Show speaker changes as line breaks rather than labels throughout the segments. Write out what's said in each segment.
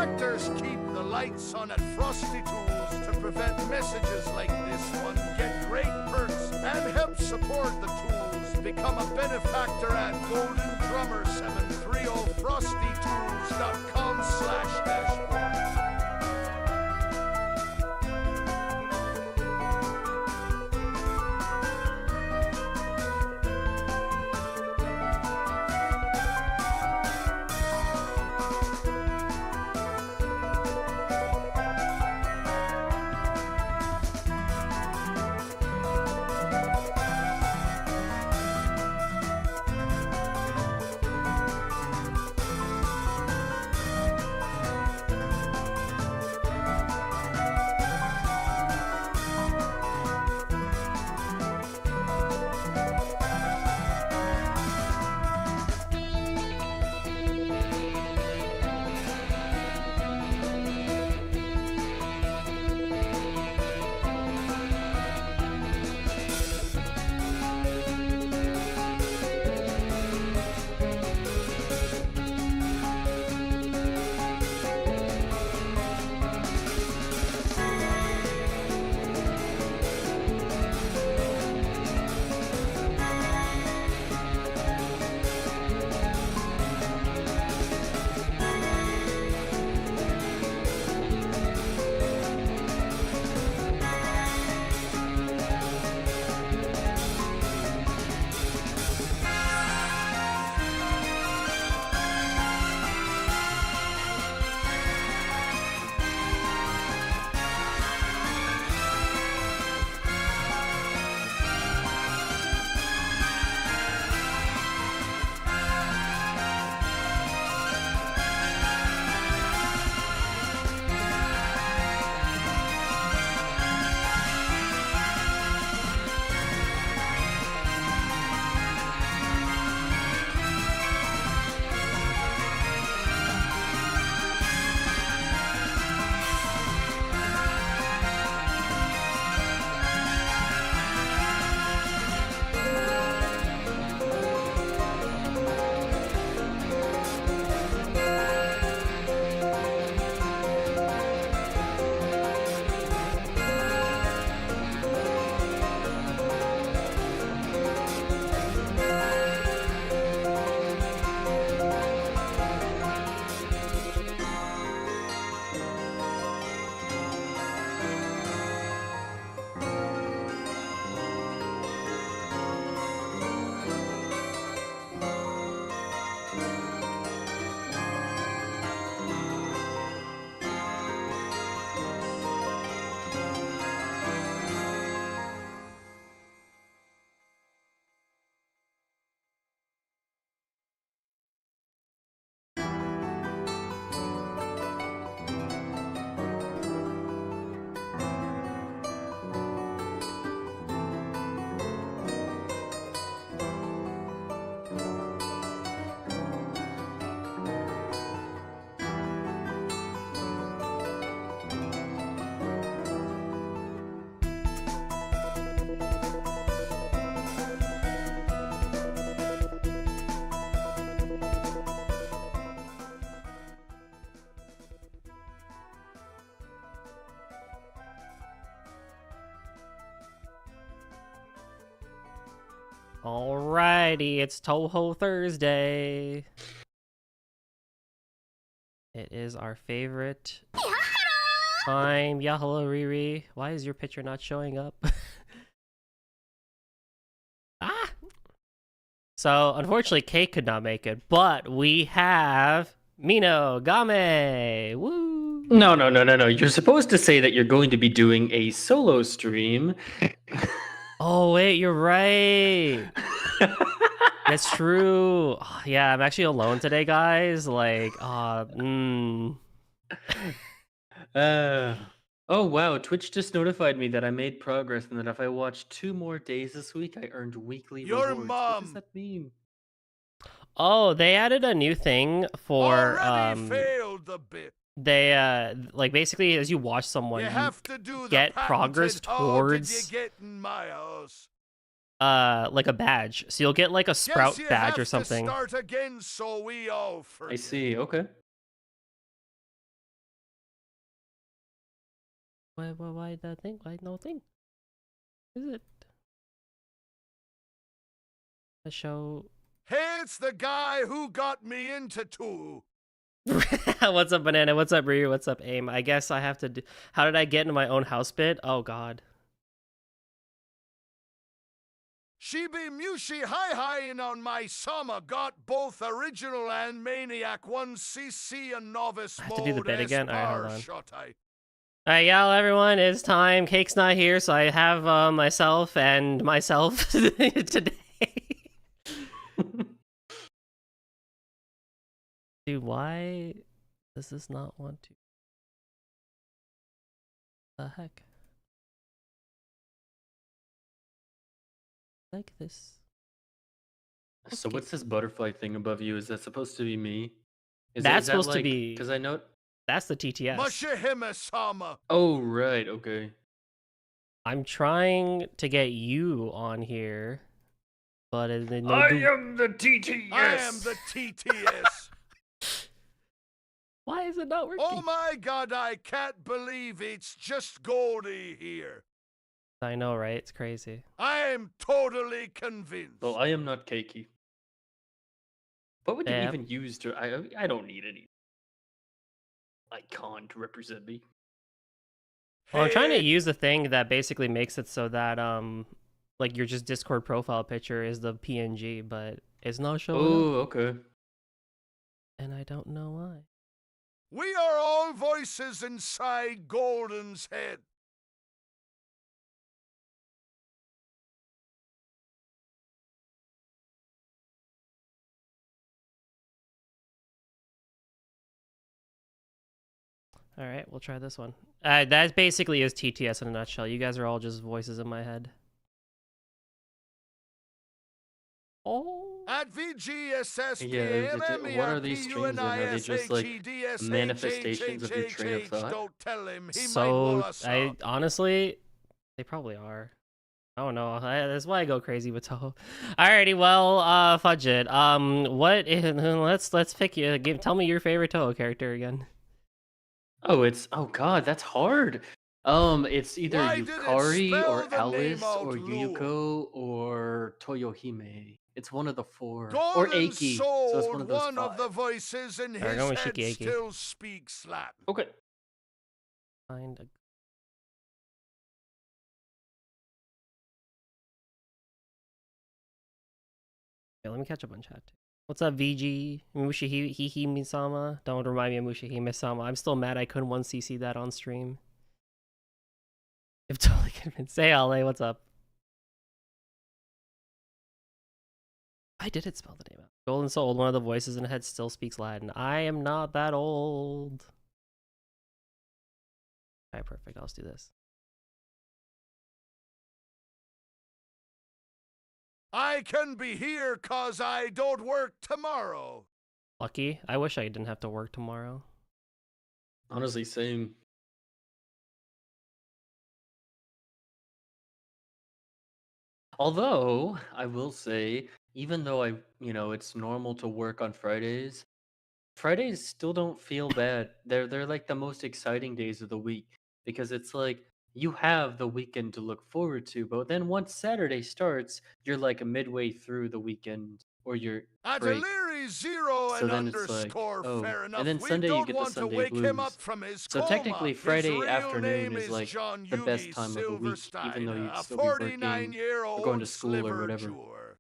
Benefactors keep the lights on at Frosty Tools to prevent messages like this one. Get great perks and help support the tools. Become a benefactor at goldendrummer730frostytools.com/dashboard.
Alrighty, it's Touhou Thursday. It is our favorite time. Yeah, hello, Riri. Why is your picture not showing up? Ah! So, unfortunately, Kate could not make it, but we have Mino Game. Woo!
No. You're supposed to say that you're going to be doing a solo stream.
Oh, wait, you're right. That's true. Oh, yeah, I'm actually alone today, guys. Like,
Oh, wow. Twitch just notified me that I made progress and that if I watch 2 more days this week, I earned weekly
Your
rewards.
mom.
What does that mean?
Oh, they added a new thing for
Already failed the bit.
they like basically as you watch someone,
You have to do
get
the
progress
patented,
towards
"How did you get in my house?"
like a badge. So you'll get like a sprout
Yes, you
badge
have
or something.
To start again, so we all forget.
I see. Okay.
Why that thing? Why no thing? Is it? The show.
Hey, it's the guy who got me into Touhou.
What's up, Banana? What's up, Ryu? What's up, Aim? I guess I have to do. How did I get into my own house bit? Oh God.
Shibi Mushi Hi on my Sama got both original and Maniac 1cc and novice
I have to
mode
do the bit again? Alright, hold on.
Shotai.
Alright, y'all, everyone, it's time. Cake's not here, so I have myself and myself today. Dude, why does this not want to? The heck? Like this.
So
Okay.
what's this butterfly thing above you? Is that supposed to be me?
That's supposed to be-
Because I know.
That's the TTS.
Mashihime Sama.
Oh right, okay.
I'm trying to get you on here, but
am the TTS.
I am the TTS.
Why is it not working?
Oh my god, I can't believe it's just Goldie here.
I know, right? It's crazy.
I'm totally convinced.
Well, I am not cakey. What would you
Yeah.
even use to? I don't need any icon to represent me.
Well, I'm trying to
Hey,
use the thing that basically makes it so that like your just Discord profile picture is the PNG, but it's not showing up,
Oh, okay.
and I don't know why.
we are all voices inside Golden's head.
All right, we'll try this one. That basically is TTS in a nutshell. You guys are all just voices in my head. Oh.
At VGSS,
Yeah, what are these streams then? Are they just like manifestations of your train of thought?
Don't tell him. He might
So
roll us
I
up.
honestly, they probably are. I don't know. That's why I go crazy with Touhou. Alrighty, well, fudge it. What? Let's pick you. Tell me your favorite Touhou character again.
Oh god, that's hard. It's either
Why did it
Yukari
spell
or
the name
Alice
out
or
loud?
Yuyuko or Toyohime. It's one of the four. Or
Golden
Eiki. So it's one
sold
of those
one of the
five.
voices in his
Alright, go with
head
Shiki-Eiki.
still speaks Latin.
Okay.
Find a. Okay, let me catch up on chat. What's up, VG? Mushihime-sama? Don't remind me of Mushihime-sama. I'm still mad I couldn't 1cc that on stream. If totally convinced. Say LA, what's up? I did it spell the name out. Golden Soul, one of the voices in the head still speaks Latin. I am not that old. Alright, perfect. I'll just do this.
I can be here 'cause I don't work tomorrow.
Lucky. I wish I didn't have to work tomorrow.
Honestly, same. Although, I will say, even though it's normal to work on Fridays, Fridays still don't feel bad. They're like the most exciting days of the week because it's like you have the weekend to look forward to, but then once Saturday starts, you're like midway through the weekend or you're
At
break.
Illyri 0
So
and
then it's like,
underscore,
oh,
fair enough.
and then
We
Sunday you
don't
get the
want to
Sunday
wake him
blues.
up from his
So
coma.
technically, Friday
his real
afternoon
name
is like
John
the best
Yugi
time of the week, even though
Silverstein,
you'd
a
still be working
49-year-old
or going to school or
sliver
whatever.
Jewer.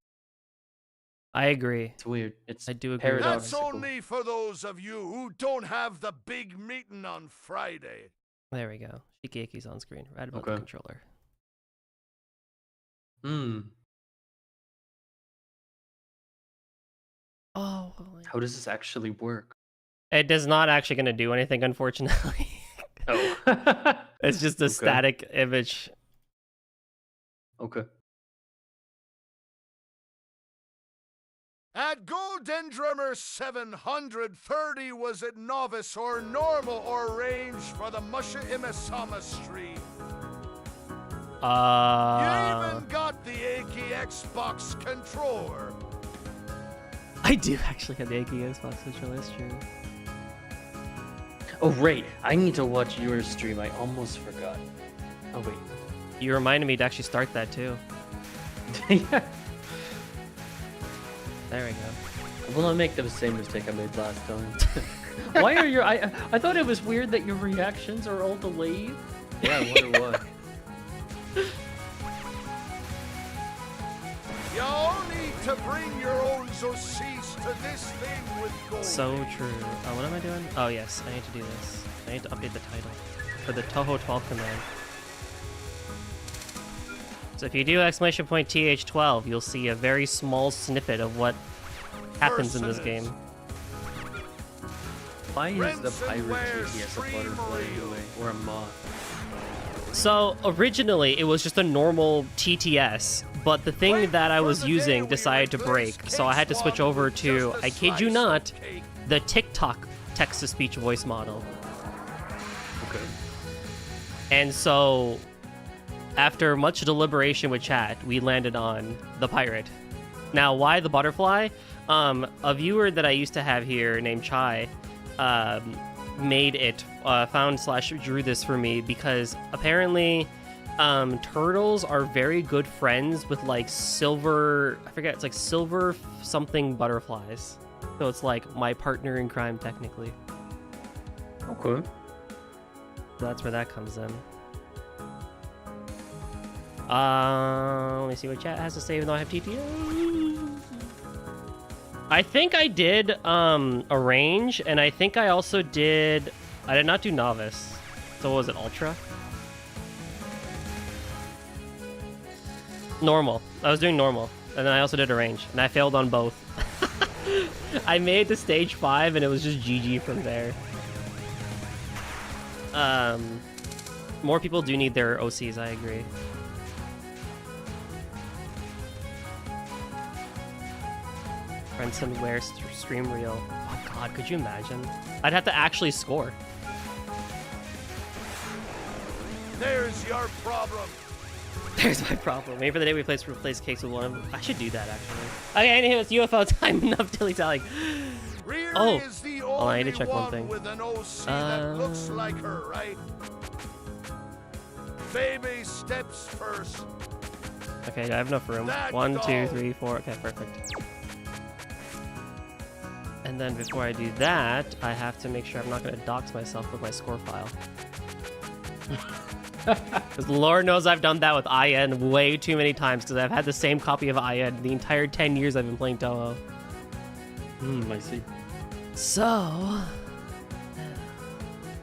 I agree.
It's weird. It's
I do agree with that.
That's
paradoxical.
only for those of you who don't have the big meeting on Friday.
There we go. Shiki-Eiki's on screen. Right about the
Okay.
controller.
Hmm.
Oh.
How does this actually work?
It does not actually going to do anything, unfortunately.
Oh.
It's just a
Okay.
static image.
Okay.
At Golden Drummer 730, was it novice or normal or range for the Mushihime Sama stream? You even got the Eiki Xbox controller.
I do actually have the Eiki Xbox controller, that's true.
Oh, right. I need to watch your stream. I almost forgot. Oh, wait.
You reminded me to actually start that too.
Yeah.
There we go.
I will not make the same mistake I made last time. Why are your... I thought it was weird that your reactions are all delayed. Yeah, I wonder why.
You all need to bring your own Zocease to this thing with gold.
So true. What am I doing? Oh yes, I need to do this. I need to update the title for the Touhou 12 command. So if you do !th12, you'll see a very small snippet of what happens in this game.
Why is the pirate TTS a butterfly anyway? Or a moth?
So originally it was just a normal TTS, but the thing that I was using decided to break, so I had to switch over to, I kid you not, the TikTok text-to-speech voice model.
Okay.
And so, after much deliberation with chat, we landed on the pirate. Now, why the butterfly? A viewer that I used to have here named Chai made it, found/drew this for me because apparently turtles are very good friends with like silver, I forget, it's like silver something butterflies. So it's like my partner in crime technically.
Okay.
So that's where that comes in. Let me see what chat has to say even though I have TTO. I think I did arrange, and I think I also did... I did not do novice. So what was it, ultra? Normal. I was doing normal. And then I also did arrange, and I failed on both. I made the stage 5, and it was just GG from there. More people do need their OCs, I agree. Renson wears stream reel. Oh god, could you imagine? I'd have to actually score.
There's your problem.
There's my problem. Maybe for the day we replace cakes with one. I should do that actually. Okay, anyway, it's UFO time. Enough dilly-dallying. Oh,
Is the
oh, I need to
only
check one thing.
with an OC that looks like her, right? Baby steps first.
Okay, I have enough room.
That
1, 2,
dog.
3, 4. Okay, perfect. And then before I do that, I have to make sure I'm not going to dox myself with my score file. Because Lord knows I've done that with IN way too many times because I've had the same copy of IN the entire 10 years I've been playing Touhou.
I see.
So...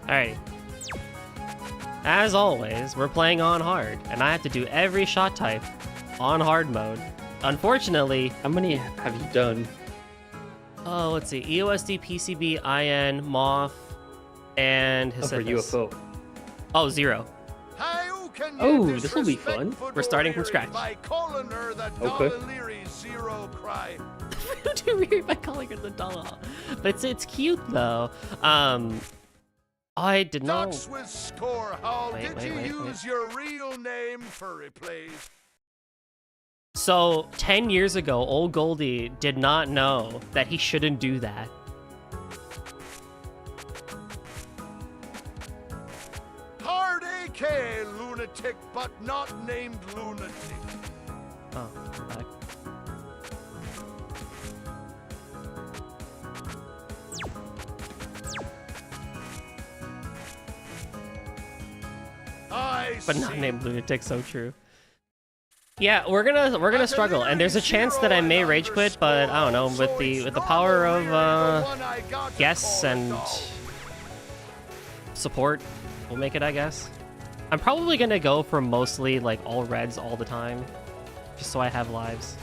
Alrighty. As always, we're playing on hard, and I have to do every shot type on hard mode. Unfortunately...
How many have you done?
Oh, let's see. EOSD, PCB, IN, Moth, and
Oh, for
Hesiphus.
UFO.
Oh, 0.
Oh, this will be fun.
We're starting from scratch.
Okay.
Do weird by calling her the dollar. But it's cute though. I did not.
With score, how
Wait,
did you
wait.
use your real name for replays?
So 10 years ago, old Goldie did not know that he shouldn't do that.
Hard AK lunatic, but not named lunatic.
Oh, I'm back. But not named lunatic, so true. Yeah, we're gonna struggle, and there's a chance that I may rage quit, but I don't know, with the power of guests and support, we'll make it, I guess. I'm probably gonna go for mostly like all reds all the time, just so I have lives.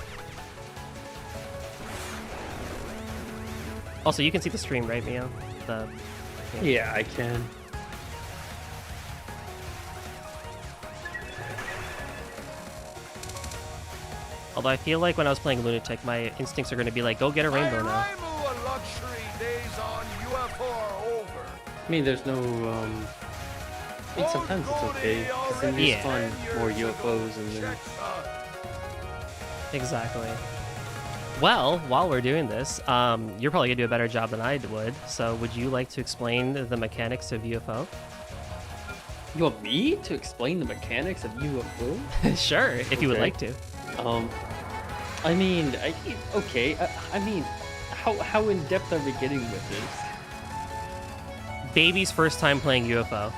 Also, you can see the stream, right, Mio?
Yeah, I can.
Although I feel like when I was playing Lunatic, my instincts are going to be like, go get a rainbow now.
I mean, there's no, I think sometimes it's okay, because then you spawn more UFOs and then...
Exactly. Well, while we're doing this, you're probably gonna do a better job than I would. So, would you like to explain the mechanics of UFO?
You want me to explain the mechanics of UFO?
Sure, if you would
Okay.
like to.
I mean, I mean, how in depth are we getting with this?
Baby's first time playing UFO.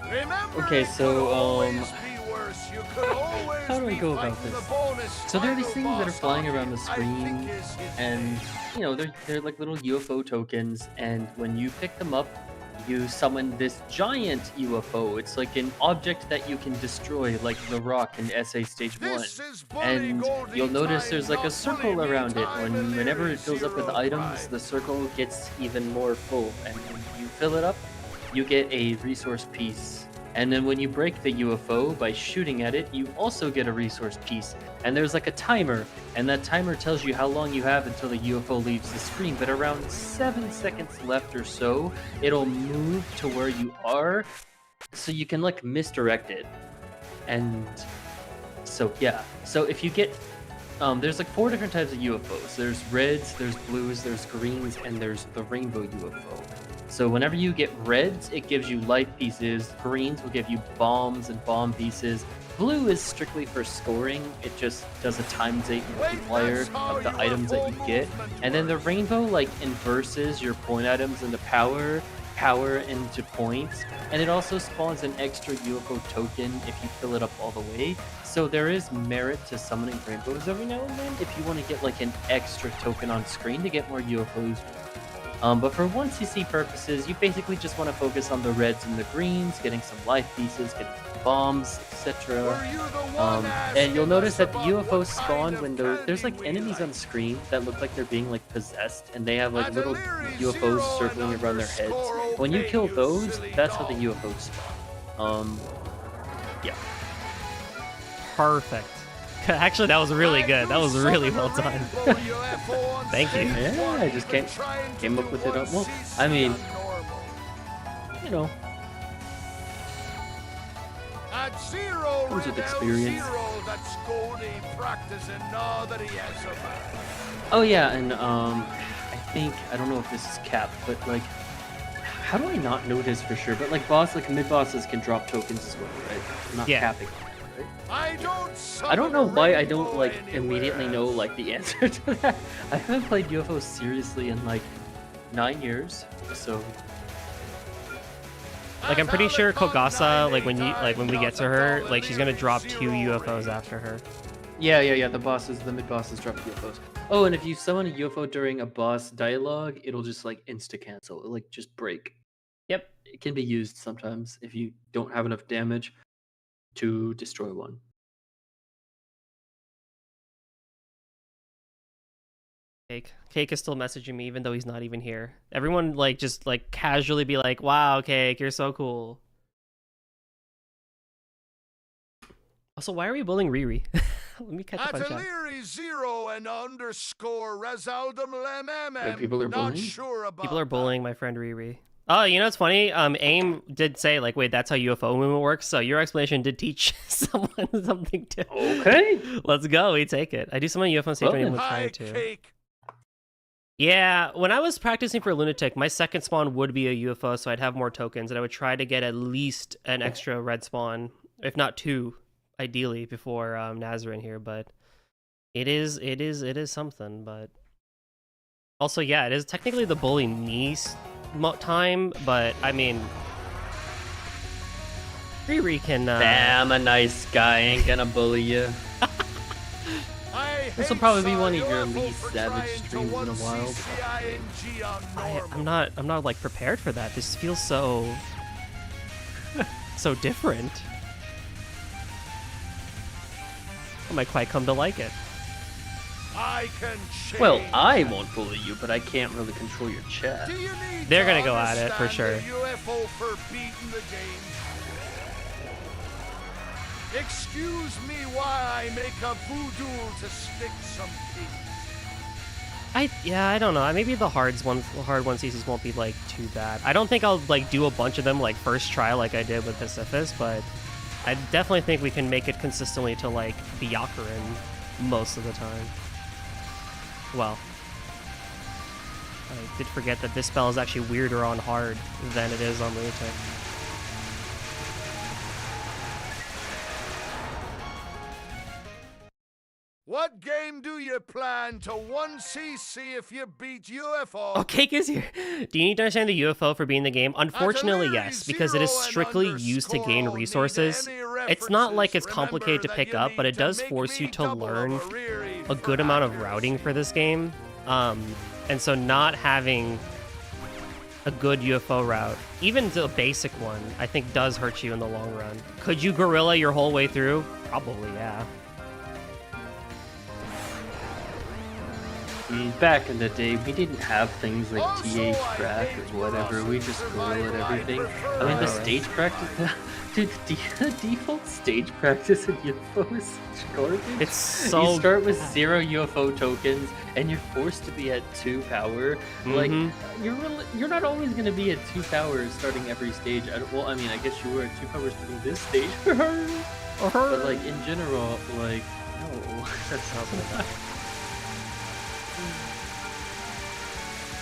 Remember,
Okay,
it could
so,
always be worse. You could always
how do we
be
go about
fighting
this?
the bonus
So there are these
final
things that are
boss
flying
on
around the
it. I
screen,
think is his
and
name.
you know they're like little UFO tokens, and when you pick them up, you summon this giant UFO. It's like an object that you can destroy, like the Rock in SA Stage 1.
This is bully
And
Goldie
you'll notice
time,
there's like
not
a circle
bully me
around it.
time,
Whenever it
Illyria
fills up with
Zero
items,
Prime.
the circle gets even more full. And when you fill it up, you get a resource piece. And then when you break the UFO by shooting at it, you also get a resource piece. And there's like a timer, and that timer tells you how long you have until the UFO leaves the screen. But around 7 seconds left or so, it'll move to where you are, so you can like misdirect it. And so yeah, so if you get there's like 4 different types of UFOs. There's reds, there's blues, there's greens, and there's the rainbow UFO. So whenever you get reds, it gives you life pieces. Greens will give you bombs and bomb pieces. Blue is strictly for scoring. It just does a ×8 multiplier of the items that you get. And then the rainbow like inverses your point items into power into points. And it also spawns an extra UFO token if you fill it up all the way. So there is merit to summoning rainbows every now and then if you want to get like an extra token on screen to get more UFOs. But for 1cc purposes, you basically just want to focus on the reds and the greens, getting some life pieces, getting some bombs, etc.
Were you the one
And you'll
asking
notice
us
that the
about
UFOs
what
spawn
kind
when
of
there's like
candy we
enemies on
like?
screen that look like they're being like possessed, and they have like
At
little
Illyria
UFOs
Zero
circling
and
around their heads.
underscore
When you
okay,
kill
you
those,
silly
that's how the
dog.
UFOs spawn. Yeah.
Perfect. Actually, that was really
I
good. That
do
was really
summon
well
a
done.
rainbow UFO on
Thank you.
stage
Yeah,
one.
I just
Been
came-
trying to
came up
do
with it on- well,
1cc
I mean-
on normal.
You know,
At zero,
Comes with
Red
experience.
L0, that's Goldie practicing now that he has a man.
oh yeah, and I think I don't know if this is capped, but like, how do I not know this for sure? But like mid bosses can drop tokens as well, right? I'm not
Yeah.
capping. Right?
I don't
know why I
rainbow
don't like
anywhere
immediately know
else.
like the answer to that. I haven't played UFO seriously in like 9 years, so
Like, I'm pretty sure
At
Kogasa, like when
Alicante,
we get to her, like she's gonna drop 2 UFOs after her.
yeah. The mid bosses drop UFOs. Oh, and if you summon a UFO during a boss dialogue, it'll just like insta cancel. It'll like just break.
Yep.
It can be used sometimes if you don't have enough damage to destroy one.
Cake is still messaging me even though he's not even here. Everyone like just like casually be like, "Wow, Cake, you're so cool." Also, why are we bullying Riri? Let me catch up
At
on chat.
Illyria Zero and underscore Resaldum Lemem.
people are
Not
bullying?
sure about
People are
that.
bullying my friend Riri. Oh, you know what's funny? AIM did say like, "Wait, that's how UFO movement works." So your explanation did teach someone something too.
Okay.
Let's go. We take it. I do some on UFO stage
Well,
21
Hi,
time too.
Cake.
Yeah, when I was practicing for Lunatic, my second spawn would be a UFO, so I'd have more tokens, and I would try to get at least an extra red spawn, if not 2, ideally, before Nazarin here. But it is something. But also, yeah, it is technically the bully me time, but I mean, Riri can.
I'm a nice guy, ain't gonna bully you. This will probably be one of your least savage streams in a while.
I'm not like prepared for that. This feels so so different. I might quite come to like it.
I can
Well,
change.
I won't bully you, but I can't really control your chat.
Do you need
They're
to
gonna go at it, for
understand
sure.
the UFO for beating the game? Excuse me while I make a voodoo to stick some teeth.
I don't know. Maybe the hard one CCs won't be like too bad. I don't think I'll like do a bunch of them like first try like I did with Pacificus, but I definitely think we can make it consistently to like Byakurin most of the time. Well, I did forget that this spell is actually weirder on hard than it is on lunatic.
What game do you plan to 1cc if you beat UFO?
Oh, Cake is here. Do you need to understand the UFO for being the game? Unfortunately, yes, because it is strictly used to gain resources. It's not like it's complicated to pick up, but it does force you to learn a good amount of routing for this game. And so not having a good UFO route, even the basic one, I think does hurt you in the long run. Could you gorilla your whole way through? Probably, yeah.
Back in the day, we didn't have things like TH crack or whatever. We just gorilla'd everything. I mean, the stage practice, dude, the default stage practice in UFO is such garbage.
It's so
you start with 0 UFO tokens, and you're forced to be at 2 power. Like, you're not always gonna be at 2 power starting every stage. Well, I mean, I guess you were at 2 power starting this stage. But like in general, like no, that's not.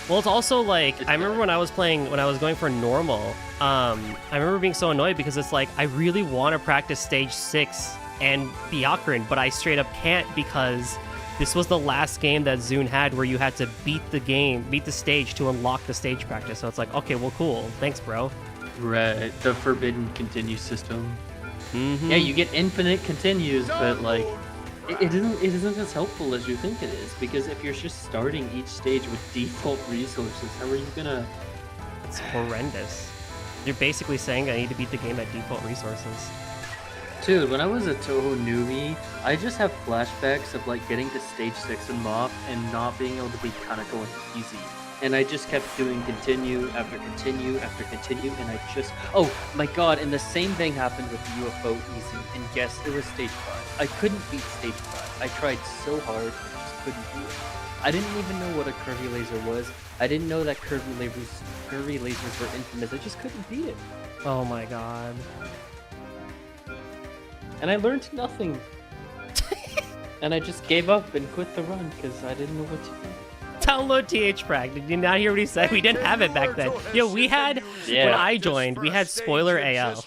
Well, it's also like, I remember when I was going for normal, I remember being so annoyed because it's like, I really want to practice stage 6 and Byakuran, but I straight up can't because this was the last game that Zune had where you had to beat the stage to unlock the stage practice. So it's like, okay, well, cool. Thanks, bro.
Right, the forbidden continue system. Yeah, you get infinite continues, but like, it isn't as helpful as you think it is, because if you're just starting each stage with default resources, how are you gonna...
It's horrendous. You're basically saying I need to beat the game at default resources.
Dude, when I was a Touhou newbie, I just have flashbacks of like getting to stage 6 and MOP and not being able to be kind of going easy. And I just kept doing continue after continue after continue, and I just... Oh my god, and the same thing happened with UFO Easy, and yes, it was stage 5. I couldn't beat stage 5. I tried so hard, I just couldn't do it. I didn't even know what a curvy laser was. I didn't know that curvy lasers were infamous. I just couldn't beat it.
Oh my god.
And I learned nothing. And I just gave up and quit the run, because I didn't know what to do.
Download TH Prag. Did you not hear what he said? We didn't have it back then. Yo, we had, when I joined, we had spoiler AL.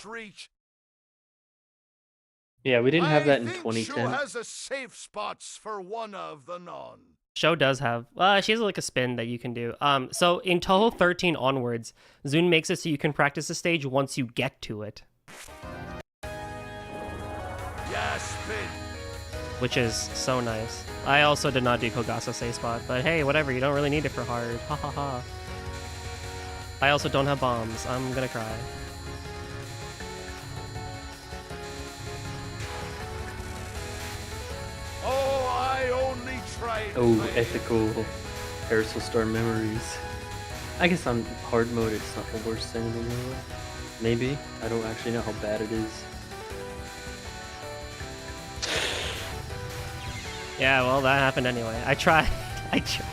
Yeah, we didn't have that in 2010.
Show has a safe spots for one of the none.
Show does have, she has like a spin that you can do. So in Touhou 13 onwards, Zune makes it so you can practice the stage once you get to it.
Yeah, spin.
Which is so nice. I also did not do Kogasa safe spot, but hey, whatever, you don't really need it for hard. Ha ha ha. I also don't have bombs. I'm gonna cry.
Oh, I only tried.
Oh, ethical Parasol Star memories. I guess on hard mode it's not the worst thing in the world. Maybe. I don't actually know how bad it is.
Yeah, well, that happened anyway. I tried. I tried.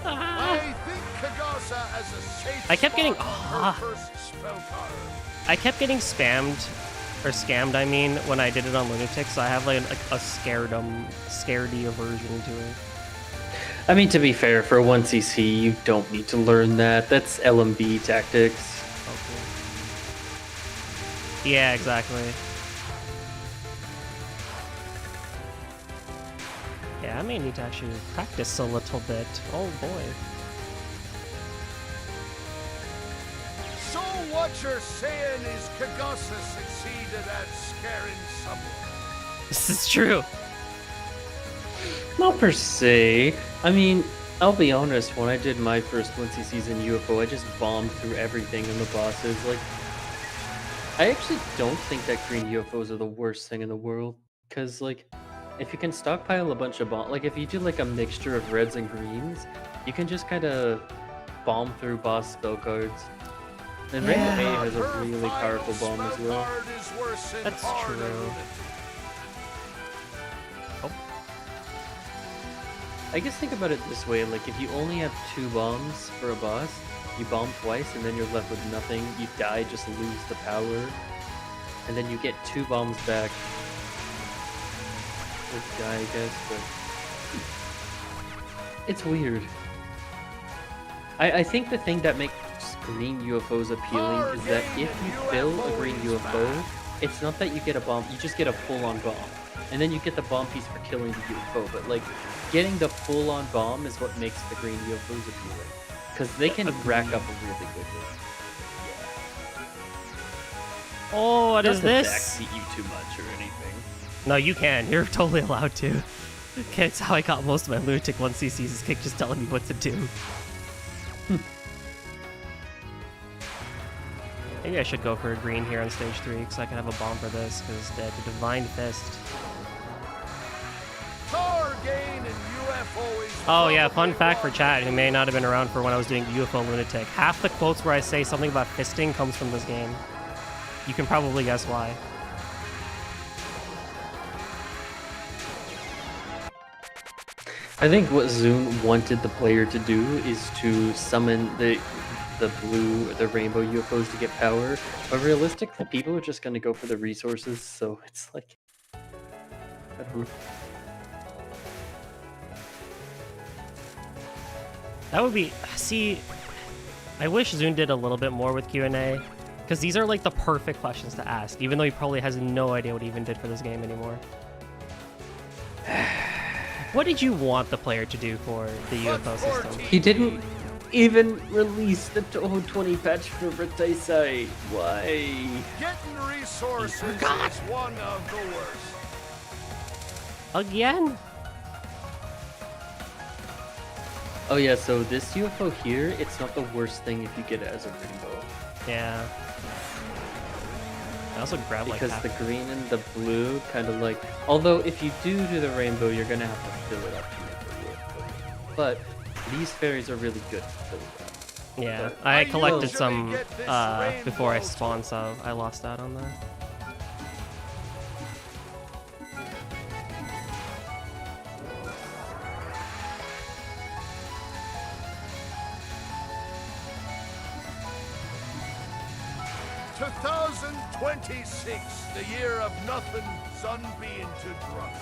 I think Kagasa has a safe
I kept getting...
spot on her first spell card.
I kept getting spammed, or scammed, I mean, when I did it on Lunatic, so I have like a scaredy aversion to it.
I mean, to be fair, for 1cc, you don't need to learn that. That's LMB tactics.
Okay. Yeah, exactly. Yeah, I may need to actually practice a little bit. Oh boy.
So what you're saying is Kagasa succeeded at scaring someone.
This is true.
Not per se. I mean, I'll be honest, when I did my first 1ccs in UFO, I just bombed through everything in the bosses. Like, I actually don't think that green UFOs are the worst thing in the world. Because, like, if you can stockpile a bunch of bombs, like if you do like a mixture of reds and greens, you can just kind of bomb through boss spell cards. And Rainbow A has a really powerful bomb as well.
That's true. Oh.
I guess think about it this way, like if you only have 2 bombs for a boss, you bomb twice and then you're left with nothing, you die, just lose the power, and then you get 2 bombs back. Or die, I guess, but It's weird. I think the thing that makes green UFOs appealing is that if you fill a green UFO, it's not that you get a bomb, you just get a full-on bomb. And then you get the bomb piece for killing the UFO, but like, getting the full-on bomb is what makes the green UFOs appealing. Because they can rack up a really good one.
Oh, what is
Not to
this?
backseat you too much or anything.
No, you can. You're totally allowed to. Okay, it's how I got most of my lunatic 1cc's is Kick just telling me what to do. Maybe I should go for a green here on stage 3 because I can have a bomb for this because the Divine Fist.
Power gain in UFO is
Oh yeah, fun
probably
fact for
wrong.
chat who may not have been around for when I was doing UFO Lunatic. Half the quotes where I say something about fisting comes from this game. You can probably guess why.
I think what Zune wanted the player to do is to summon the rainbow UFOs to get power, but realistically, people are just gonna go for the resources, so it's like, I don't know.
That would be... See, I wish Zune did a little bit more with Q&A, because these are like the perfect questions to ask, even though he probably has no idea what he even did for this game anymore. What did you want the player to do for the UFO system?
He didn't even release the Touhou 20 patch for Retaisai. Why?
Getting resources is one of the worst.
Again?
Oh yeah, so this UFO here, it's not the worst thing if you get it as a rainbow.
Yeah. I also grab like
Because
half.
the green and the blue kind of like... Although if you do the rainbow, you're gonna have to fill it up to make the UFO. But these fairies are really good for filling it up.
Yeah,
But
I
I
collected
usually
some
get this
before I
rainbow
spawned, so I lost out on that.
"2026, the year of nothing, sun being too drunk."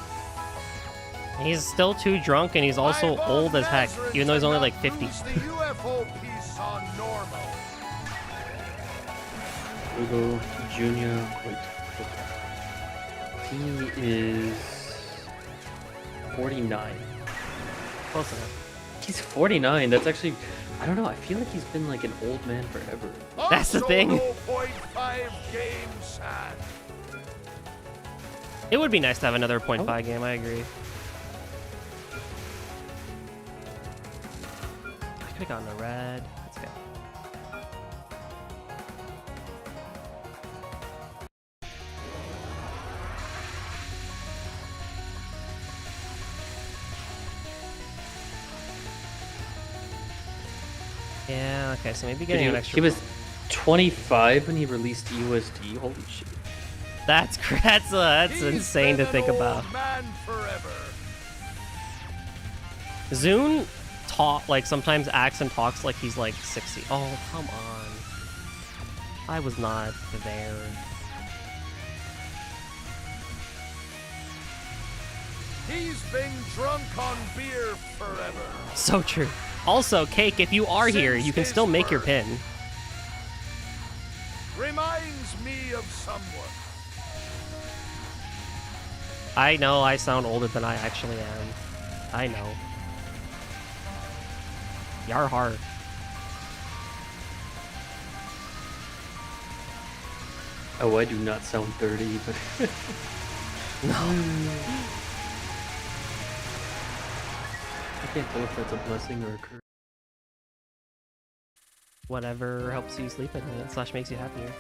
He's still too drunk, and he's also
Five
old
on
as heck,
Nazareth
even though he's
to
only
not
like 50.
lose the UFO piece on normal.
Hugo Junior. Wait. He is 49.
Close enough.
He's 49. That's actually, I don't know. I feel like he's been like an old man forever.
That's the
Also
thing.
0.5 game sad.
It would be nice to have another 0.5 game, I agree. I could have gotten a red. That's good. Yeah, okay, so maybe getting an extra...
He was 25 when he released USD. Holy shit.
That's
He's
insane to
been
think
an
about.
old man forever.
Zune sometimes acts and talks like he's like 60. Oh, come on. I was not there.
He's been drunk on beer forever.
So true. Also, Cake, if you are here,
Since
you can
his
still make your
birth.
pin.
Reminds me of someone.
I know I sound older than I actually am. I know. Yar har.
Oh, I do not sound 30, but
No.
I can't tell if that's a blessing or a curse.
Whatever helps you sleep at night / makes you happier.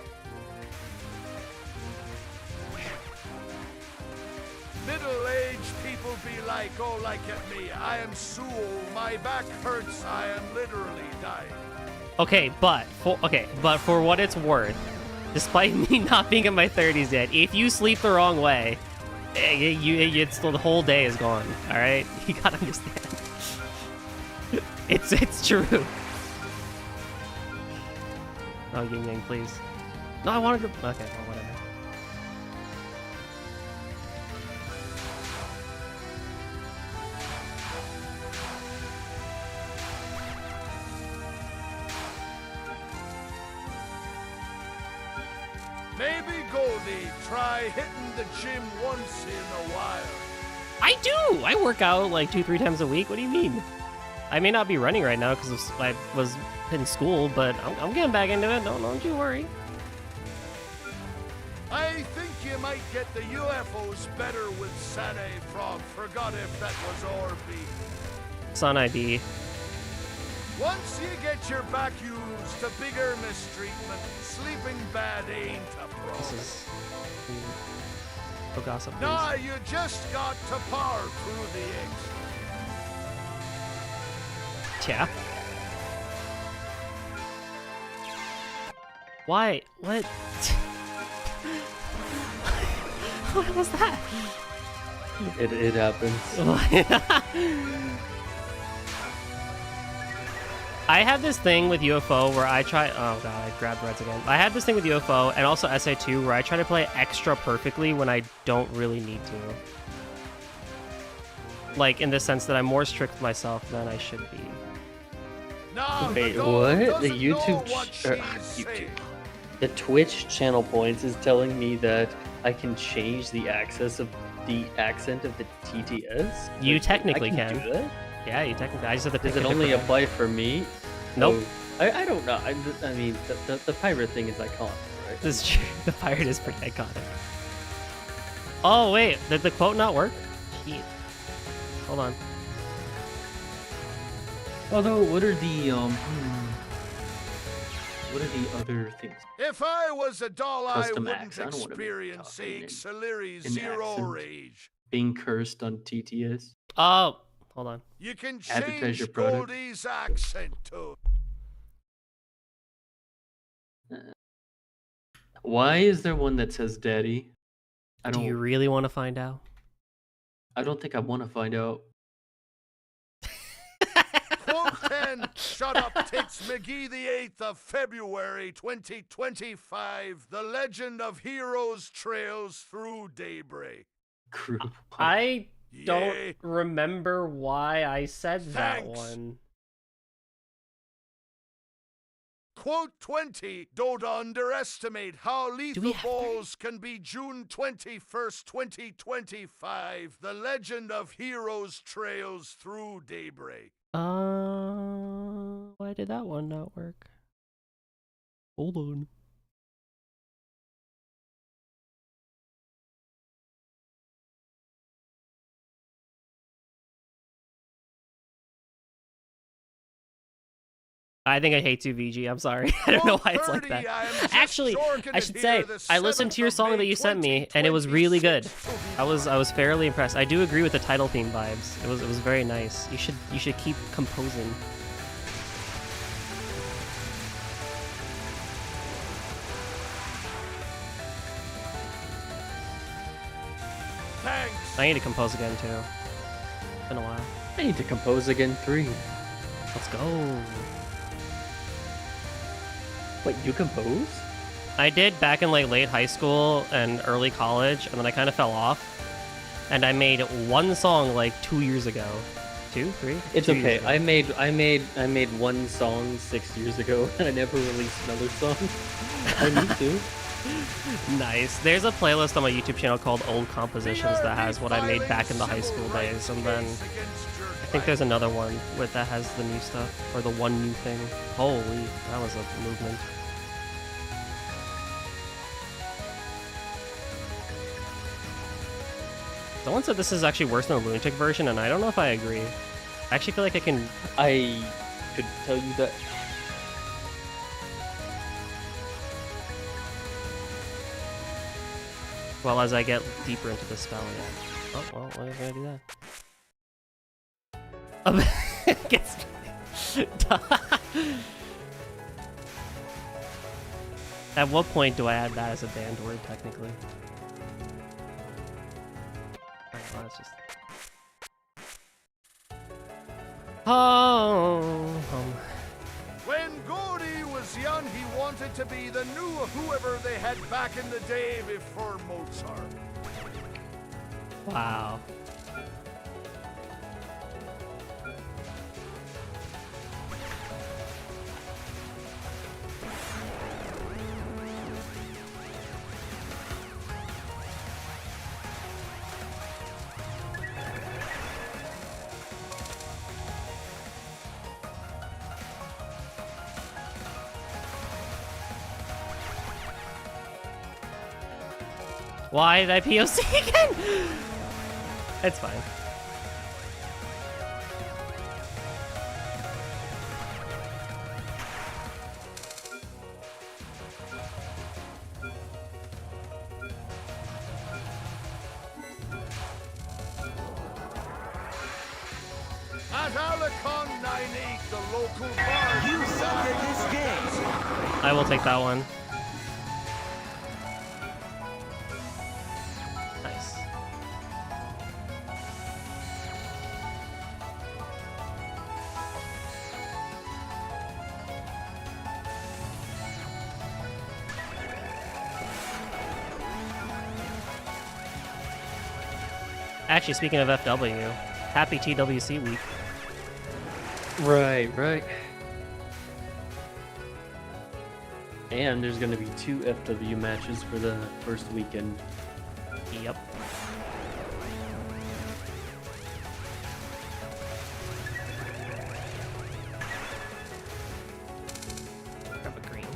Middle-aged people be like, oh, like at me. I am so old, my back hurts. I am literally dying.
Okay, but for what it's worth, despite me not being in my 30s yet, if you sleep the wrong way, it's the whole day is gone. All right, you gotta understand. It's true. Oh, Ying Yang, please. No, I wanted to. Okay, well, whatever.
Maybe Goldie try hitting the gym once in a while.
I do! I work out like 2-3 times a week. What do you mean? I may not be running right now because I was in school, but I'm getting back into it. Don't you worry.
I think you might get the UFOs better with Sane Frog. Forgot if that was Orby.
Sun ID.
Once you get your back used to bigger mistreatment, sleeping bad ain't a problem.
This is... Oh, gossip, please.
Nah, you just got to power through the exit.
Yeah. Why? What? What was that?
It happens.
I have this thing with UFO where I try. Oh god, I grabbed reds again. I have this thing with UFO and also SA2 where I try to play extra perfectly when I don't really need to. Like in the sense that I'm more strict with myself than I should be.
Nah,
Wait,
the dog
what? The
doesn't know
YouTube,
what
YouTube.
she's saying.
The Twitch channel points is telling me that I can change the accent of the TTS.
You
Like,
technically
I
can.
do that?
Yeah, you technically. I just have to
Does
pick
it
a
only
different one.
apply for me?
Nope.
So, I don't know. I mean, the pirate thing is iconic, right?
This is true. The pirate is pretty iconic. Oh wait, did the quote not work? Shit. Hold on.
Although, what are the other things?
If I was a doll,
Custom
I
acts. I
wouldn't
don't wanna be
experience
talking
Xiliri
in
Zero
accent.
Rage.
Being cursed on TTS.
Oh, hold on.
You can
Advertise
change
your product.
Goldie's accent to.
Why is there one that says "Daddy"? I
Do
don't.
you really want to find out?
I don't think I want to find out.
Quote 10, shut up, tits McGee, the 8th of February, 2025. The legend of heroes trails through daybreak.
Crew.
I don't
Yay.
remember why I said that
Thanks.
one.
Quote 20, don't underestimate how
we
lethal
have
balls can be. June 21st, 2025. The legend of heroes trails through daybreak.
Why did that one not work? Hold on. I think I hate 2VG. I'm sorry. I don't know why it's like that. Actually, I should say I listened to your song that you sent me, and it was really good. I was fairly impressed. I do agree with the title theme vibes. It was very nice. You should keep composing.
Thanks.
I need to compose again too. It's been a while.
I need to compose again 3.
Let's go.
Wait, you compose?
I did back in like late high school and early college, and then I kind of fell off. And I made one song like 2 years ago. 2, 3?
It's
2 years
okay.
ago.
I made one song 6 years ago, and I never released another song. I need to.
Nice. There's a playlist on my YouTube channel called Old Compositions that has what I made back in the high school days, and then I think there's another one with that has the new stuff, or the one new thing. Holy, that was a movement. Someone said this is actually worse than the Lunatic version, and I don't know if I agree. I actually feel like I can...
I could tell you that.
Well, as I get deeper into the spell, yeah. Oh, well, why did I do that? Gets... At what point do I add that as a banned word, technically? Alright, well, that's just...
When Goldie was young, he wanted to be the new whoever they had back in the day before Mozart.
Wow. Why did I POC again? It's fine.
At Alicon 98, the local bar.
You started this game.
I will take that one. Nice. Actually, speaking of FW, happy TWC week.
Right, right. And there's gonna be 2 FW matches for the first weekend.
Yep. Grab a green.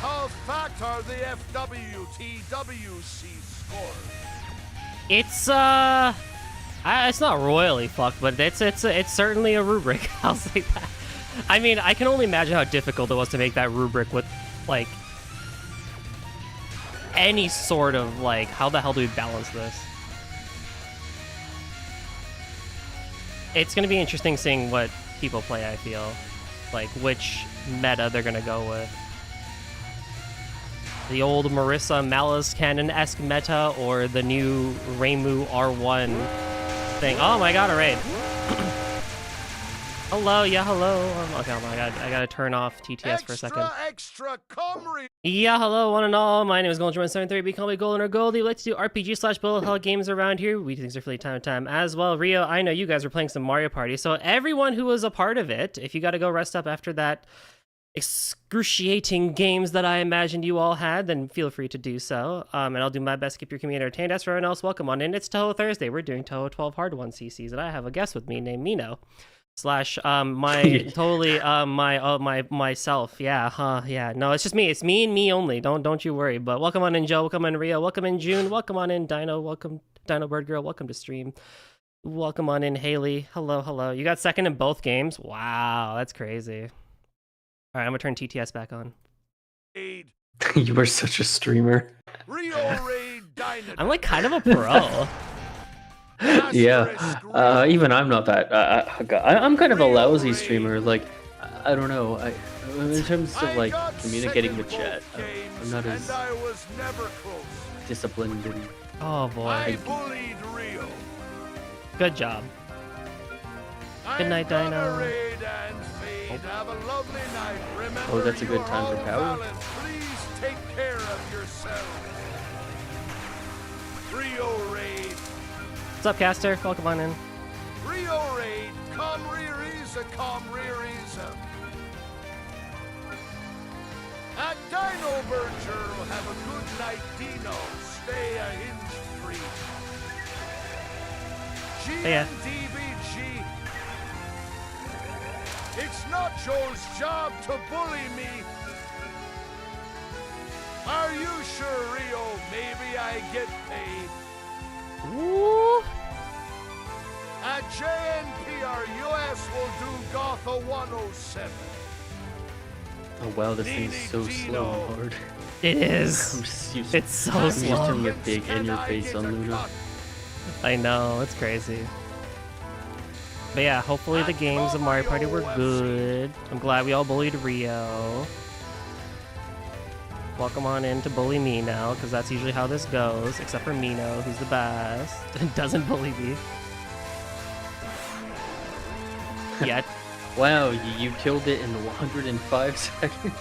How fat are the FWTWC scores?
It's it's not royally fucked, but it's certainly a rubric. I'll say that. I mean, I can only imagine how difficult it was to make that rubric with like any sort of like how the hell do we balance this? It's gonna be interesting seeing what people play. I feel like which meta they're gonna go with. The old Marissa Malice Cannon-esque meta or the new Reimu R1 thing. Oh my god, a raid. Hello, yeah, hello. Okay, oh my god, I gotta turn off TTS for a second.
Extra, comrie.
Yeah, hello, one and all. My name is Golden73. Call me Golden or Goldie. We like to do RPG/bullet hell games around here. We do things differently time to time as well. Rio, I know you guys were playing some Mario Party, so everyone who was a part of it, if you gotta go rest up after that excruciating games that I imagined you all had, then feel free to do so. And I'll do my best to keep your community entertained. As for everyone else, welcome on in. It's Touhou Thursday. We're doing Touhou 12 Hard 1 CCs, and I have a guest with me named Mino. Slash myself. Yeah. No, it's just me. It's me and me only. Don't you worry. But welcome on in, Joe. Welcome in, Rio. Welcome in, June. Welcome on in, Dino. Welcome, Dino Bird Girl. Welcome to stream. Welcome on in, Haley. Hello. You got second in both games. Wow, that's crazy. All right, I'm gonna turn TTS back on.
You are such a streamer.
Rio Raid Dynamite.
I'm like kind of a pro.
Yeah, even I'm not that. I'm kind of a lousy streamer. Like, I don't know. In terms of like communicating with chat, I'm not as disciplined and.
Oh boy.
I bullied Rio.
Good job. Good night, Dino.
Have a lovely night. Remember,
Oh, that's a good time for power.
Please take care of yourself. Rio Raid.
What's up, Caster? Welcome on in.
Rio Raid. Comririza. At Dino Berger, have a good night, Dino. Stay a hinge free.
Yeah.
GNDBG. It's not Joe's job to bully me. Are you sure, Rio? Maybe I get paid.
Ooh.
At JNPR US will do Gotha 107.
Oh wow, this thing's so slow and hard.
It
I'm
is.
just used,
It's so
I'm used to
slow.
doing it big in your face on Luna.
I know, it's crazy. But yeah, hopefully the games of Mario Party were good. I'm glad we all bullied Rio. Welcome on in to bully me now, because that's usually how this goes, except for Mino, who's the best and doesn't bully me. Yet.
Wow, you killed it in 105 seconds.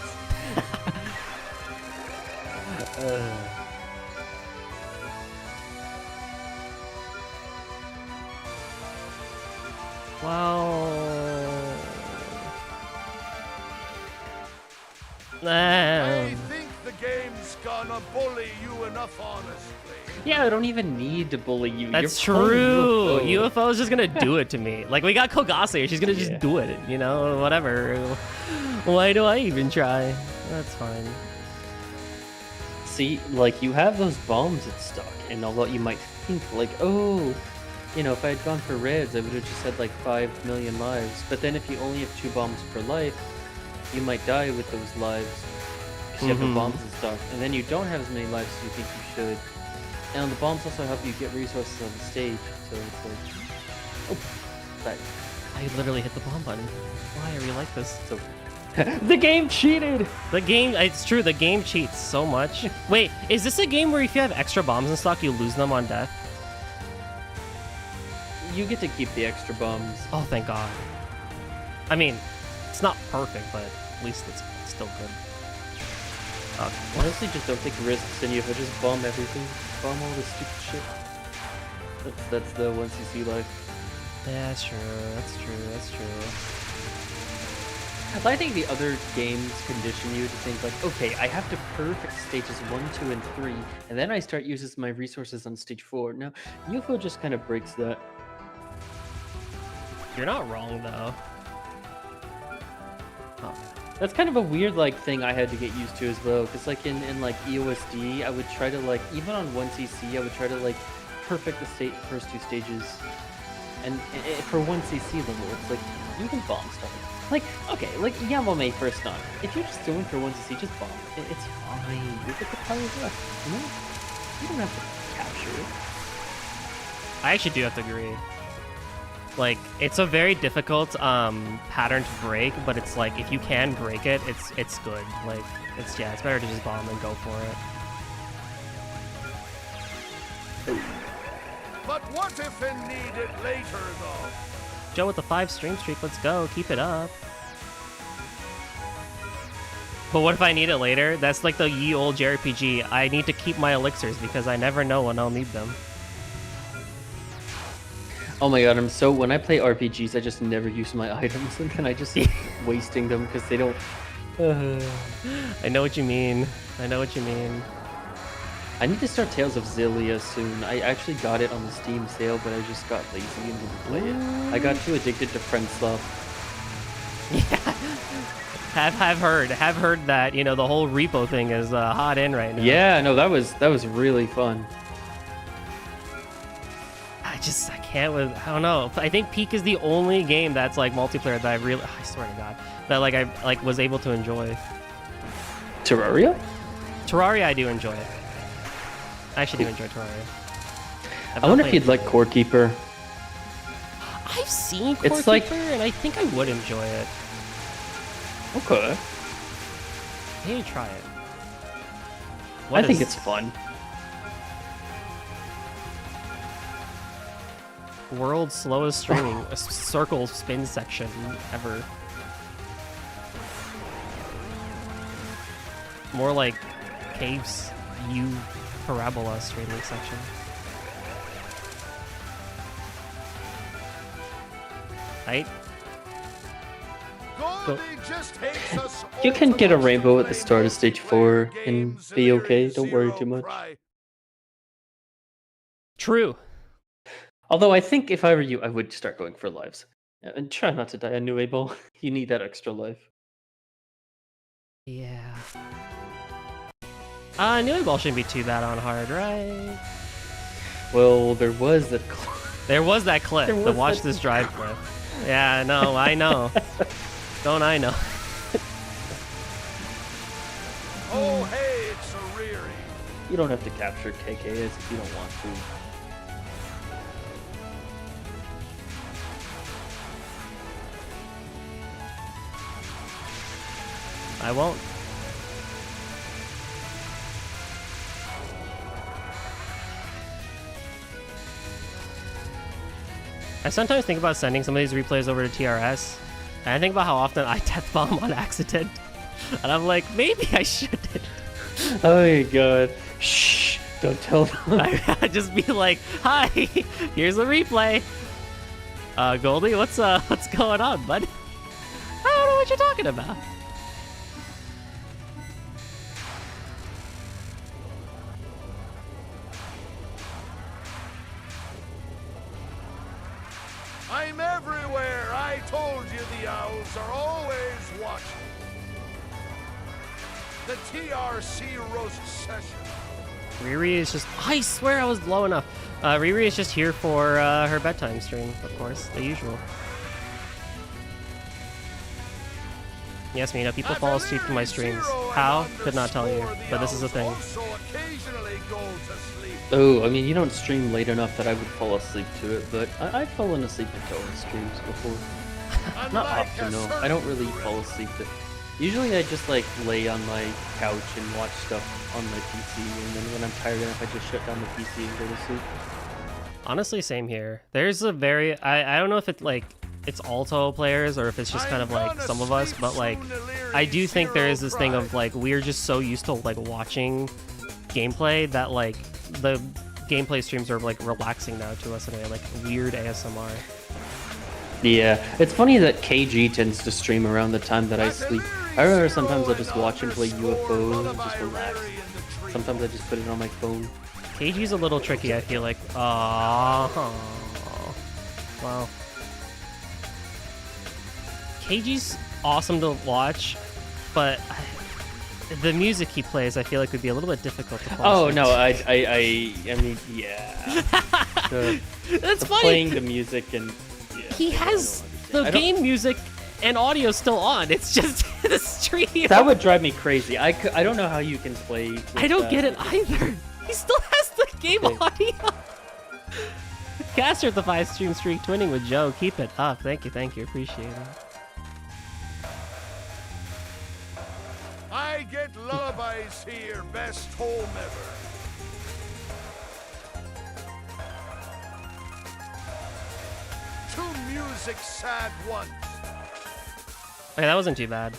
I think the game's gonna bully you enough, honestly.
Yeah, I don't even need to bully you.
That's
You're playing
true.
UFO.
UFO is just gonna do it to me. Like, we got Kogase here. She's gonna just
Yeah.
do it, you know? Whatever. Why do I even try? That's fine.
See, like, you have those bombs at stock, and although you might think, like, oh, you know, if I had gone for reds, I would have just had, like, 5 million lives. But then if you only have 2 bombs per life, you might die with those lives, because you have the bombs in stock. And then you don't have as many lives as you think you should. And the bombs also help you get resources on the stage, so it's like, oh, that.
I literally hit the bomb button. Why are we like this?
So, the game cheated!
The game, it's true, the game cheats so much. Wait, is this a game where if you have extra bombs in stock, you lose them on death?
You get to keep the extra bombs.
Oh, thank God. I mean, it's not perfect, but at least it's still good. Okay.
Honestly, just don't take risks, and you have to just bomb everything. Bomb all this stupid shit. That's the 1cc life.
Yeah, that's true, that's true, that's true.
I think the other games condition you to think like, okay, I have to perfect stages 1, 2, and 3, and then I start using my resources on stage 4. Now, UFO just kind of breaks that.
You're not wrong, though. Oh.
That's kind of a weird like thing I had to get used to as well, because like in like EOSD, I would try to like, even on 1cc, I would try to like perfect the first 2 stages. And for 1cc level, it's like, you can bomb stuff. Like, okay, like Yamame first on. If you're just doing for 1cc, just bomb it. It's fine. You get the power up. You don't have to capture it.
I actually do have to agree. Like, it's a very difficult pattern to break, but it's like, if you can break it, it's good. Like, it's better to just bomb and go for it.
But what if I need it later, though?
Joe with the 5 stream streak, let's go, keep it up. But what if I need it later? That's like the ye old JRPG. I need to keep my elixirs because I never know when I'll need them.
Oh my god, when I play RPGs, I just never use my items, and then I just wasting them because they don't...
I know what you mean. I know what you mean.
I need to start Tales of Xillia soon. I actually got it on the Steam sale, but I just got lazy and didn't play it. I got too addicted to friend stuff.
Yeah. Have heard that, you know, the whole repo thing is hot in right now.
Yeah, no, that was really fun.
I can't with, I don't know. I think Peak is the only game that's like multiplayer that I swear to God, that like I like was able to enjoy.
Terraria?
Terraria, I do enjoy it. I actually do enjoy Terraria.
I wonder if you'd like Core Keeper.
I've seen Core
It's
Keeper,
like-
and I think I would enjoy it.
Okay.
I need to try it.
I think it's fun.
World's slowest streaming a circle spin section ever. More like Cave's U parabola streaming section. Right?
Goldie just hates us
You can get a
ultimately
rainbow at the
play
start of stage 4
multiplayer
and
games
be
in
okay.
their
Don't worry too
zero
much.
price.
True.
Although I think if I were you, I would start going for lives. And try not to die on New Able. You need that extra life.
Yeah. New Ball shouldn't be too bad on hard, right?
Well, there was that
There was that clip,
There
the
was
watch
that-
this drive clip. Yeah, no, I know. Don't I know?
Oh, hey, it's a Riri.
You don't have to capture KKS if you don't want to.
I won't. I sometimes think about sending some of these replays over to TRS, and I think about how often I death bomb on accident, and I'm like, maybe I shouldn't.
Oh my god. Shh. Don't tell them.
I just be like, hi, here's a replay. Goldie, what's going on, bud? I don't know what you're talking about.
the TRC roast session.
Riri is just. I swear I was low enough. Riri is just here for her bedtime stream, of course, the usual. Yes, Mina, people fall asleep to my streams. How? Could not tell you, but this is a thing.
Oh, I mean, you don't stream late enough that I would fall asleep to it, but I've fallen asleep to Touhou streams before. Not often, no. I don't really fall asleep to. Usually I just like lay on my couch and watch stuff on my PC, and then when I'm tired enough, I just shut down the PC and go to sleep.
Honestly, same here. There's a very I don't know if it's like it's all Touhou players or if it's just kind of like some of us, but like I do think there is this thing of like we're just so used to like watching gameplay that like the gameplay streams are like relaxing now to us in a like weird ASMR.
Yeah, it's funny that KG tends to stream around the time that I sleep. I remember sometimes I'll just watch him play UFO and just relax. Sometimes I just put it on my phone.
KG's a little tricky, I feel like. Wow. KG's awesome to watch, but the music he plays, I feel like would be a little bit difficult to play.
Oh no, I mean, yeah.
That's funny.
Playing the music and yeah,
he has the game music and audio still on. It's just the stream.
That would drive me crazy. I don't know how you can play.
I don't get it either. He still has the game audio. Caster at the 5 stream streak, twinning with Joe. Keep it up. Thank you, appreciate it.
I get lullabies here, best home ever. Two music sad ones.
Okay, that wasn't too bad.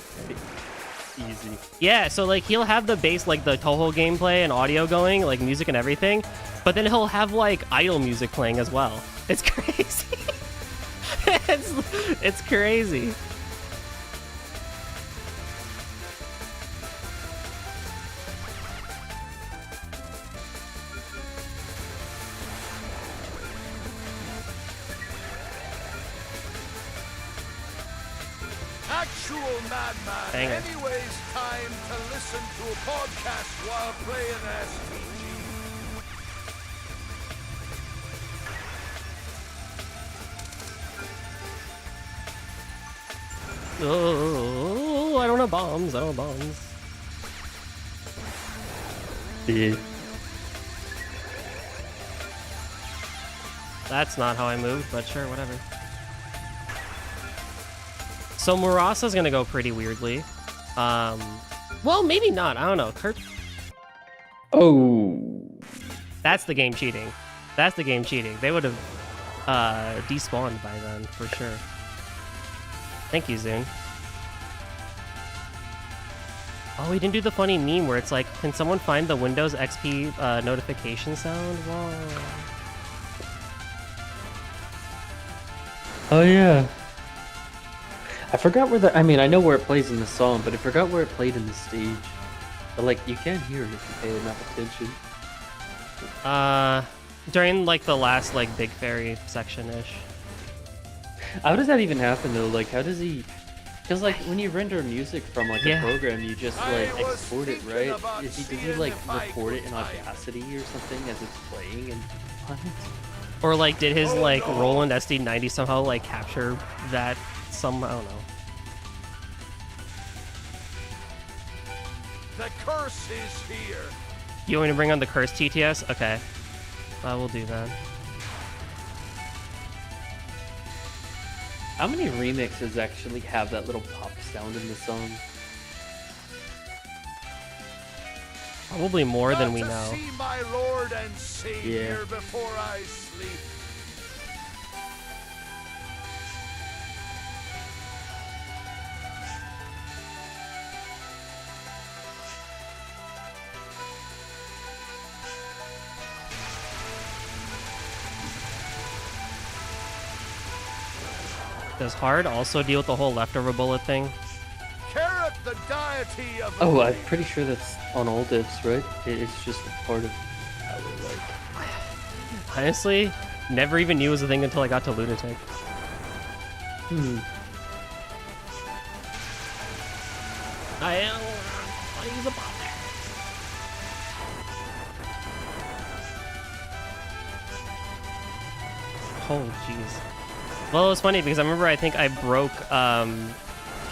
Easy.
Yeah, so like he'll have the bass, like the Touhou gameplay and audio going, like music and everything, but then he'll have like idle music playing as well. It's crazy. it's crazy.
Actual madman.
Dang it.
Anyways, time to listen to a podcast while playing STG.
Oh, I don't have bombs.
Yeah.
That's not how I moved, but sure, whatever. So Murasa's gonna go pretty weirdly. Well, maybe not. I don't know. Kurt.
Oh.
That's the game cheating. They would have despawned by then for sure. Thank you, Zune. Oh, we didn't do the funny meme where it's like, can someone find the Windows XP notification sound? Whoa.
Oh yeah. I forgot where I mean, I know where it plays in the song, but I forgot where it played in the stage. But like, you can hear it if you pay enough attention.
During like the last like Big Fairy section-ish.
How does that even happen though? Like, how does he? Because like when you render music from like a program, you just like export it, right? Does he like record it in Audacity or something as it's playing and what?
Or like did his like Roland SD90 somehow like capture that somehow? I don't know.
The curse is here.
You want me to bring on the curse TTS? Okay. I will do that.
How many remixes actually have that little pop sound in the song?
Probably more than we
To
know.
see my Lord and Savior before I sleep.
Does Hard also deal with the whole leftover bullet thing?
Carrot, the deity of
Oh, I'm pretty sure that's on all diffs, right? It's just part of how they like.
Honestly, never even knew it was a thing until I got to Lunatic. want to use a bomb there. Oh, jeez. Well, it was funny because I remember I think I broke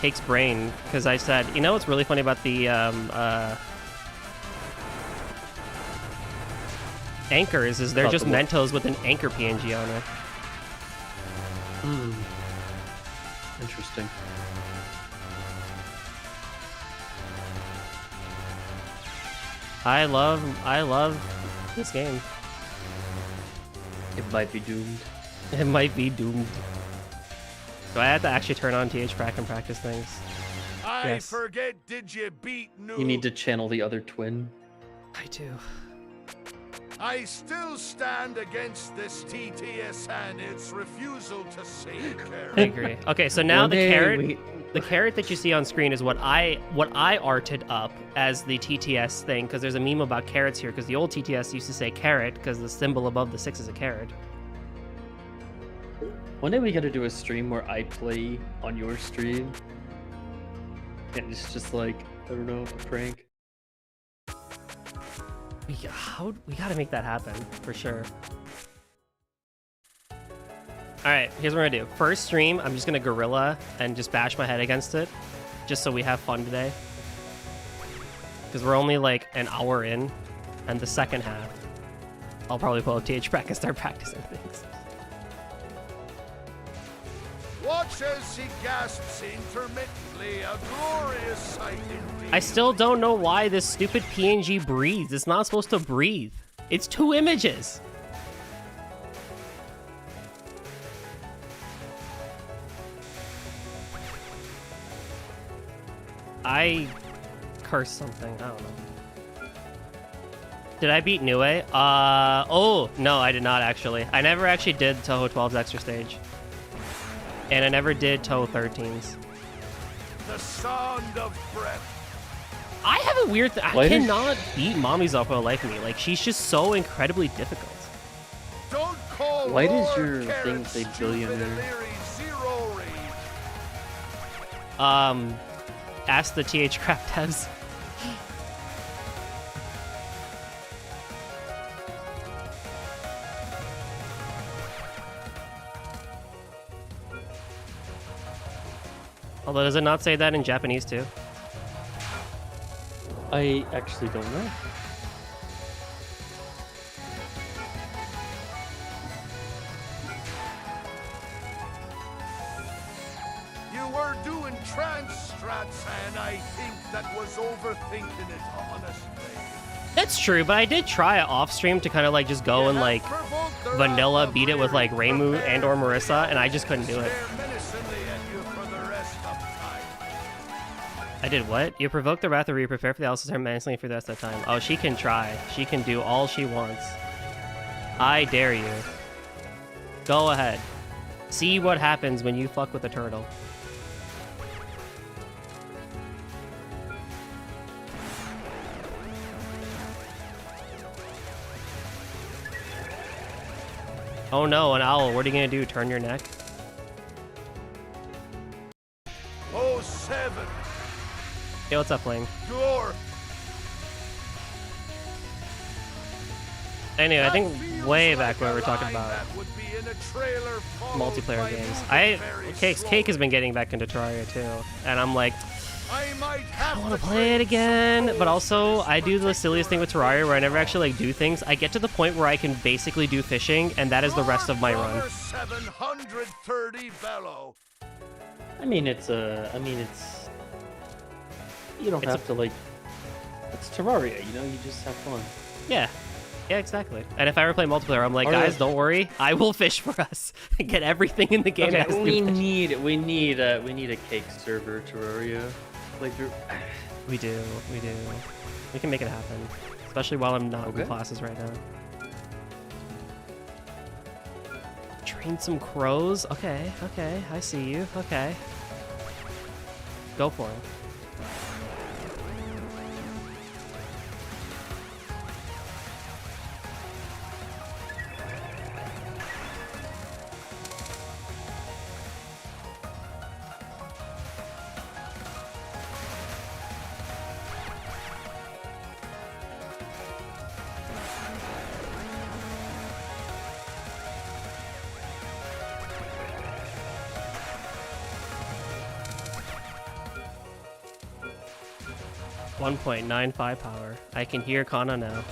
Cake's brain because I said, you know what's really funny about the anchors is they're just Mentos with an anchor PNG on it.
Interesting.
I love this game.
It might be doomed.
It might be doomed. Do I have to actually turn on th13 and practice things?
I
Yes.
forget, did you beat Noob?
You need to channel the other twin.
I do.
I still stand against this TTS and its refusal to save
I
Carrot.
agree. Okay, so now
One
the
day
carrot, the carrot that you see on screen is what I arted up as the TTS thing because there's a meme about carrots here because the old TTS used to say carrot because the symbol above the 6 is a carrot.
One day we gotta do a stream where I play on your stream. And it's just like, I don't know, a prank.
We gotta make that happen for sure. All right, here's what we're gonna do. First stream, I'm just gonna gorilla and just bash my head against it, just so we have fun today. Because we're only like an hour in, and the second half, I'll probably pull up th13 and start practicing things.
Watch as he gasps intermittently, a glorious sight indeed.
I still don't know why this stupid PNG breathes. It's not supposed to breathe. It's 2 images. I cursed something. I don't know. Did I beat Nue? Oh, no, I did not actually. I never actually did Touhou 12's extra stage. And I never did Touhou 13's.
The sound of breath.
I have a weird I
Why does-
cannot beat Mommy Zoppo like me. Like, she's just so incredibly difficult.
Don't call
Why does
Lord
your
Carrot
thing say
stupid
billionaire?
Illyri zero rate.
Ask the TH Craft devs. Although, does it not say that in Japanese too?
I actually don't know.
You were doing trance strats, and I think that was overthinking it, honestly.
That's true, but I did try it off stream to kind of like just go and like vanilla beat it with like Reimu and or Marissa, and I just couldn't do it. I did what? You provoke the wrath of Ryu, prepare for the Alice's turn menacingly for the rest of the time. Oh, she can try. She can do all she wants. I dare you. Go ahead. See what happens when you fuck with a turtle. Oh no, an owl. What are you gonna do? Turn your neck?
Oh, 7.
Hey, what's up, Fling?
Dwarf.
Anyway, I think
That feels
way
like
back when we were
a
talking
line
about
that would be in a trailer followed
multiplayer
by
games.
moving very
Cake
slowly.
has been getting back into Terraria too, and I'm like,
I might have
I want to
to
play it
trade
again,
some
but
gold for
also
this
I do the silliest thing with Terraria where I never actually like do things. I get to the point where I can basically do fishing, and that is the rest of my run.
Brother 730 bellow.
I mean, you don't
It's
have to like. It's Terraria, you know. You just have fun.
Yeah. Yeah, exactly. And if I ever play multiplayer, I'm like,
Or
guys,
the-
don't worry, I will fish for us. Get everything in the game.
Okay,
has to
we
do fish.
need a cake server Terraria playthrough.
We do. We can make it happen, especially while I'm not in
Okay.
classes right now. Train some crows. Okay, I see you. Okay, go for it. 1.95 power. I can hear Kana now.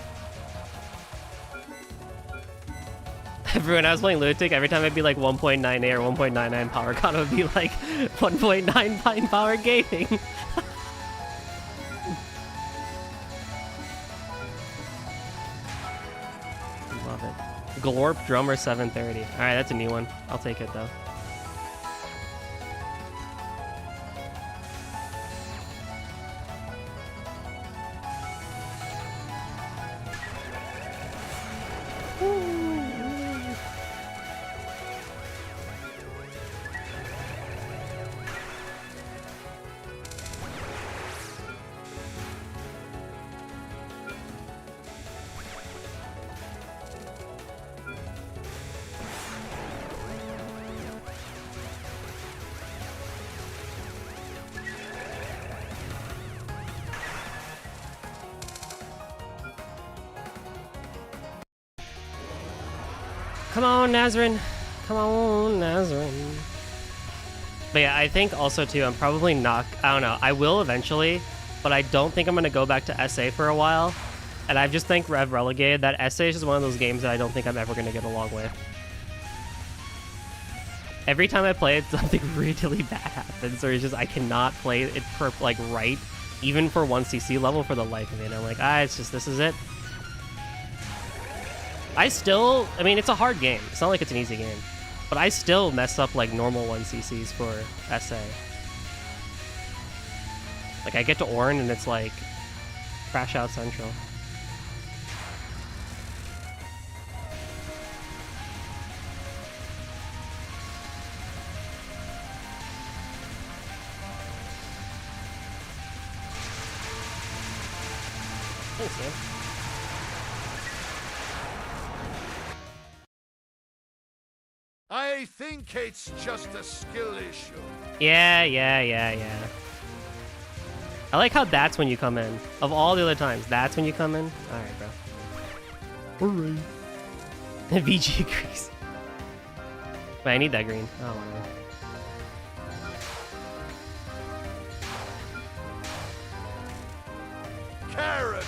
When I was playing Lunatic, every time I'd be like 1.98 or 1.99 power, Kana would be like 1.99 power gaming. Love it. Glorp Drummer 730. Alright, that's a new one. I'll take it though. Come on, Nazrin. Come on, Nazrin. But yeah, I think also too, I'm probably not, I don't know, I will eventually, but I don't think I'm going to go back to SA for a while. And I just think Rev Relegated, that SA is just one of those games that I don't think I'm ever going to get along with. Every time I play it, something really bad happens, or it's just, I cannot play it for, like, right, even for 1cc level for the life of it. I'm like, it's just, this is it. I mean, it's a hard game. It's not like it's an easy game. But I still mess up, like, normal 1cc's for SA. Like, I get to Orin and it's like, crash out central. Thanks, man.
I think it's just a skill issue.
Yeah. I like how that's when you come in. Of all the other times, that's when you come in? Alright, bro. Alright. VG agrees. Wait, I need that green. Oh, whatever.
Carrot.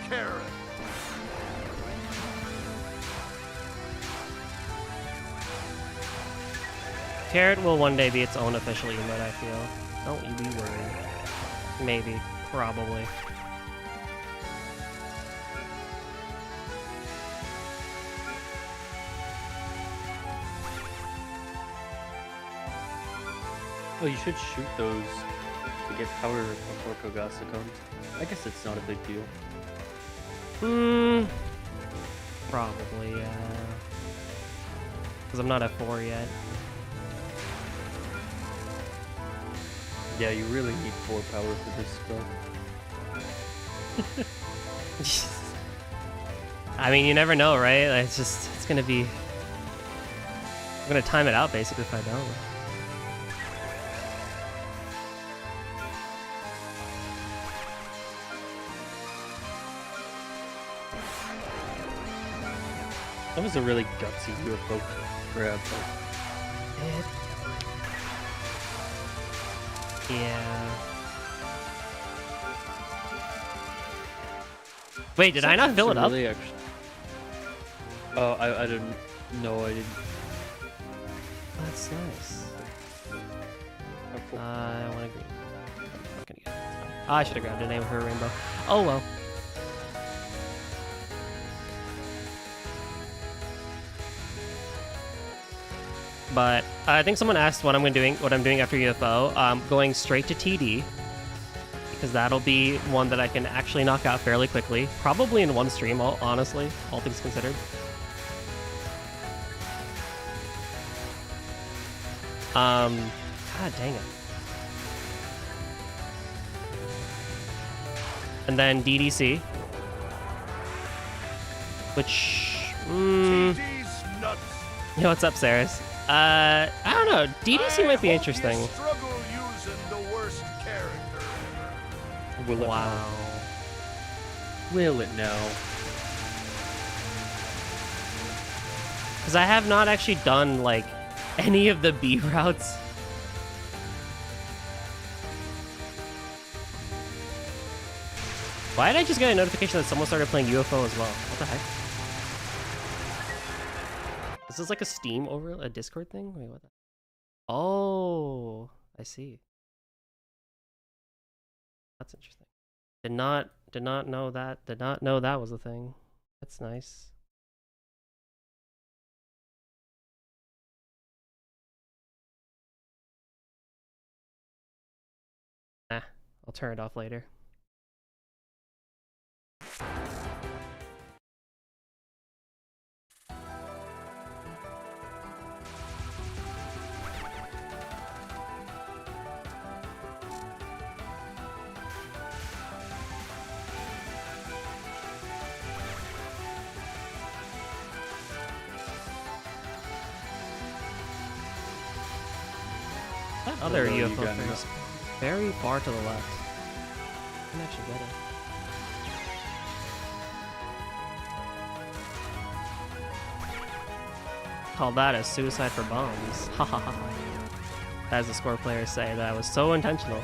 Carrot.
Carrot will one day be its own official emote, I feel. Don't you be worried. Maybe. Probably.
Oh, you should shoot those to get power before Kogasa comes. I guess it's not a big deal.
Probably, yeah. Because I'm not at 4 yet.
Yeah, you really need 4 power for this stuff.
I mean, you never know, right? It's just, it's gonna be... I'm gonna time it out, basically, if I don't.
That was a really gutsy UFO grab.
Yeah. Wait, did I not fill it up?
Really oh, I didn't. No, I didn't.
That's nice. I want to green. I'm not gonna get it. I should have grabbed a name for a rainbow. Oh well. But I think someone asked what I'm doing after UFO. Going straight to TD, because that'll be one that I can actually knock out fairly quickly, probably in one stream. Honestly, all things considered. God dang it. And then DDC, which
TD's nuts.
yo, what's up, Saris? I don't know. DDC might be interesting.
You struggle using the worst character ever.
Will it
Wow.
now? Will it now?
Because I have not actually done, like, any of the B routes. Why did I just get a notification that someone started playing UFO as well? What the heck? This is like a Steam over a Discord thing? Wait, what the... Oh, I see. That's interesting. Did not know that. Did not know that was a thing. That's nice. Nah, I'll turn it off later. That other
Although you
UFO
got
thing is very far to the left. I can actually get it. Call that a suicide for bombs. Ha ha ha. As the score players say, that was so intentional.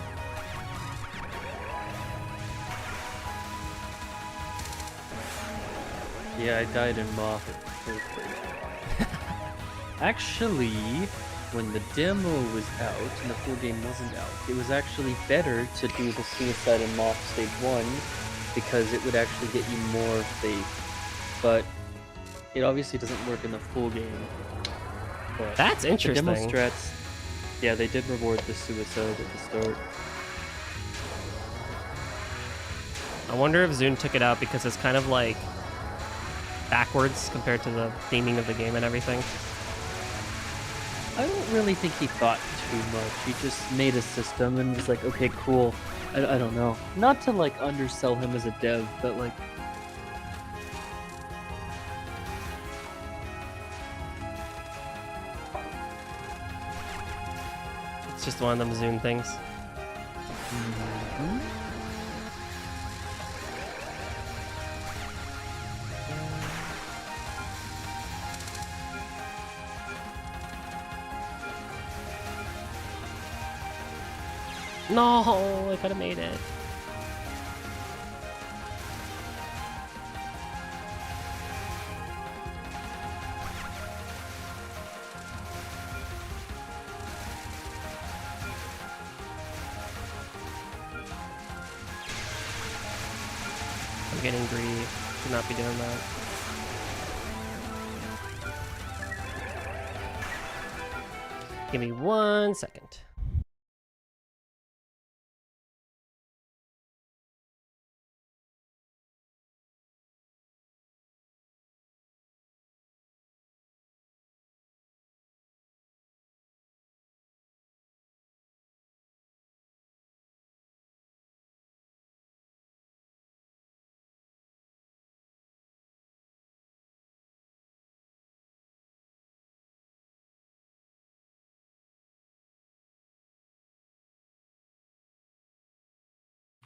Yeah, I died in Moth at first place. Actually, when the demo was out and the full game wasn't out, it was actually better to do the Suicide in Moth Stage 1 because it would actually get you more faith. But it obviously doesn't work in the full game. But
That's
the
interesting.
demo strats, yeah, they did reward the Suicide at the start.
I wonder if Zune took it out because it's kind of like backwards compared to the theming of the game and everything.
I don't really think he thought too much. He just made a system and was like, okay, cool. I don't know. Not to like undersell him as a dev, but like...
It's just one of them Zune things.
Mhm.
No, I could have made it. I'm getting greedy. Should not be doing that. Give me 1 second.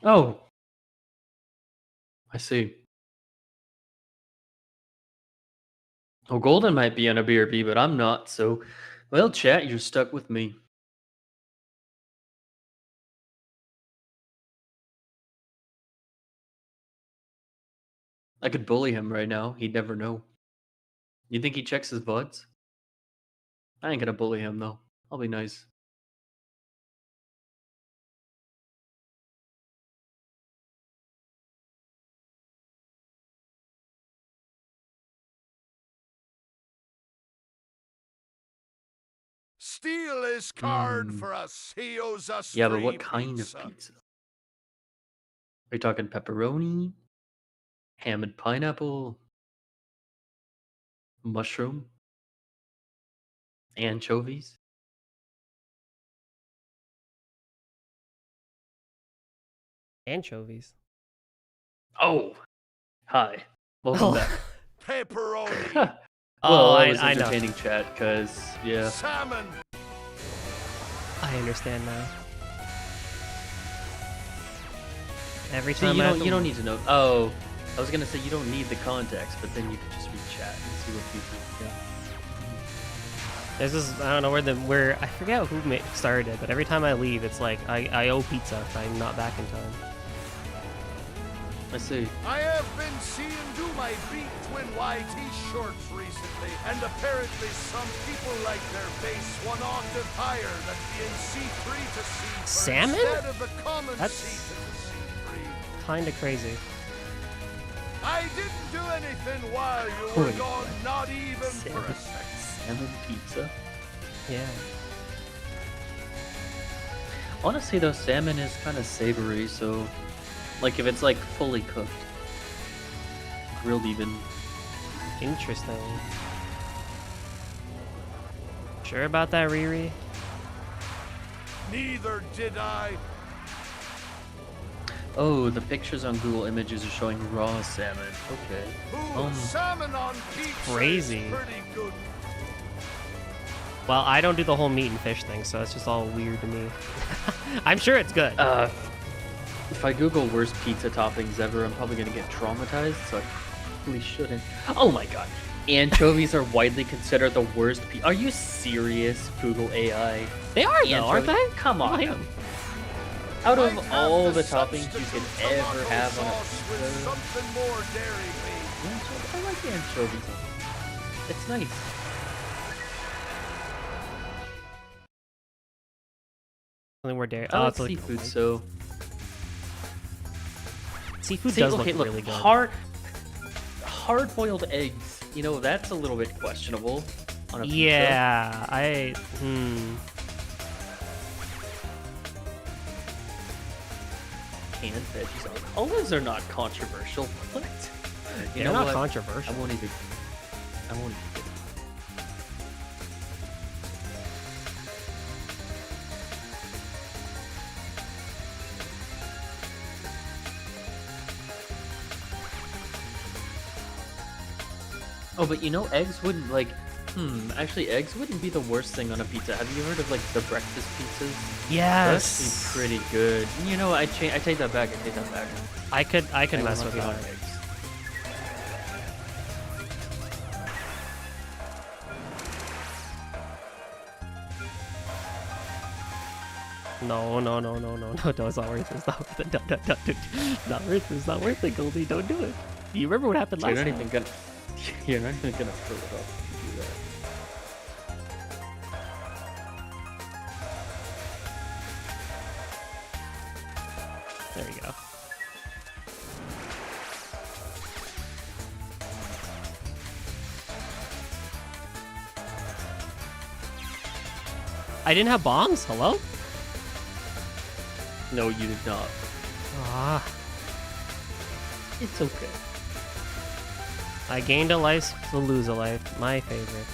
Oh! I see. Oh, Golden might be on a BRB, but I'm not, so... Well, chat, you're stuck with me. I could bully him right now. He'd never know. You think he checks his VODs? I ain't gonna bully him, though. I'll be nice.
Steal his card for us. He owes us
Yeah, but
free
what kind
pizza.
of pizza? Are you talking pepperoni? Ham and pineapple? Mushroom? Anchovies?
Anchovies.
Oh! Hi. Welcome back.
Pepperoni.
well,
Oh,
I was
I know.
entertaining chat, because, yeah.
Salmon.
I understand now. Every
See,
time
you
I have
don't,
to-
you don't need to know. Oh, I was gonna say you don't need the context, but then you could just read chat and see what people. Yeah.
There's this, I don't know where I forget who started it, but every time I leave, it's like I owe pizza if I'm not back in time.
I see.
I have been seeing do my beat twin YT shorts recently, and apparently some people like their bass 1 octave higher than being C3 to C4
Salmon?
instead of the common
That's
C to the C3.
kinda crazy.
I didn't do anything while you were gone, not even for a second.
Salmon pizza.
Yeah.
Honestly, though, salmon is kind of savory, so like if it's like fully cooked, grilled even.
Interesting. Sure about that, Riri?
Neither did I.
Oh, the pictures on Google Images are showing raw salmon. Okay.
Ooh, salmon on pizza
crazy.
is pretty good.
Well, I don't do the whole meat and fish thing, so it's just all weird to me. I'm sure it's good.
If I Google worst pizza toppings ever, I'm probably gonna get traumatized, so I probably shouldn't. Oh my god. Anchovies are widely considered the worst pizza. Are you serious, Google AI?
They are though, aren't they?
Come on.
Like,
Out
I'd
of
have
all the toppings you
substitute
could ever
tomato
have on a
sauce with
pizza.
something more dairy based.
I like the anchovies. It's nice.
something more dairy.
I like
it's like
seafood, so
seafood
see,
does
okay,
look really good.
Hard-boiled eggs. You know, that's a little bit questionable on a pizza.
Yeah,
Canned veggies. Olives are not controversial. What? You
They're
know
not
what?
controversial.
I won't even. Oh, but you know, eggs wouldn't like. Actually, eggs wouldn't be the worst thing on a pizza. Have you heard of like the breakfast pizzas?
Yes.
That's pretty good. You know, I take that back.
I could mess
want
with
it on
that.
eggs.
No, it's not worth it. It's not worth it. Don't, dude. Not worth it. It's not worth it, Goldie. Don't do it. You remember what happened last
You're not
time?
even gonna. You're not even gonna throw it up if you do that.
There you go. I didn't have bombs? Hello?
No, you did not.
Ah.
It's okay.
I gained a life to lose a life. My favorite.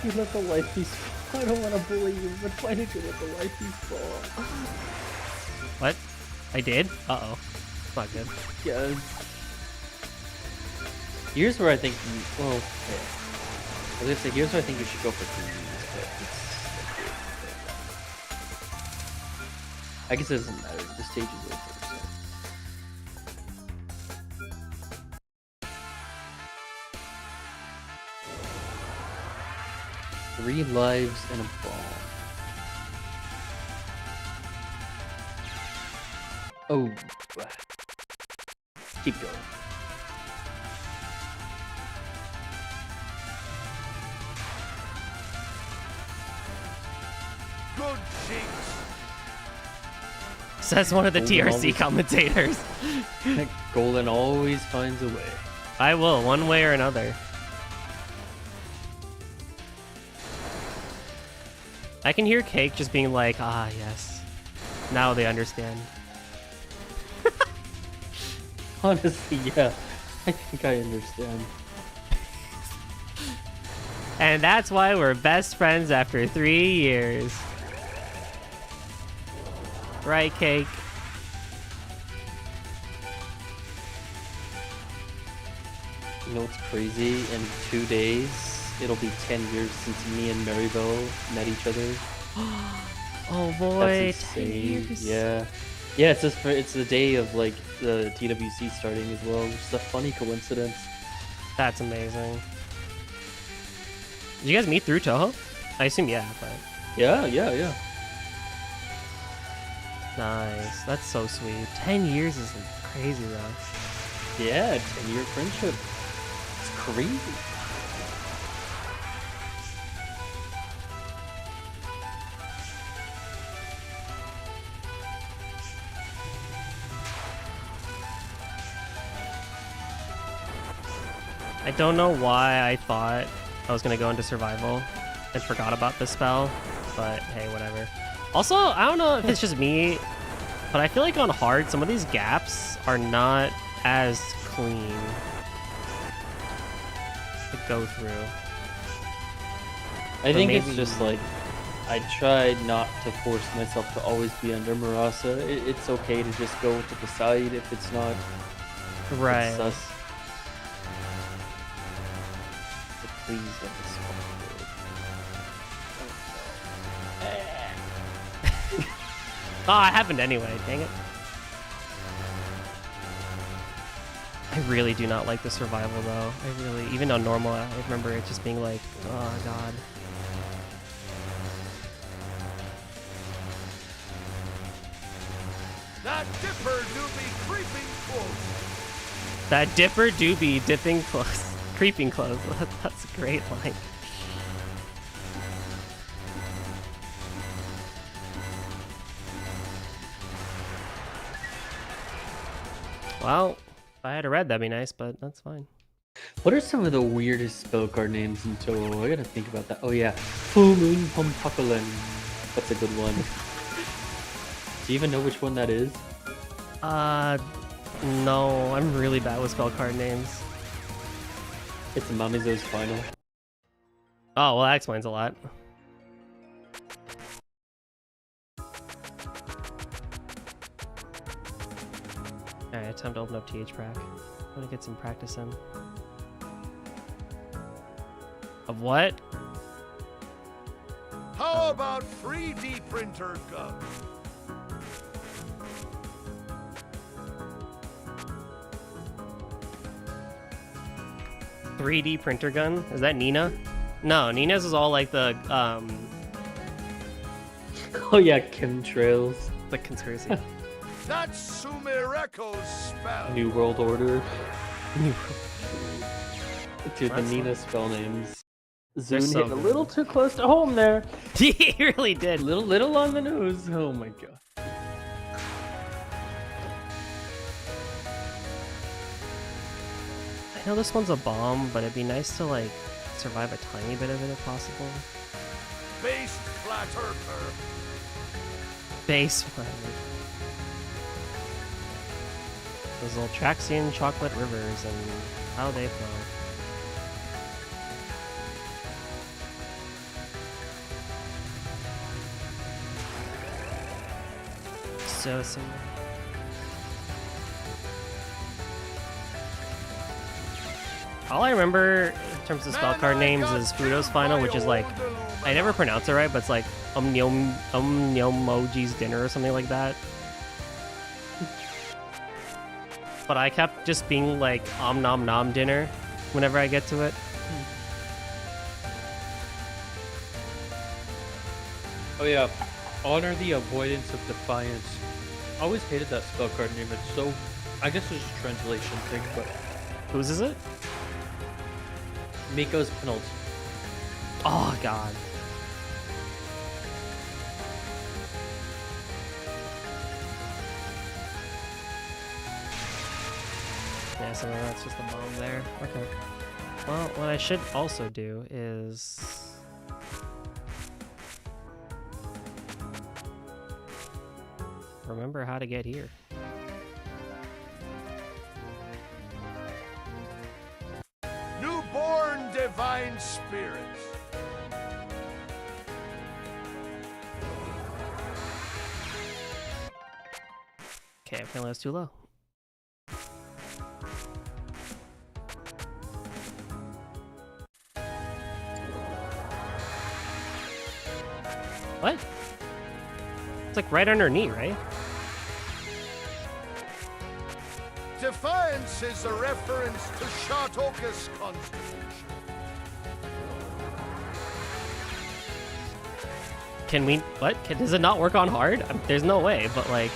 You let the life be small. I don't want to bully you, but why did you let the life be small?
What? I did? Uh-oh. It's not good.
Yeah. Here's where I think you, well, yeah. I was gonna say, here's where I think you should go for greens, but it's I guess it doesn't matter. The stage is over, so. 3 lives and a bomb. Oh. Keep going.
Good jinx.
Says one of the
Golden
TRC
always-
commentators.
Golden always finds a way.
I will, one way or another. I can hear Cake just being like, ah, yes. Now they understand.
Honestly, yeah. I think I understand.
And that's why we're best friends after 3 years. Right, Cake?
You know what's crazy? In 2 days, it'll be 10 years since me and Maribel met each other.
Oh boy,
That's
10
insane.
years.
Yeah. Yeah, it's the day of like the TWC starting as well. Just a funny coincidence.
That's amazing. Did you guys meet through Touhou? I assume yeah, but
Yeah.
nice. That's so sweet. 10 years is crazy though.
Yeah, 10-year friendship. It's crazy.
I don't know why I thought I was gonna go into survival and forgot about this spell, but hey, whatever. Also, I don't know if it's just me, but I feel like on hard, some of these gaps are not as clean to go through.
I think it's
maybe-
just like I tried not to force myself to always be under Marasa. It's okay to just go to the side if it's not
Right.
sus. So please let this
Oh, it happened anyway, dang it. I really do not like the survival though. I really, even on normal, I remember it just being like, oh god.
That dipper do be creeping close.
That dipper do be dipping close. Creeping close. That's a great line. Well, if I had a red, that'd be nice, but that's fine.
What are some of the weirdest spell card names in Touhou? I gotta think about that. Oh yeah, Full Moon Pumpakulen. That's a good one. Do you even know which one that is?
No, I'm really bad with spell card names.
It's Mamizo's final.
Oh, well, that explains a lot. Alright, time to open up TH Prac. I'm gonna get some practice in. Of what?
How about 3D printer gun?
.3D printer gun? Is that Nina? No, Nina's is all like the
Oh yeah, chemtrails.
conspiracy.
That's Sumereko's spell.
New World Order. Dude, the
That's
Nina spell names.
They're
Zune
so
hit a
good.
little too close to home there.
He really did.
Little on the nose. Oh my god.
I know this one's a bomb, but it'd be nice to like survive a tiny bit of it if possible.
Based flat earther.
Base flag. Those little Traxian chocolate rivers and how they flow. So similar. All I remember in terms of spell card names is Fudo's final, which is like, I never pronounce it right, but it's like Umnyomoji's dinner or something like that. But I kept just being like Om Nom Nom dinner whenever I get to it.
Oh yeah, Honor the Avoidance of Defiance. I always hated that spell card name. It's so, I guess it's a translation thing, but
Whose is it?
Miko's penult.
Oh god. Yeah, so that's just a bomb there. Okay. Well, what I should also do is remember how to get here.
Newborn divine spirits.
Okay, apparently that's too low. What? It's like right on her knee, right?
Defiance is a reference to Shatoka's constitution.
Can we... What? Does it not work on hard? There's no way, but like...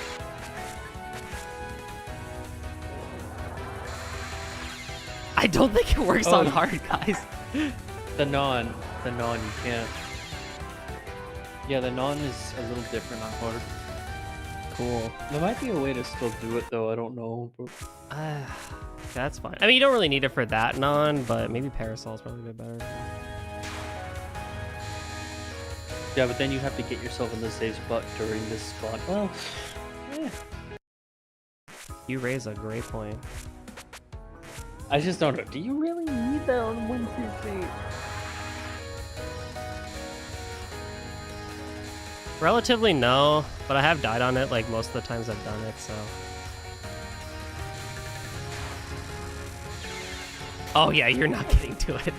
I don't think it works on hard, guys.
The non, you can't. Yeah, the non is a little different on hard.
Cool.
There might be a way to still do it though, I don't know.
That's fine. I mean, you don't really need it for that non, but maybe Parasol's probably a bit better.
Yeah, but then you have to get yourself in the safe spot during this spot. Well, yeah.
You raise a great point.
I just don't know. Do you really need that on Wednesday?
Relatively no, but I have died on it like most of the times I've done it, so. Oh yeah, you're not getting to it.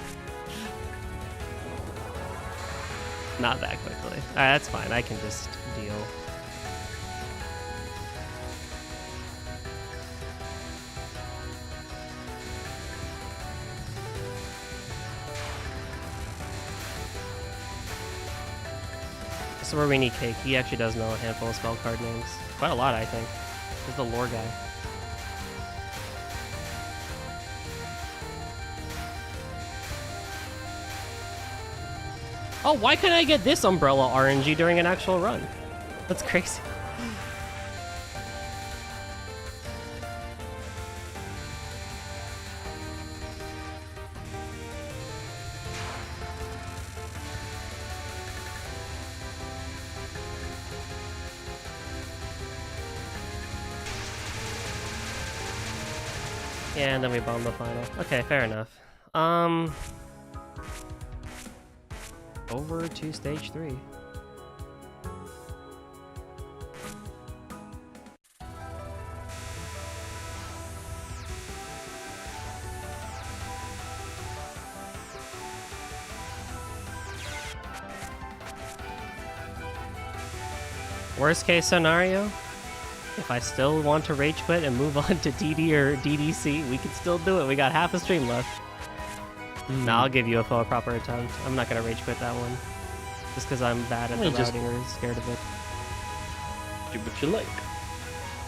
Not that quickly. Alright, that's fine. I can just deal. This is where we need Cake. He actually does know a handful of spell card names. Quite a lot, I think. He's the lore guy. Oh, why can't I get this umbrella RNG during an actual run? That's crazy. Yeah, and then we bomb the final. Okay, fair enough. Over to stage 3. Worst case scenario, if I still want to rage quit and move on to DD or DDC, we can still do it. We got half a stream left. Nah, I'll give UFO a proper attempt. I'm not gonna rage quit that one. Just because I'm bad at the routing or scared of it.
Do what you like.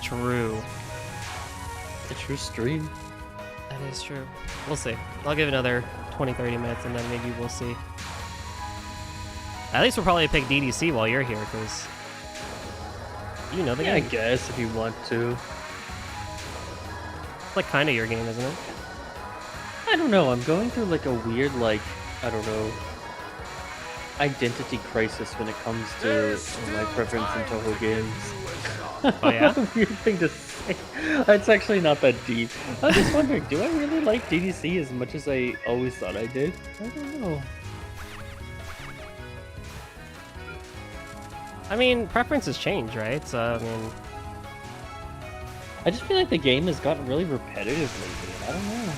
True.
It's your stream.
That is true. We'll see. I'll give it another 20-30 minutes and then maybe we'll see. At least we'll probably pick DDC while you're here, because you know the
Yeah, I
game.
guess if you want to.
It's like kind of your game, isn't it?
I don't know. I'm going through like a weird, like, I don't know, identity crisis when it comes to my preference in Touhou games.
Oh yeah?
Weird thing to say. It's actually not that deep. I was just wondering, do I really like DDC as much as I always thought I did? I don't know.
I mean, preferences change, right? So, I mean...
I just feel like the game has gotten really repetitive lately. I don't know.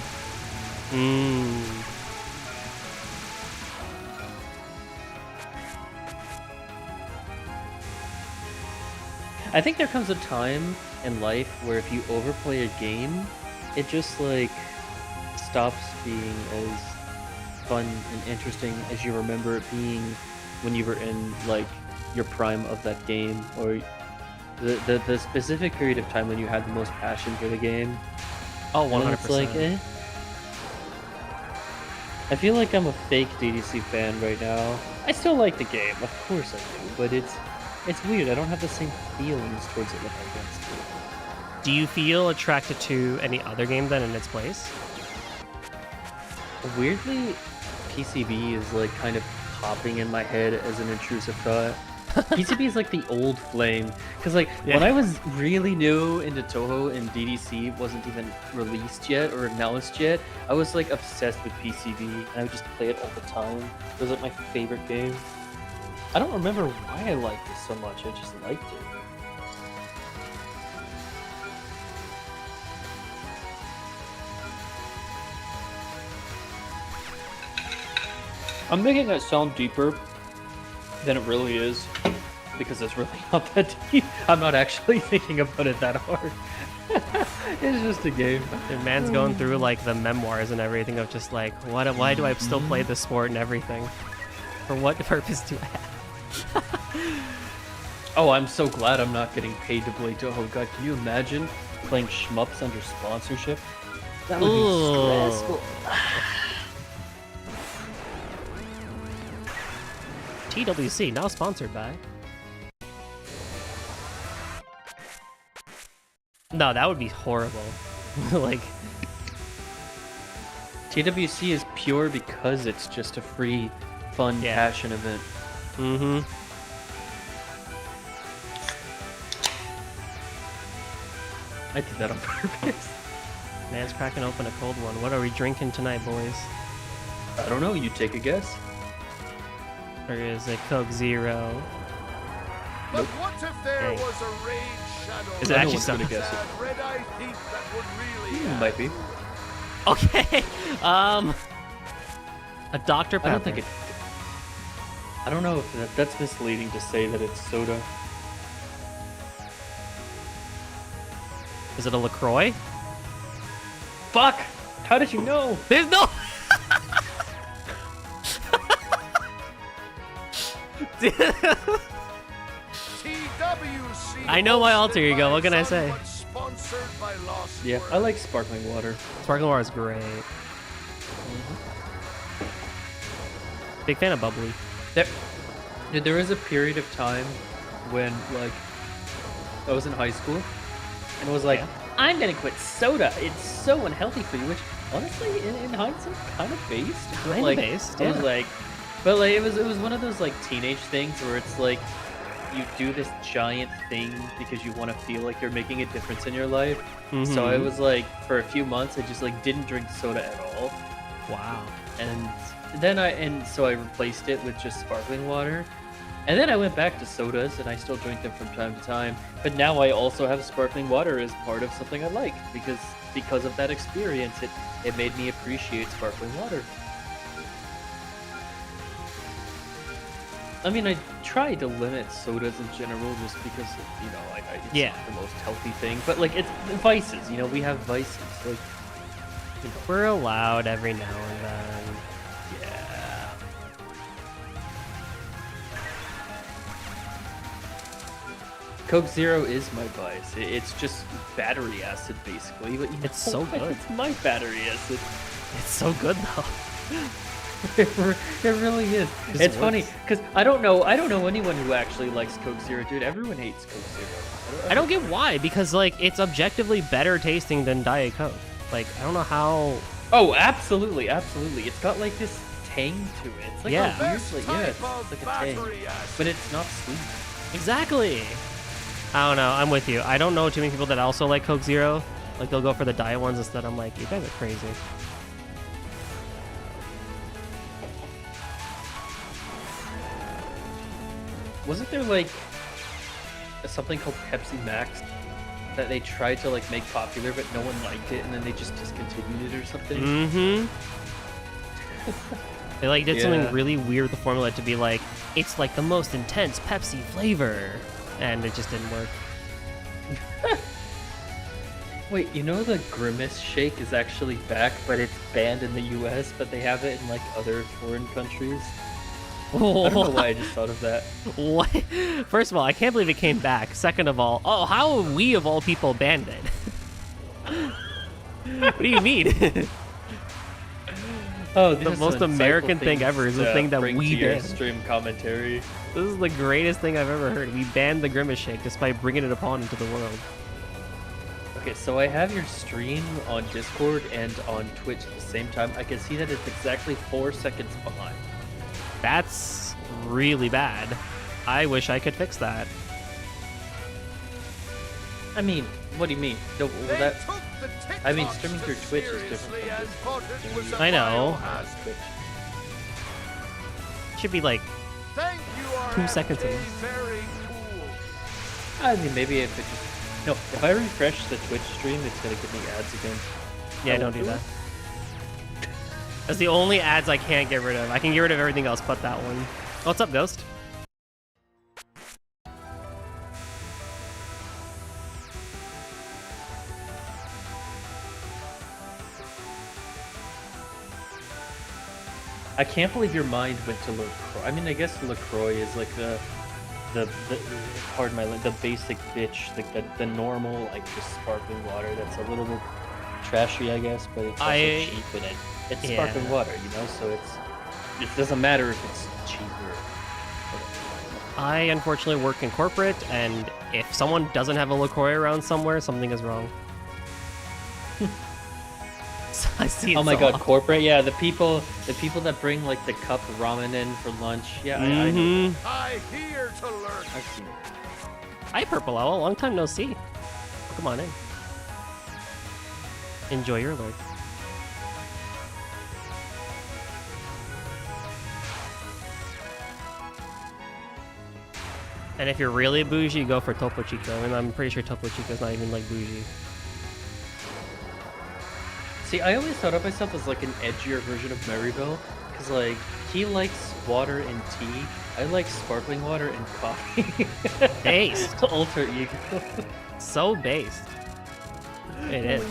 I think there comes a time in life where if you overplay a game, it just like stops being as fun and interesting as you remember it being when you were in like your prime of that game, or the specific period of time when you had the most passion for the game.
Oh, 100%.
It's like, eh. I feel like I'm a fake DDC fan right now. I still like the game, of course I do, but it's weird. I don't have the same feelings towards it like I once did.
Do you feel attracted to any other game then in its place?
Weirdly, PCB is like kind of popping in my head as an intrusive thought. PCB is like the old flame, because like when I was really new into Touhou and DDC wasn't even released yet or announced yet, I was like obsessed with PCB and I would just play it all the time. It was like my favorite game. I don't remember why I liked it so much, I just liked it. I'm making it sound deeper than it really is. because it's really not that deep. I'm not actually thinking about it that hard. It's just a game.
The man's going through like the memoirs and everything of just like, why do I still play this sport and everything? For what purpose do I have?
Oh, I'm so glad I'm not getting paid to play Touhou. God, can you imagine playing shmups under sponsorship? That would be stressful.
TWC, now sponsored by. No, that would be horrible. Like,
TWC is pure because it's just a free, fun, passion event.
mm-hmm.
I did that on purpose.
Man's cracking open a cold one. What are we drinking tonight, boys?
I don't know, you take a guess.
Or is it Coke Zero?
But what if there
Dang.
was a raid shadow?
Is it
No
actually
one's gonna
something?
guess it.
Red-eyed thief that would really
Might be.
Okay. A Dr. Pepper.
I don't think it. I don't know if that's misleading to say that it's soda.
Is it a LaCroix?
Fuck! How did you know?
There's no.
TWC
I know my
hosted
alter ego,
by
what can I
some,
say?
but Sponsored by Lost
Yeah,
World.
I like sparkling water.
Sparkling water is great. Big fan of bubbly.
There was a period of time when, like, I was in high school, and it was like, I'm gonna quit soda. It's so unhealthy for you. Which, honestly, in hindsight, kind of based. But,
Kinda
like,
based,
I was
yeah.
like, but like, it was one of those like teenage things where it's like, you do this giant thing because you want to feel like you're making a difference in your life. So I
Mhm.
was like, for a few months, I just like didn't drink soda at all.
Wow.
And then so I replaced it with just sparkling water. And then I went back to sodas, and I still drink them from time to time. But now I also have sparkling water as part of something I like because of that experience. It made me appreciate sparkling water. I mean, I try to limit sodas in general, just because it's
Yeah.
not the most healthy thing. But like, it's vices. We have vices. Like,
We're allowed every now and then.
yeah. Coke Zero is my vice. It's just battery acid, basically. But
It's so
what?
good.
It's my battery acid.
It's so good though.
It really is.
Just
It's funny
works.
because I don't know anyone who actually likes Coke Zero, dude. Everyone hates Coke Zero.
I don't get why, because like it's objectively better tasting than Diet Coke. Like I don't know how.
Oh, absolutely. It's got like this tang to it. It's like
Yeah.
a weird,
Best
like,
type
it's
of
like a tang,
battery acid.
but it's not sweet.
Exactly. I don't know. I'm with you. I don't know too many people that also like Coke Zero. Like they'll go for the diet ones instead. I'm like, you guys are crazy.
Wasn't there like something called Pepsi Max that they tried to like make popular, but no one liked it, and then they just discontinued it or something?
Mm-hmm. They like did
Yeah.
something really weird with the formula to be like, it's like the most intense Pepsi flavor, and it just didn't work.
Wait, the Grimace shake is actually back, but it's banned in the US, but they have it in like other foreign countries. I don't know why I just thought of that.
What? First of all, I can't believe it came back. Second of all, oh, how have we of all people banned it? What do you mean?
Oh,
The most American thing ever is the thing that we
your
banned.
stream commentary.
This is the greatest thing I've ever heard. We banned the Grimace Shake despite bringing it upon into the world.
Okay, so I have your stream on Discord and on Twitch at the same time. I can see that it's exactly 4 seconds behind.
That's really bad. I wish I could fix that.
I mean, what do you mean? No, well,
They
that
took the
I mean,
TikToks
streaming
too
through Twitch is different
seriously
from
and thought it was a
I know.
biohazard.
Should be like,
Thank you,
2 seconds
RFK,
in.
very cool.
I mean, maybe if it just no. If I refresh the Twitch stream, it's gonna give me ads again.
yeah,
I
don't
won't
do
do
that. That's the only ads I can't get rid of. I can get rid of everything else but that one. What's up, Ghost?
I can't believe your mind went to LaCroix. I mean, I guess LaCroix is like the pardon my the basic bitch, like the normal, like just sparkling water that's a little bit trashy, I guess, but it's also cheap and it's sparkling water, you know. So it doesn't matter if it's cheaper.
I unfortunately work in corporate, and if someone doesn't have a LaCroix around somewhere, something is wrong. I see it.
Oh my
so
god,
often.
corporate, yeah, the people that bring like the cup ramen in for lunch, yeah, I know.
I here to learn.
I've seen it.
Hi, Purple Owl. Long time no see. Come on in. Enjoy your lurk. And if you're really bougie, go for Topo Chico. And I'm pretty sure Topo Chico's not even like bougie.
See, I always thought of myself as like an edgier version of Maryville, because like he likes water and tea. I like sparkling water and coffee.
Based.
Alter ego.
So based. It is.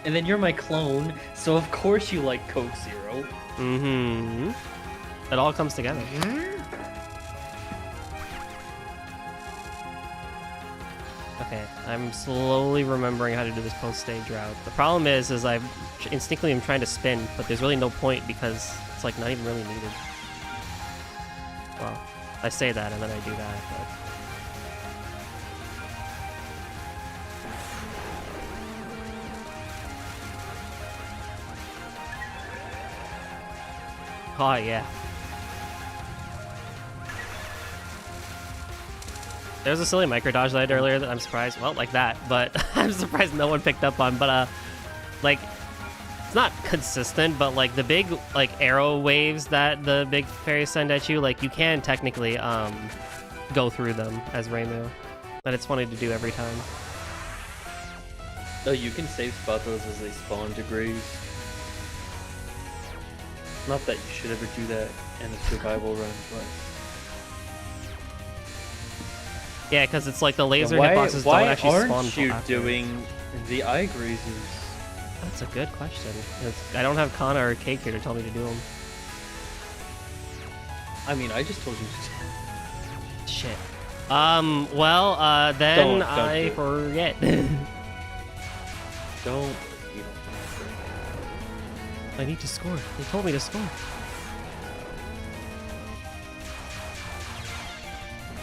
And then you're my clone, so of course you like Coke Zero.
Mm-hmm. It all comes together. Okay, I'm slowly remembering how to do this post-stage route. The problem is I instinctively am trying to spin, but there's really no point because it's like not even really needed. Well, I say that and then I do that, but... Oh, yeah. There's a silly micro dodge that I did earlier that I'm surprised, well, like that, but I'm surprised no one picked up on. But, like, it's not consistent, but, like, the big, like, arrow waves that the big fairies send at you, like, you can technically, go through them as Reimu. And it's funny to do every time.
Oh, you can save spot those as they spawn degrees. Not that you should ever do that in a survival run, but...
Yeah, because it's like the laser
why,
hitboxes
why
don't actually spawn
aren't
until
you
after.
doing the eye grazers?
That's a good question. I don't have Kana or Cake here to tell me to do them.
I mean, I just told you to.
Shit. Well, then
Don't
I
do it.
forget.
Don't.
I need to score. They told me to score.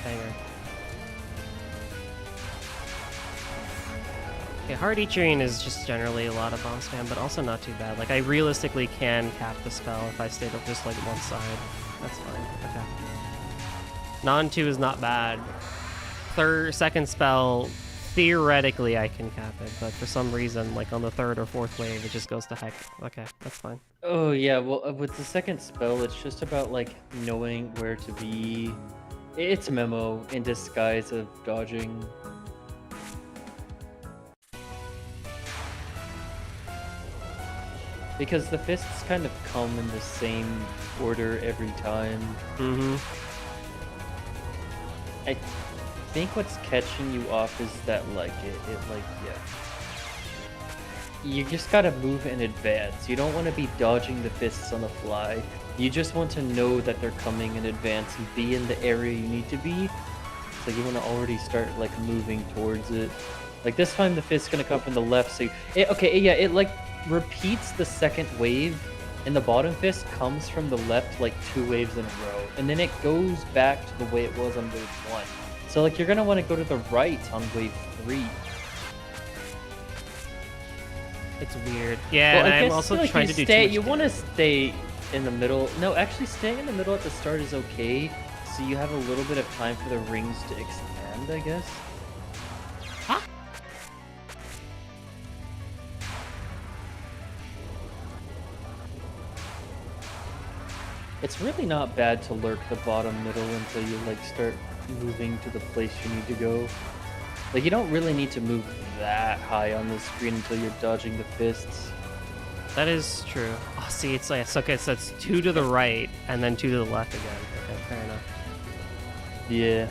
Banger. Okay, hard Ichirin is just generally a lot of bomb spam, but also not too bad. Like, I realistically can cap the spell if I stayed up just like one side. That's fine. Okay. Non-2 is not bad. Second spell, theoretically I can cap it, but for some reason, like on the third or fourth wave, it just goes to heck. Okay, that's fine.
Oh yeah, well with the second spell, it's just about like knowing where to be. It's a memo in disguise of dodging. Because the fists kind of come in the same order every time.
Mm-hmm.
I think what's catching you off is that like you just gotta move in advance. You don't want to be dodging the fists on the fly. You just want to know that they're coming in advance and be in the area you need to be. So you want to already start like moving towards it. Like this time the fist's gonna come from the left, so it like repeats the second wave, and the bottom fist comes from the left like 2 waves in a row, and then it goes back to the way it was on wave 1. So like you're gonna want to go to the right on wave 3.
It's weird. Yeah,
Well,
and
I
I'm
guess,
also
like,
trying to do
stay,
too much
you want to
damage.
stay in the middle. No, actually staying in the middle at the start is okay, so you have a little bit of time for the rings to expand, I guess.
Huh?
It's really not bad to lurk the bottom middle until you like start moving to the place you need to go. Like you don't really need to move that high on the screen until you're dodging the fists.
That is true. Oh, see, it's like, okay, so it's 2 to the right, and then 2 to the left again. Okay, fair enough.
Yeah.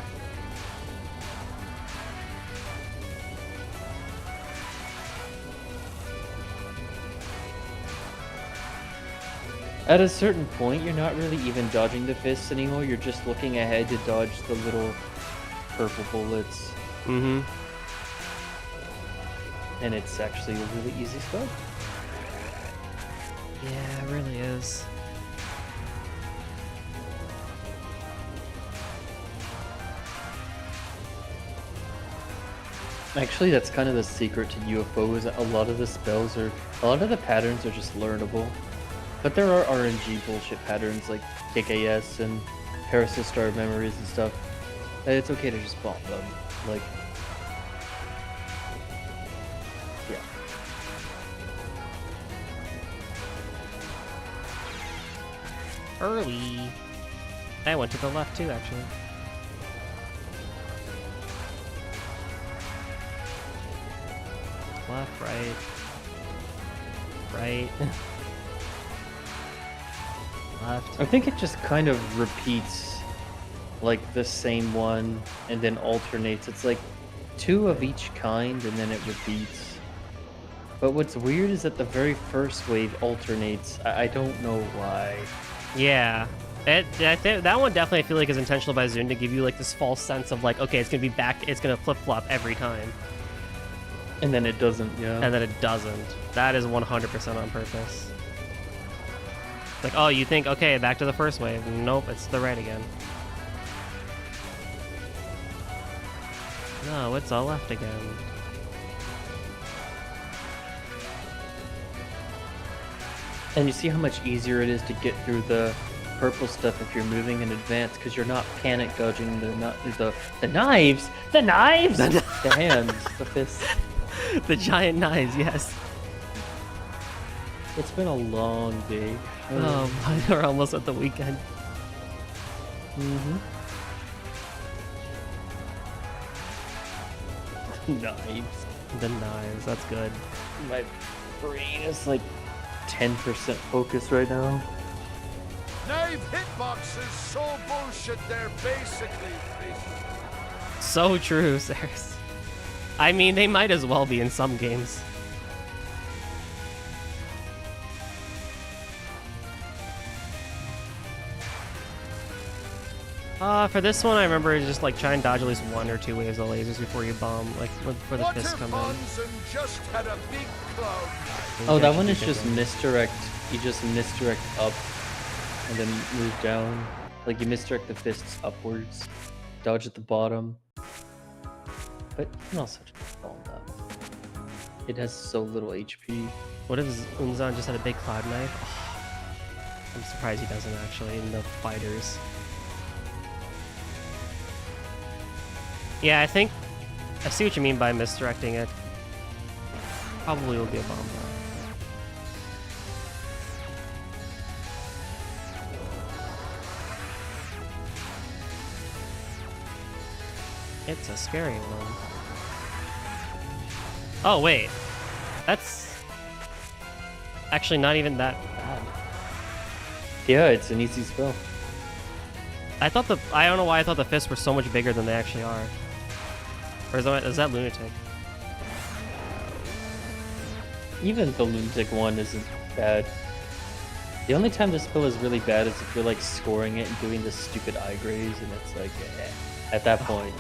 At a certain point, you're not really even dodging the fists anymore. You're just looking ahead to dodge the little purple bullets.
Mm-hmm.
And it's actually a really easy spell.
Yeah, it really is.
Actually, that's kind of the secret to UFO is that a lot of the patterns are just learnable. But there are RNG bullshit patterns like KKS and Parasol Star memories and stuff. And it's okay to just bomb them. Like, yeah.
Early. I went to the left too, actually. Left, right. Right. Left.
I think it just kind of repeats like the same one and then alternates. It's like 2 of each kind and then it repeats. But what's weird is that the very first wave alternates. I don't know why.
Yeah. That one definitely I feel like is intentional by Zune to give you like this false sense of like, okay, it's gonna be back, it's gonna flip-flop every time.
And then it doesn't, yeah.
And then it doesn't. That is 100% on purpose. Like, oh, you think, okay, back to the first wave. Nope, it's the right again. No, it's all left again.
And you see how much easier it is to get through the purple stuff if you're moving in advance because you're not panic dodging the knives, the hands, the fists.
The giant knives, yes.
It's been a long day.
Oh, we're almost at the weekend.
Mm-hmm. Knives.
The knives, that's good.
My brain is like 10% focused right now.
Knife hitboxes so bullshit they're basically
So true, Saris. I mean, they might as well be in some games. For this one, I remember just like try and dodge at least 1 or 2 waves of lasers before you bomb, like before the fists come in.
and just had a big cloud.
Oh, that one is just misdirect. You just misdirect up and then move down. Like you misdirect the fists upwards, dodge at the bottom. But you can also just bomb that. It has so little HP.
What if Unzan just had a big cloud knife? Oh, I'm surprised he doesn't actually in the fighters. Yeah, I think I see what you mean by misdirecting it. Probably will be a bomb though. It's a scary one. Oh wait, that's actually not even that bad.
Yeah, it's an easy spell.
I don't know why I thought the fists were so much bigger than they actually are. Or is that lunatic?
Even the lunatic one isn't bad. The only time this spell is really bad is if you're like scoring it and doing the stupid eye graze, and it's like, at that point.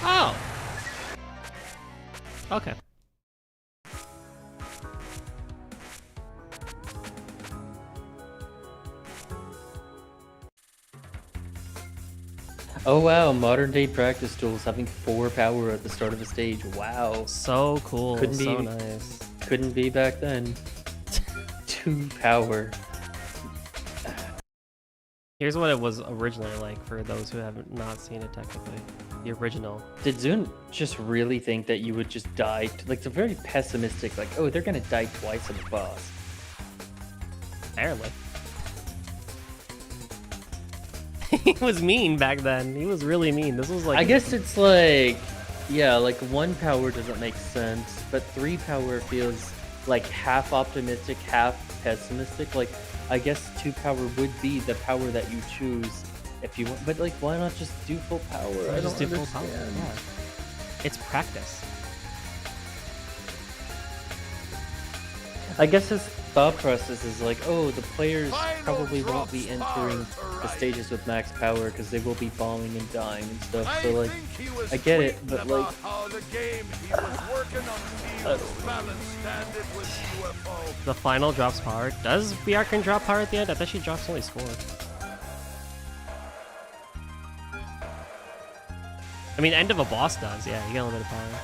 Oh. Okay.
Oh wow, modern day practice tools having 4 power at the start of a stage. Wow.
So cool.
Couldn't
so
be-
nice.
Couldn't be back then. 2 power.
Here's what it was originally like for those who have not seen it technically. The original.
Did Zune just really think that you would just die? Like, they're very pessimistic, like, oh, they're gonna die twice on the boss.
Apparently. He was mean back then. He was really mean. This was like...
I guess it's like, yeah, like 1 power doesn't make sense, but 3 power feels like half optimistic, half pessimistic. Like, I guess 2 power would be the power that you choose if you want, but like, why not just do full power? I
just
don't
do full power.
understand.
Yeah. It's practice.
I guess his thought process is like, oh, the players
Final
probably won't
drops
be
power
entering
to
the
right.
stages with max power because they will be bombing and dying and stuff. So like,
think he was
I get it,
tweeting
but
about
like,
how the game he was working on feels balanced standard with UFO.
The final drops power. Does Bjarkan drop power at the end? I thought she drops only score. I mean, end of a boss does. Yeah, you get a little bit of power.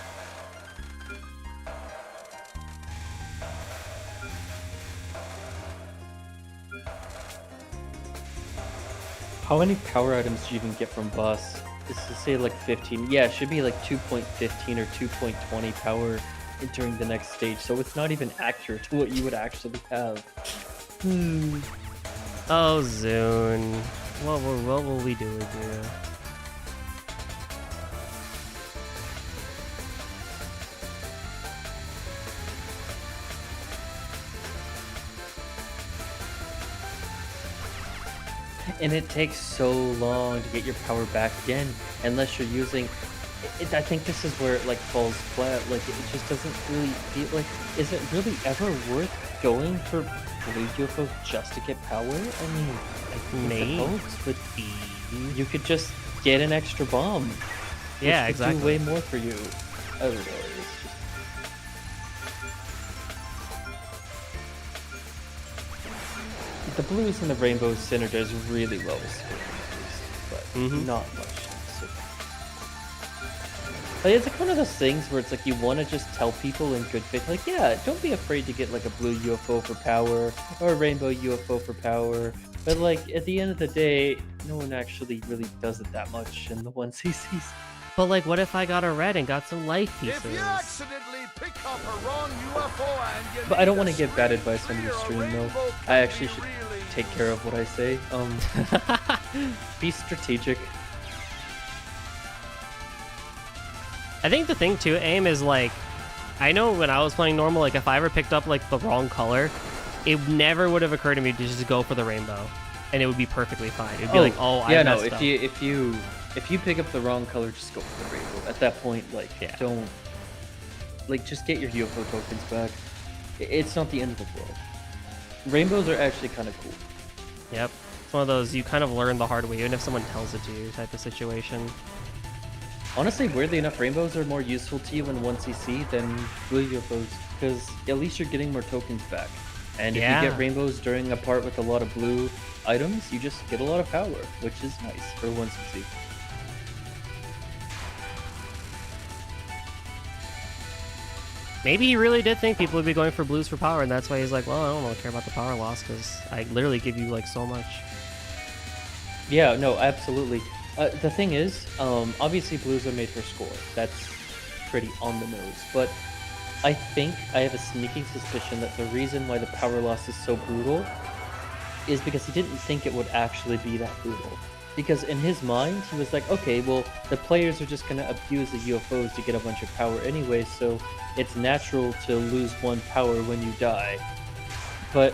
how many power items do you even get from boss? This is say like 15. Yeah, it should be like 2.15 or 2.20 power entering the next stage. So it's not even accurate to what you would actually have.
Oh, Zune. What will we do with you?
And it takes so long to get your power back again, unless you're using I think this is where it like falls flat. Like it just doesn't really feel like, is it really ever worth going for blue UFO just to get power? I mean,
Maybe.
but you could just get an extra bomb.
Yeah,
which could
exactly.
do way more for you. I don't know. The blues and the rainbows synergize really well with Spirits, but not much. Like, it's like one of those things where it's like you want to just tell people in good faith, like, yeah, don't be afraid to get like a blue UFO for power or a rainbow UFO for power. But like at the end of the day, no one actually really does it that much in the 1cc's.
But like, what if I got a red and got some life pieces?
If you accidentally pick up a wrong UFO and you
But I don't
need
want to
a
give bad
screen
advice on your
clear,
stream though.
rainbow
I
can
actually
be
should
really
take care of what I say. Be strategic.
I think the thing too, aim is like, I know when I was playing normal, like if I ever picked up like the wrong color, it never would have occurred to me to just go for the rainbow, and it would be perfectly fine. It'd be like, oh, I
yeah, no.
messed up.
If you pick up the wrong color, just go for the rainbow. At that point, like,
Yeah.
don't like just get your UFO tokens back. It's not the end of the world. Rainbows are actually kind of cool.
Yep, it's one of those you kind of learn the hard way, even if someone tells it to you type of situation.
Honestly, weirdly enough, rainbows are more useful to you in 1cc than blue UFOs, because at least you're getting more tokens back. And if
Yeah.
you get rainbows during a part with a lot of blue items, you just get a lot of power, which is nice for 1cc.
Maybe he really did think people would be going for blues for power, and that's why he's like, well, I don't really care about the power loss, because I literally give you like so much.
Yeah, no, absolutely. The thing is, obviously blues are made for score. That's pretty on the nose. But I think I have a sneaking suspicion that the reason why the power loss is so brutal is because he didn't think it would actually be that brutal. Because in his mind, he was like, okay, well, the players are just going to abuse the UFOs to get a bunch of power anyway, so it's natural to lose one power when you die. But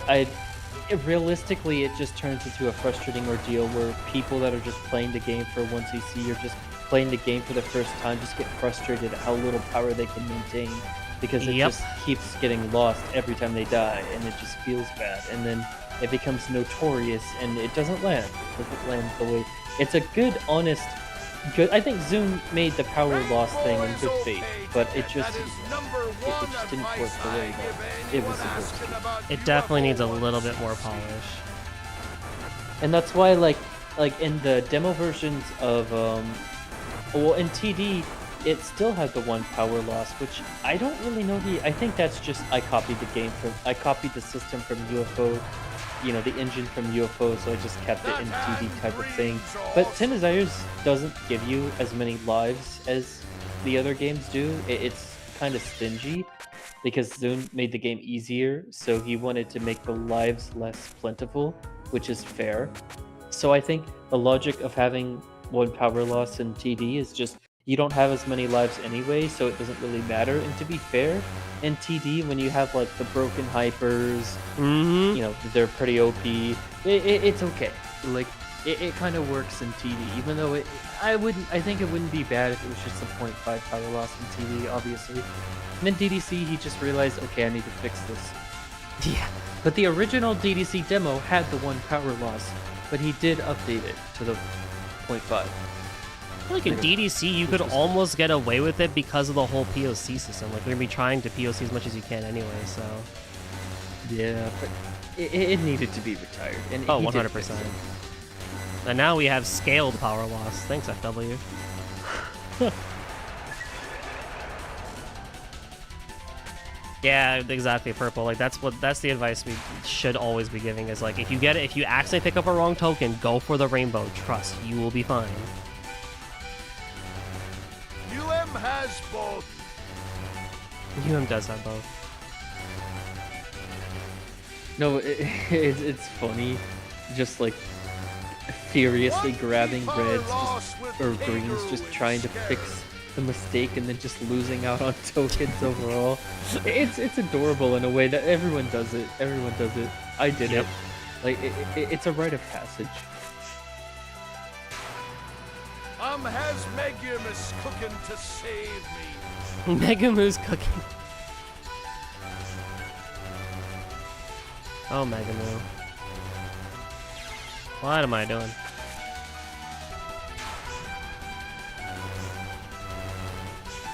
realistically, it just turns into a frustrating ordeal where people that are just playing the game for 1cc or just playing the game for the first time just get frustrated at how little power they can maintain, because it
Yep.
just keeps getting lost every time they die, and it just feels bad. And then it becomes notorious, and it doesn't land. It doesn't land the way... It's a good, honest... I think Zoom made the power loss thing in good faith, but it just didn't work the way that it was supposed to.
It definitely needs a little bit more polish.
And that's why, like in the demo versions of, well, in TD, it still had the one power loss, which I don't really know I think that's just, I copied the system from UFO, you know, the engine from UFO, so I just kept it in TD type of thing. But Ten Desires doesn't give you as many lives as the other games do. It's kind of stingy, because Zune made the game easier, so he wanted to make the lives less plentiful, which is fair. So I think the logic of having one power loss in TD is just, you don't have as many lives anyway, so it doesn't really matter. And to be fair, in TD, when you have like the broken hypers, you know, they're pretty OP, it's okay. Like, it kind of works in TD, even though I think it wouldn't be bad if it was just a 0.5 power loss in TD, obviously. And in DDC, he just realized, okay, I need to fix this.
Yeah.
But the original DDC demo had the 1 power loss, but he did update it to the 0.5.
I feel like in DDC, you could almost get away with it because of the whole POC system. Like, you're going to be trying to POC as much as you can anyway, so...
Yeah, but it needed to be retired. And
Oh,
he did
100%.
fix it.
And now we have scaled power loss. Thanks, FW. Yeah, exactly, Purple. Like, that's the advice we should always be giving is, like, if you accidentally pick up a wrong token, go for the rainbow. Trust, you will be fine.
Has both.
does have both.
No, it's funny, just like furiously grabbing reds or greens, just trying to fix the mistake and then just losing out on tokens overall. It's adorable in a way that everyone does it. Everyone does it. I did it. Like it's a rite of passage.
Has Megumus cooking to save me.
Megumus cooking. Oh, Megumu. What am I doing?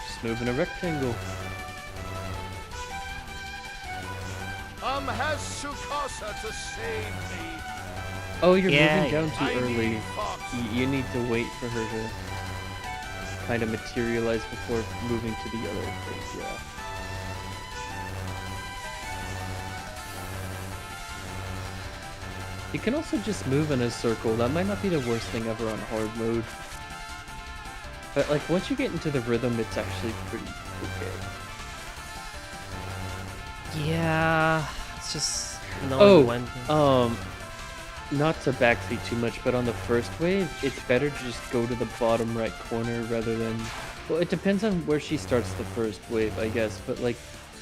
Just moving a rectangle.
Has Tsukasa to save me.
Oh, you're
Yeah,
moving down too
I
early.
need Fox.
You need to wait for her to kind of materialize before moving to the other place, yeah. You can also just move in a circle. That might not be the worst thing ever on hard mode. But like once you get into the rhythm, it's actually pretty okay.
Yeah, it's just knowing when.
Not to backseat too much, but on the first wave, it's better to just go to the bottom right corner rather than... Well, it depends on where she starts the first wave, I guess, but like,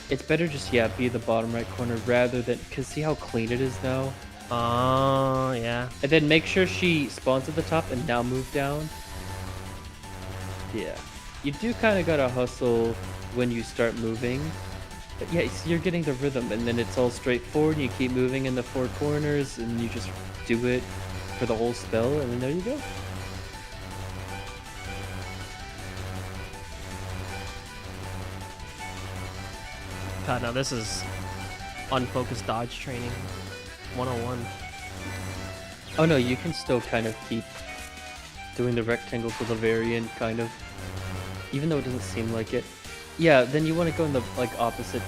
it's better just, yeah, be the bottom right corner rather than... Because see how clean it is now?
Oh, yeah.
And then make sure she spawns at the top and now move down. Yeah. You do kind of gotta hustle when you start moving. But yeah, so you're getting the rhythm, and then it's all straightforward. You keep moving in the 4 corners, and you just do it for the whole spell, and then there you go.
God, now this is unfocused dodge training 101.
Oh no, you can still kind of keep doing the rectangle to the very end, kind of. Even though it doesn't seem like it. Yeah, then you want to go in the like opposite.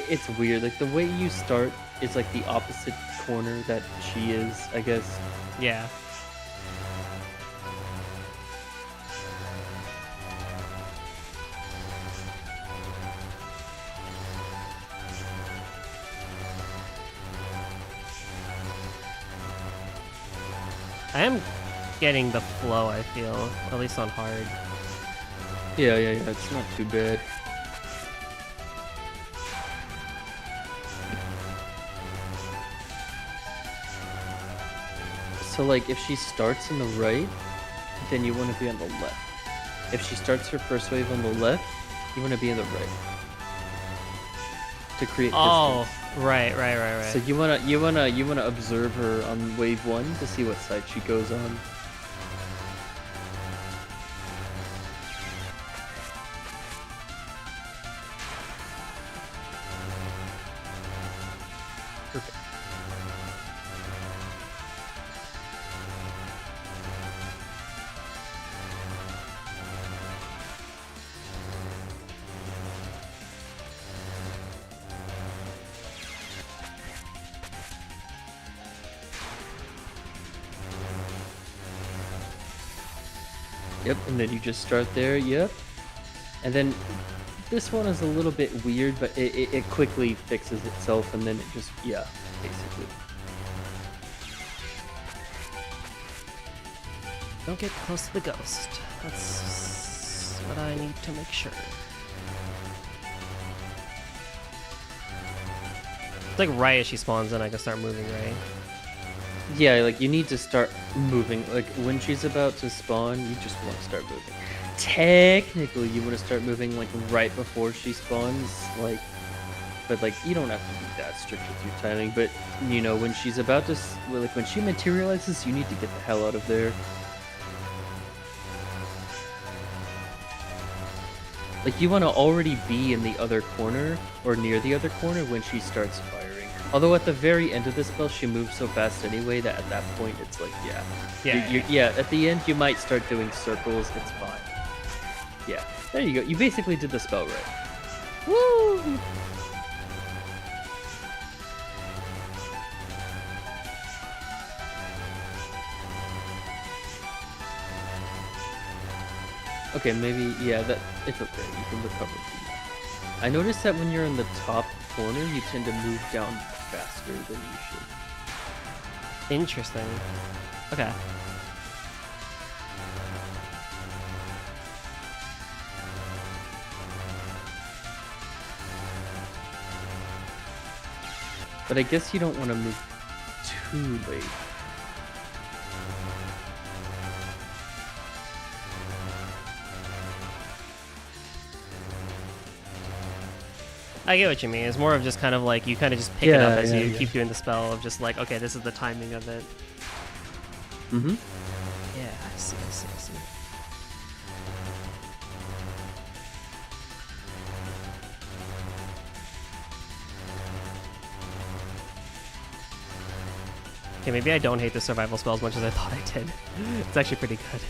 It's weird. Like the way you start is like the opposite corner that she is, I guess.
Yeah. I am getting the flow, I feel, at least on hard.
Yeah, it's not too bad. So like if she starts in the right, then you want to be on the left. If she starts her first wave on the left, you want to be on the right. To create distance.
Right.
So you wanna observe her on wave 1 to see what side she goes on. Perfect. Yep, and then you just start there, yep. And then this one is a little bit weird, but it quickly fixes itself, and then it just, yeah, basically.
Don't get close to the ghost. That's what I need to make sure. It's like right as she spawns in, I can start moving, right?
Yeah, like you need to start moving. Like when she's about to spawn, you just want to start moving. Technically, you want to start moving like right before she spawns, like but like you don't have to be that strict with your timing. But you know, when she's about to, like when she materializes, you need to get the hell out of there. Like you want to already be in the other corner or near the other corner when she starts firing. Although at the very end of the spell, she moves so fast anyway that at that point it's like, yeah. At the end, you might start doing circles. It's fine. Yeah, there you go. You basically did the spell right. Woo! Okay, maybe, yeah, that it's okay. You can recover from that. I noticed that when you're in the top corner, you tend to move down faster than you should.
Interesting. Okay.
But I guess you don't want to move too late.
I get what you mean. It's more of just kind of like you kind of just pick it up as you keep doing the spell of just like, okay, this is the timing of it.
Mm-hmm.
Yeah, I see. Okay, maybe I don't hate the survival spell as much as I thought I did. It's actually pretty good.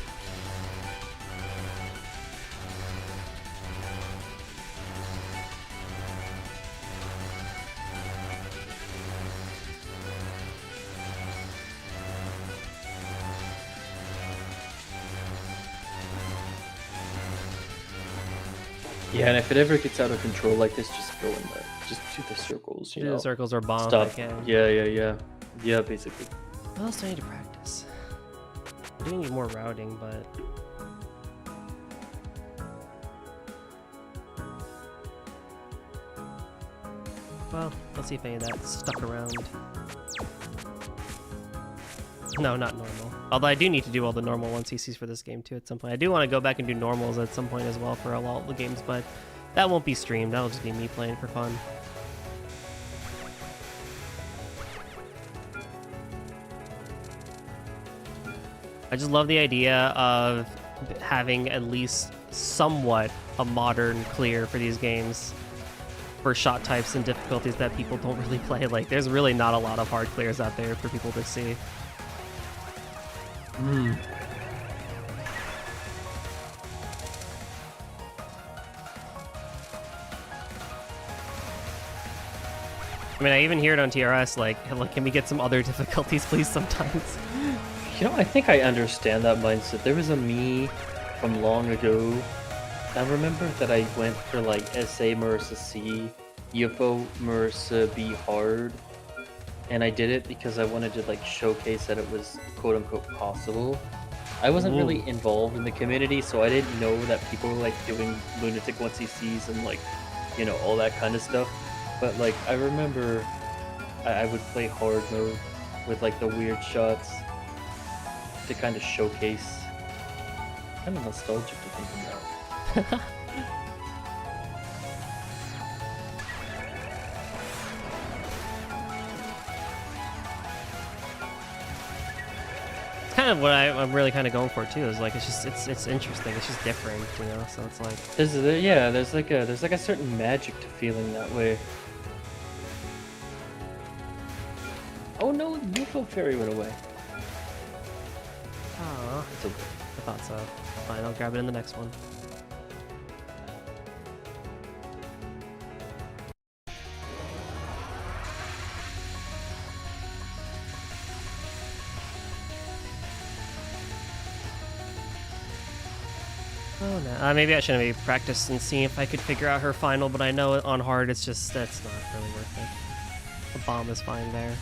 Yeah, and if it ever gets out of control like this, just go in there. Just do the circles, you know.
The circles are bomb.
Stuff. Yeah, basically.
What else do I need to practice? I do need more routing, but... Well, let's see if any of that stuck around. No, not normal. Although I do need to do all the normal 1CCs for this game too at some point. I do want to go back and do normals at some point as well for all the games, but that won't be streamed. That'll just be me playing for fun. I just love the idea of having at least somewhat a modern clear for these games for shot types and difficulties that people don't really play. Like, there's really not a lot of hard clears out there for people to see. I mean, I even hear it on TRS, like, can we get some other difficulties, please, sometimes?
You know, I think I understand that mindset. There was a me from long ago. I remember that I went for like SA Marissa C, UFO Marissa B hard, and I did it because I wanted to like showcase that it was quote unquote possible. I wasn't really involved in the community, so I didn't know that people were like doing lunatic 1CCs and like, you know, all that kind of stuff. But like, I remember I would play hard mode with like the weird shots to kind of showcase. Kind of nostalgic to think about.
It's kind of what I'm really kind of going for too. Is like it's interesting. It's just different, you know. So it's like
there's like a certain magic to feeling that way. Oh no, the UFO fairy went away.
Oh,
It's okay.
I thought so. Fine, I'll grab it in the next one. Oh no, maybe I should maybe practice and see if I could figure out her final, but I know on hard it's just, that's not really worth it. The bomb is fine there.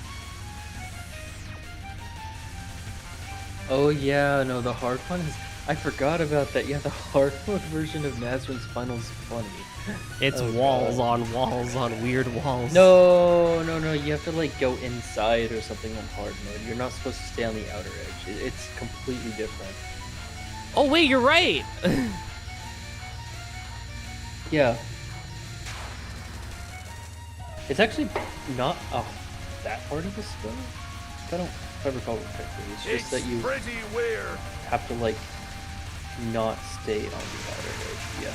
Oh yeah, no, the hard one is... I forgot about that. Yeah, the hard mode version of Nazrin's final is funny.
It's
Oh,
walls
God.
on weird walls.
No, you have to like go inside or something on hard mode. You're not supposed to stay on the outer edge. It's completely different.
Oh wait, you're right!
Yeah. It's actually not that hard of a spell. I don't, if I recall correctly. It's just that you
pretty weird.
have to like not stay on the outer edge. Yeah.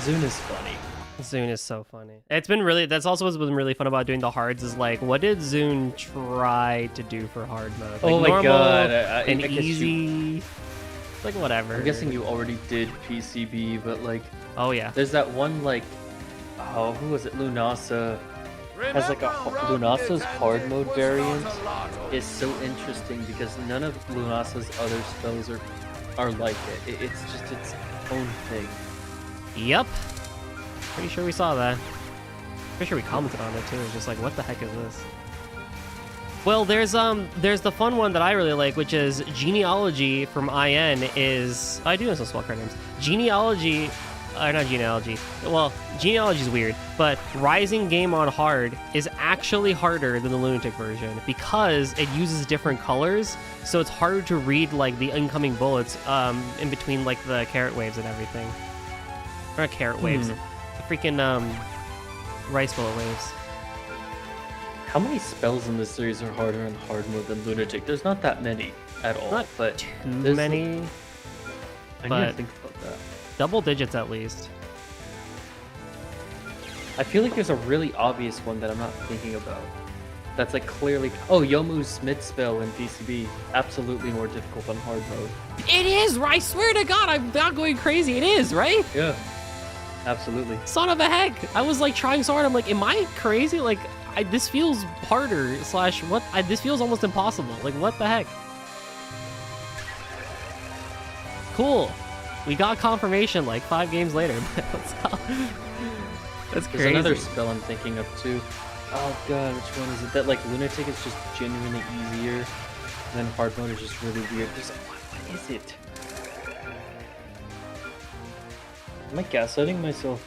Zune is funny.
Zune is so funny. It's been really, that's also what's been really fun about doing the hards is like, what did Zune try to do for hard mode? Like,
Oh my
normal
god.
and
I guess
easy. Like whatever.
I'm guessing you already did PCB, but like,
Oh yeah.
there's that one like, oh, who was it? Lunasa. Has like Lunasa's hard mode variant is so interesting because none of Lunasa's other spells are like it. It's just its own thing.
Yep. Pretty sure we saw that. Pretty sure we commented on it too. Just like, what the heck is this? Well, there's the fun one that I really like, which is Genealogy from IN is... I do know some spell card names. Genealogy... not Genealogy. Well, Genealogy is weird, but Rising Game on Hard is actually harder than the Lunatic version because it uses different colors, so it's harder to read like the incoming bullets in between like the carrot waves and everything. Or not carrot waves, the freaking rice bullet waves.
How many spells in this series are harder in hard mode than Lunatic? There's not that many at all,
Not
but
too
there's
many,
I need to
but-
think about that.
double digits at least.
I feel like there's a really obvious one that I'm not thinking about. That's like clearly... Oh, Yomu's Smith spell in PCB. Absolutely more difficult on hard mode.
It is, I swear to God, I'm not going crazy. It is, right?
Yeah. Absolutely.
Son of a heck. I was like trying so hard. I'm like, am I crazy? Like, this feels harder slash what? This feels almost impossible. Like, what the heck? Cool. We got confirmation like 5 games later. Let's go. That's crazy.
There's another spell I'm thinking of too. Oh god, which one is it? That like Lunatic is just genuinely easier, and then hard mode is just really weird. What is it? Am I gaslighting myself?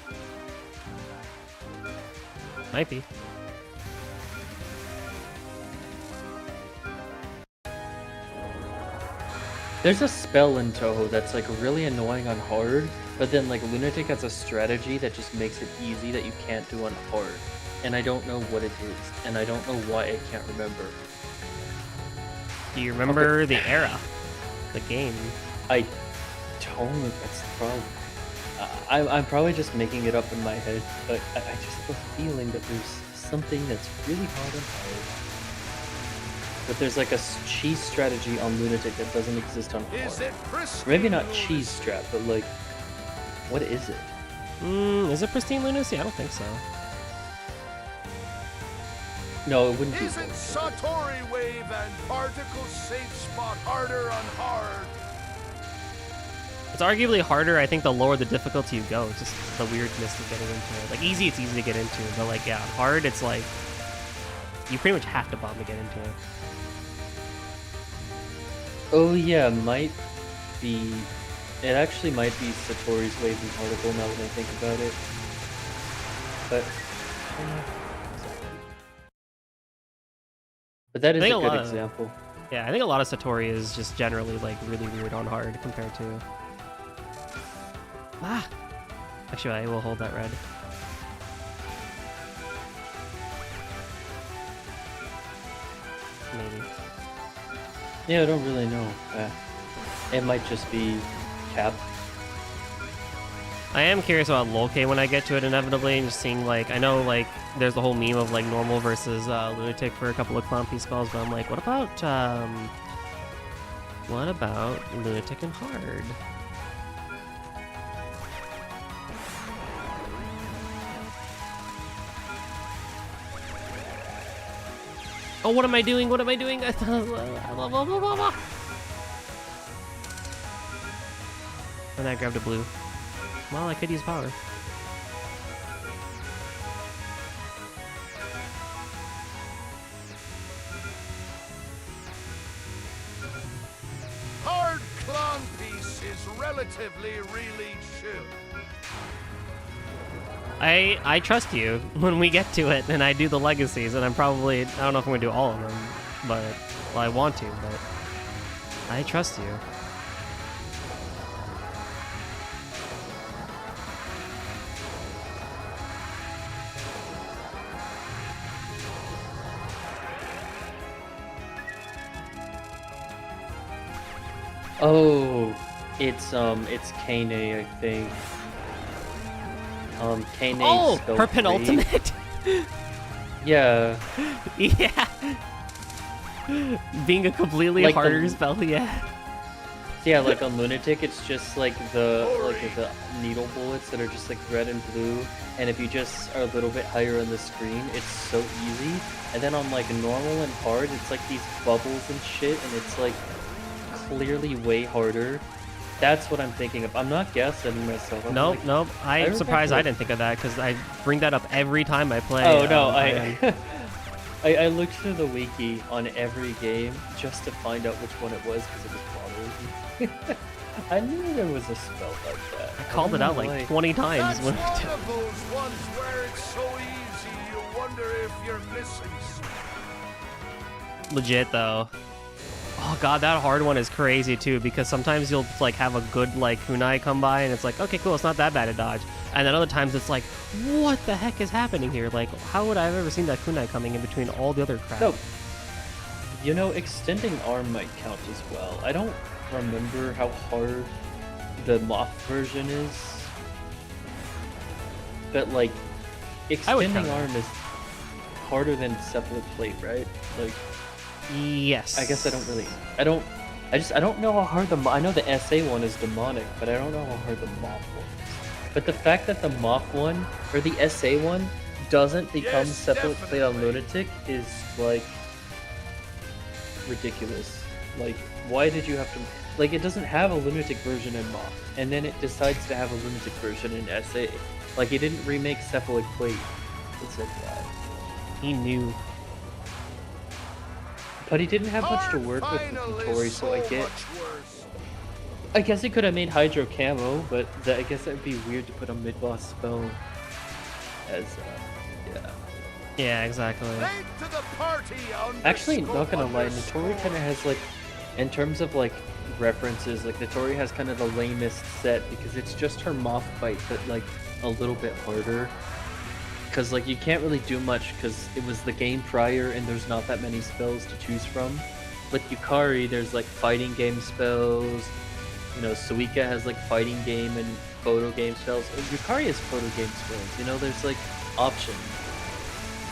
Might be.
There's a spell in Touhou that's like really annoying on hard, but then like Lunatic has a strategy that just makes it easy that you can't do on hard. And I don't know what it is, and I don't know why I can't remember.
Do you remember the era? The game?
I don't, that's the problem. I'm probably just making it up in my head, but I just have a feeling that there's something that's really hard on hard. But there's like a cheese strategy on Lunatic that doesn't exist on
Is
hard.
it pristine?
Maybe not cheese strat, but like, what is it?
Is it Pristine Lunacy? I don't think so.
No, it wouldn't be.
Isn't Satori Wave and Particle Safe Spot harder on hard?
It's arguably harder, I think, the lower the difficulty you go. It's just the weirdness of getting into it. Like, easy, it's easy to get into, but like, yeah, hard, it's like, you pretty much have to bomb to get into it.
Oh yeah, might be. It actually might be Satori's Wave and Particle now that I think about it. But I don't know. But that is
I
a
think a
good
lot of-
example.
Yeah, I think a lot of Satori is just generally, like, really weird on hard compared to... Ah! Actually, I will hold that red. Maybe.
Yeah, I don't really know. It might just be Cap.
I am curious about Loke when I get to it inevitably, and just seeing, like, I know, like, there's the whole meme of, like, normal versus Lunatic for a couple of Clown Piece spells, but I'm like, what about Lunatic and Hard? Oh, what am I doing? What am I doing? And I grabbed a blue. Well, I could use power.
Hard Clown Piece is relatively really chill.
I trust you when we get to it and I do the legacies, and I don't know if I'm gonna do all of them, but well, I want to, but I trust you.
Oh, it's Kane, I think. Kane
Oh,
spelled
her
great.
penultimate.
Yeah.
Yeah. Being a completely
Like the-
harder spell, yeah.
Yeah, like on Lunatic, it's just like the needle bullets that are just like red and blue, and if you just are a little bit higher on the screen, it's so easy. And then on like normal and hard, it's like these bubbles and shit, and it's like clearly way harder. That's what I'm thinking of. I'm not gaslighting myself. I'm
Nope,
like,
nope. I'm surprised I
remember-
didn't think of that because I bring that up every time I play.
Oh no,
Iron.
I looked through the wiki on every game just to find out which one it was because it was bothering me. I knew there was a spell like that.
I called it out like 20 times.
That's
When
one of those ones where it's so easy you wonder if you're missing something.
Legit though. Oh god, that hard one is crazy too because sometimes you'll like have a good like kunai come by and it's like, okay, cool, it's not that bad to dodge. And then other times it's like, what the heck is happening here? Like, how would I have ever seen that kunai coming in between all the other crap?
No. You know, extending arm might count as well. I don't remember how hard the moth version is. But like, extending
count
arm is harder than cephalid plate, right? Like,
Yes.
I guess I don't know how hard I know the SA one is demonic, but I don't know how hard the moth one is. But the fact that the moth one, or the SA one, doesn't become
Yes,
cephalid plate on
definitely.
Lunatic is, like, ridiculous. Like, why did you have to... Like, it doesn't have a Lunatic version in moth, and then it decides to have a Lunatic version in SA. Like, it didn't remake cephalic plate. It's like, why?
He knew.
But he didn't have much to work with
Final is
Tori, so I
so
get...
much worse.
I guess he could have made Hydro Camo, but I guess that would be weird to put a mid-boss spell as, yeah.
Yeah, exactly.
Late to the party
Actually,
underscore
not gonna lie,
underscore.
Notori kind of has, like, in terms of, like, references, like, Notori has kind of the lamest set, because it's just her moth fight, but, like, a little bit harder. Because, like, you can't really do much, because it was the game prior, and there's not that many spells to choose from. With Yukari, there's, like, fighting game spells. You know, Suika has, like, fighting game and photo game spells. Yukari has photo game spells, you know, there's, like, options.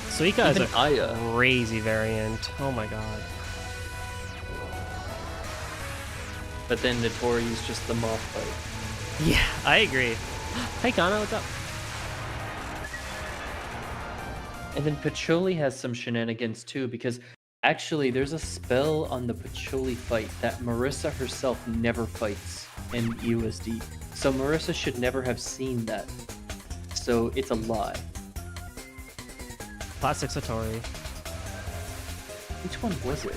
Suika is
Even
a
Aya.
crazy variant. Oh my god.
But then Notori's just the moth fight.
Yeah, I agree. Hey Kana, what's up?
And then Patchouli has some shenanigans too, because actually there's a spell on the Patchouli fight that Marissa herself never fights in USD. So Marissa should never have seen that. So it's a lie.
Classic Satori.
Which one was it?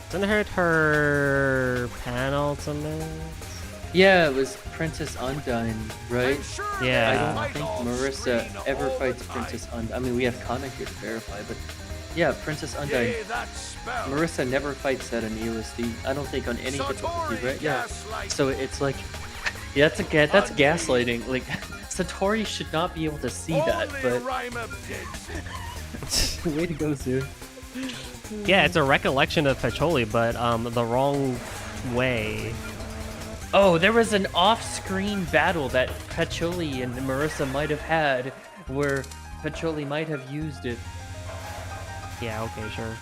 Didn't hurt her penultimate?
Yeah, it was Princess Undyne, right?
I'm sure
Yeah.
I
there's
don't
light
think
off
Marissa
screen
ever
all
fights
the
Princess
time.
Undyne. I mean, we have Kana here to verify, but yeah, Princess Undyne.
Yea, that spell.
Marissa never fights that in USD. I don't think on any difficulty,
Satori
right? Yeah.
gaslight.
So it's like, yeah, that's gaslighting. Like, Satori should not be able to see that,
Only
but
Rima did.
way to go, Zoo.
Yeah, it's a recollection of Patchouli, but the wrong way.
Oh, there was an off-screen battle that Patchouli and Marissa might have had, where Patchouli might have used it.
Yeah, okay, sure.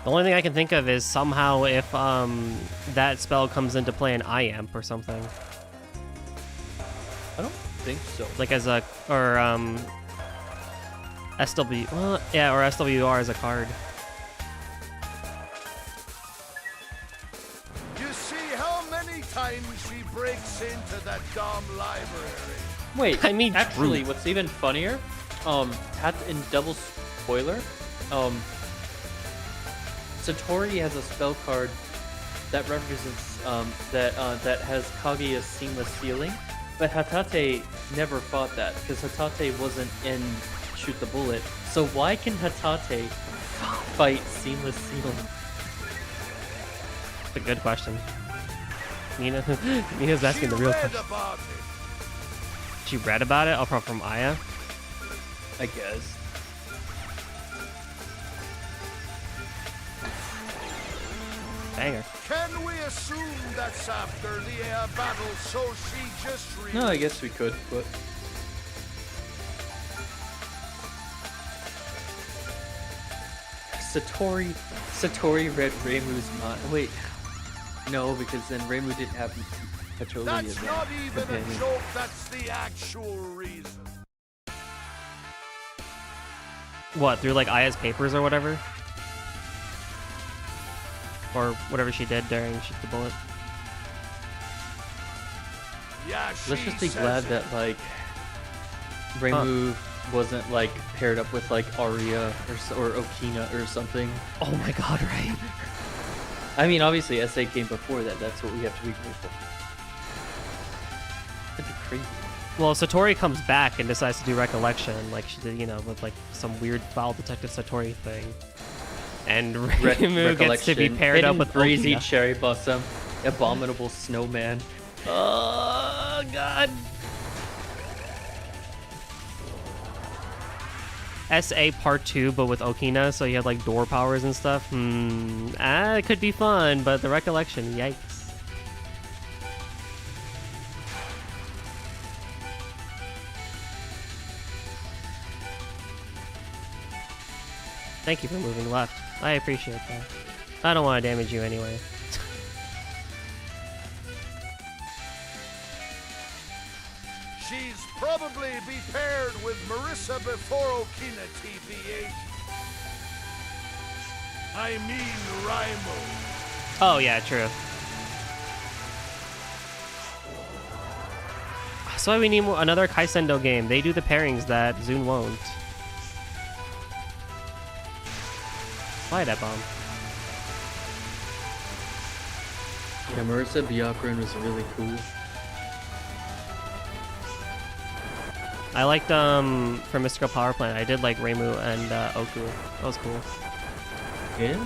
The only thing I can think of is somehow if that spell comes into play in IAMP or something.
I don't think so.
Like as a SW, well, yeah, or SWR as a card.
You see how many times she breaks into that dumb library.
Wait,
I mean,
actually,
true.
what's even funnier, in double spoiler, Satori has a spell card that represents, that has Kaguya's Seamless Sealing, but Hatate never fought that, because Hatate wasn't in Shoot the Bullet, so why can Hatate fight Seamless Sealing?
That's a good question. Nina's asking the real
read
question.
about it.
She read about it? Oh, probably from Aya?
I guess.
Banger.
Can we assume that's after the air battle, so she just
No, I guess we could, but Satori read Reimu's mind. Wait, no, because then Reimu didn't have Satori
That's
as
not
a
even
companion.
a joke, that's the actual reason.
What, through like Aya's papers or whatever? Or whatever she did during Shoot the Bullet.
Yeah,
Let's
she
just be
says
glad
it.
that like Reimu wasn't like paired up with like Arya or Okina or something.
Oh my god, right?
I mean, obviously SA came before that. That's what we have to be grateful. That'd be crazy.
Well, Satori comes back and decides to do recollection, like she did, you know, with like some weird foul detective Satori thing. And Reimu gets to be
Recollection,
paired up
Hidden
with
Breezy
Okina.
Cherry Blossom, Abominable Snowman.
Oh god. SA Part 2, but with Okina, so you had like door powers and stuff. It could be fun, but the recollection, yikes. Thank you for moving left. I appreciate that. I don't want to damage you anyway.
She's probably be paired with Marissa before Okina TBH. I mean Raimo.
Oh yeah, true. That's why we need another Kaisendo game. They do the pairings that Zune won't. Why that bomb?
Yeah, Marissa Byakuran was really cool.
I liked for Mystical Power Plant. I did like Reimu and Oku. That was cool.
Yeah.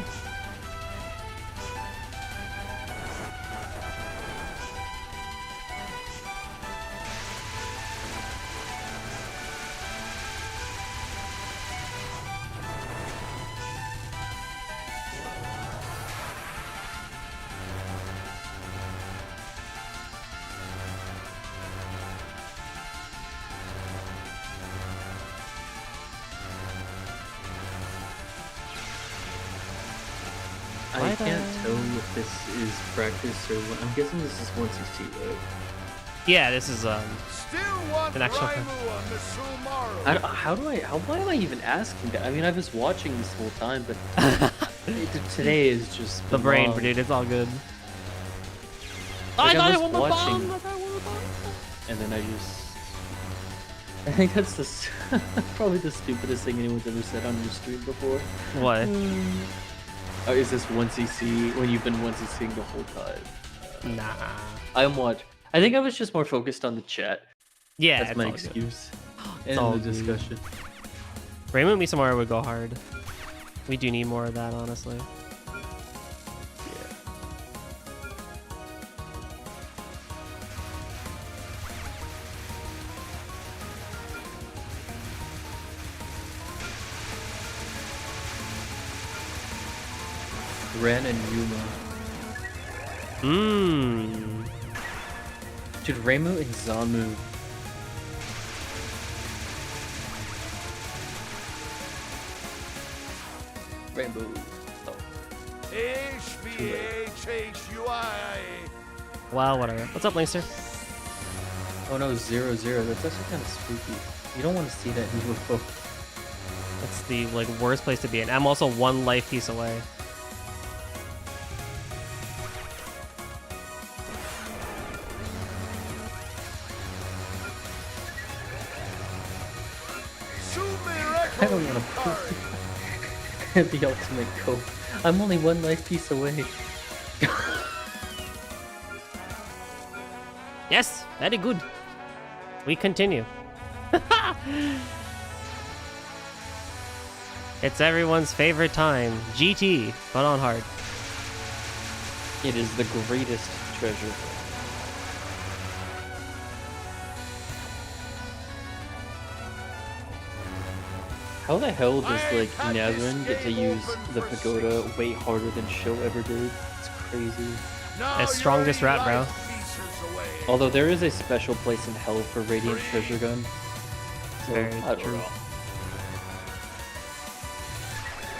I can't tell if this is practice or what. I'm guessing this is 160, right?
Yeah, this is
Still want
An actual
Raimo on Misumaru.
Why am I even asking that? I mean, I was watching this whole time, but today is just
the brain,
long.
dude. It's all good.
Like,
I
was
thought it was
watching,
bomb.
and then I think that's probably the stupidest thing anyone's ever said on your stream before.
What?
Is this 1cc when you've been 1ccing the whole time?
Nah.
I think I was just more focused on the chat.
Yeah,
That's
it's
my
all good.
excuse.
It's
And
all
the
good.
discussion.
Reimu and Misumaru would go hard. We do need more of that, honestly.
Yeah. Ren and Yuma.
Mmm.
Dude, Reimu and Zamu. Rainbow. Oh.
HBHHUI.
Wow, whatever. What's up, Linkster?
Oh no, 0-0. That's actually kind of spooky. You don't want to see that in UFO.
That's the like worst place to be in. I'm also one life piece away.
I don't want to the ultimate cope. I'm only one life piece away.
Yes, very good. We continue. It's everyone's favorite time. GT, but on hard.
It is the greatest treasure. How the hell does like Nazrin get to use the pagoda way harder than Sho ever did? It's crazy.
Now
As strongest
you're
rat, bro.
life pieces away.
Although there is a special place in hell for Radiant Treasure Gun. So,
Very
I don't
true.
know.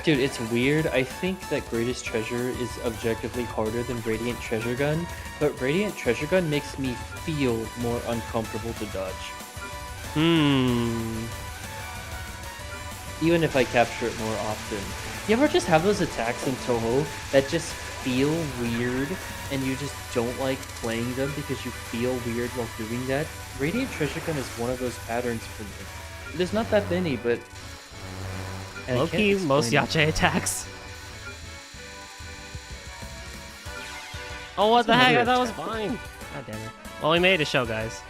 Dude, it's weird. I think that Greatest Treasure is objectively harder than Radiant Treasure Gun, but Radiant Treasure Gun makes me feel more uncomfortable to dodge. Even if I capture it more often. You ever just have those attacks in Touhou that just feel weird and you just don't like playing them because you feel weird while doing that? Radiant Treasure Gun is one of those patterns for me. There's not that many, but... and I can't
Low-key, most
explain it.
Yache attacks. Oh, what the
That's
heck? I
another
thought it was
attack.
fine. God damn it. Well, we made a show, guys.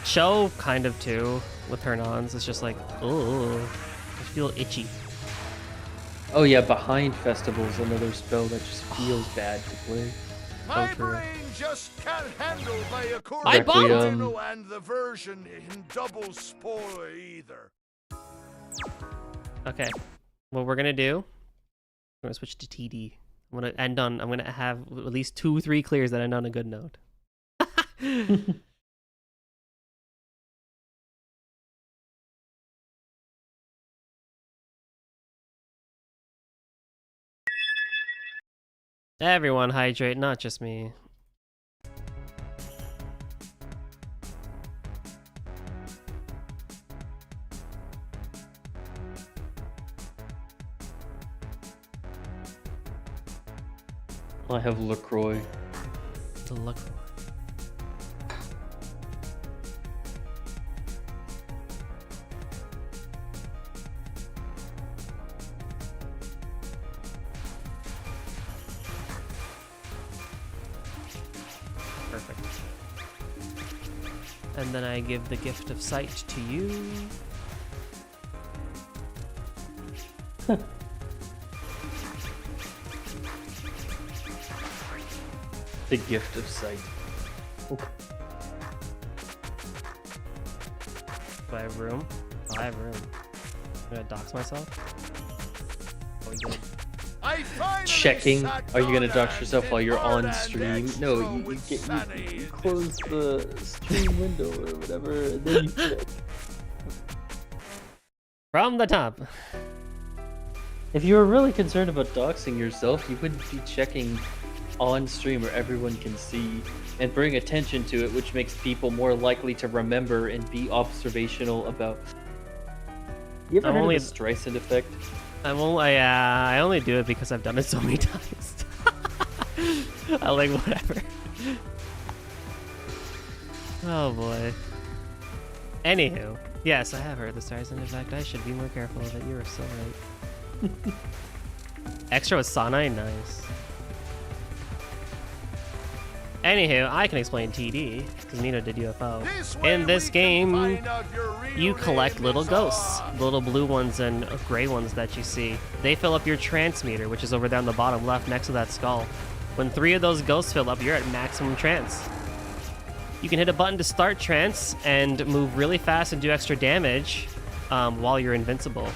Show kind of too with turn-ons. It's just like, oh, I feel itchy.
Oh yeah, Behind Festival's another spell that just feels bad to play.
My
true.
brain just can't handle my
I bumped!
Requiem and the version in double spoiler either.
Okay, what we're gonna do? I'm gonna switch to TD. I'm gonna end on. I'm gonna have at least 2-3 clears that end on a good note. Everyone hydrate, not just me.
I have LaCroix.
To look for. Perfect. And then I give the gift of sight to you.
The Gift of Sight.
Do I have room? Oh, I have room. I'm gonna dox myself. Oh, we good.
I finally
Checking.
sat
Are you gonna
down
dox
and
yourself while you're on
hard
stream?
and
No,
extra
you
with
get
Sunny
you
in
close the stream window or whatever, and then you check.
From the top.
If you were really concerned about doxing yourself, you wouldn't be checking on stream where everyone can see and bring attention to it, which makes people more likely to remember and be observational about. You ever
I'm
heard
only-
of the Streisand effect?
I only do it because I've done it so many times. I like whatever. Oh boy. Anywho, yes, I have heard the Streisand effect. I should be more careful of it. You are so right. Extra with Sanai, nice. Anywho, I can explain TD because Nino did UFO. In this game, you collect little ghosts, little blue ones and gray ones that you see. They fill up your trance meter, which is over there on the bottom left next to that skull. When 3 of those ghosts fill up, you're at maximum trance. You can hit a button to start trance and move really fast and do extra damage while you're invincible.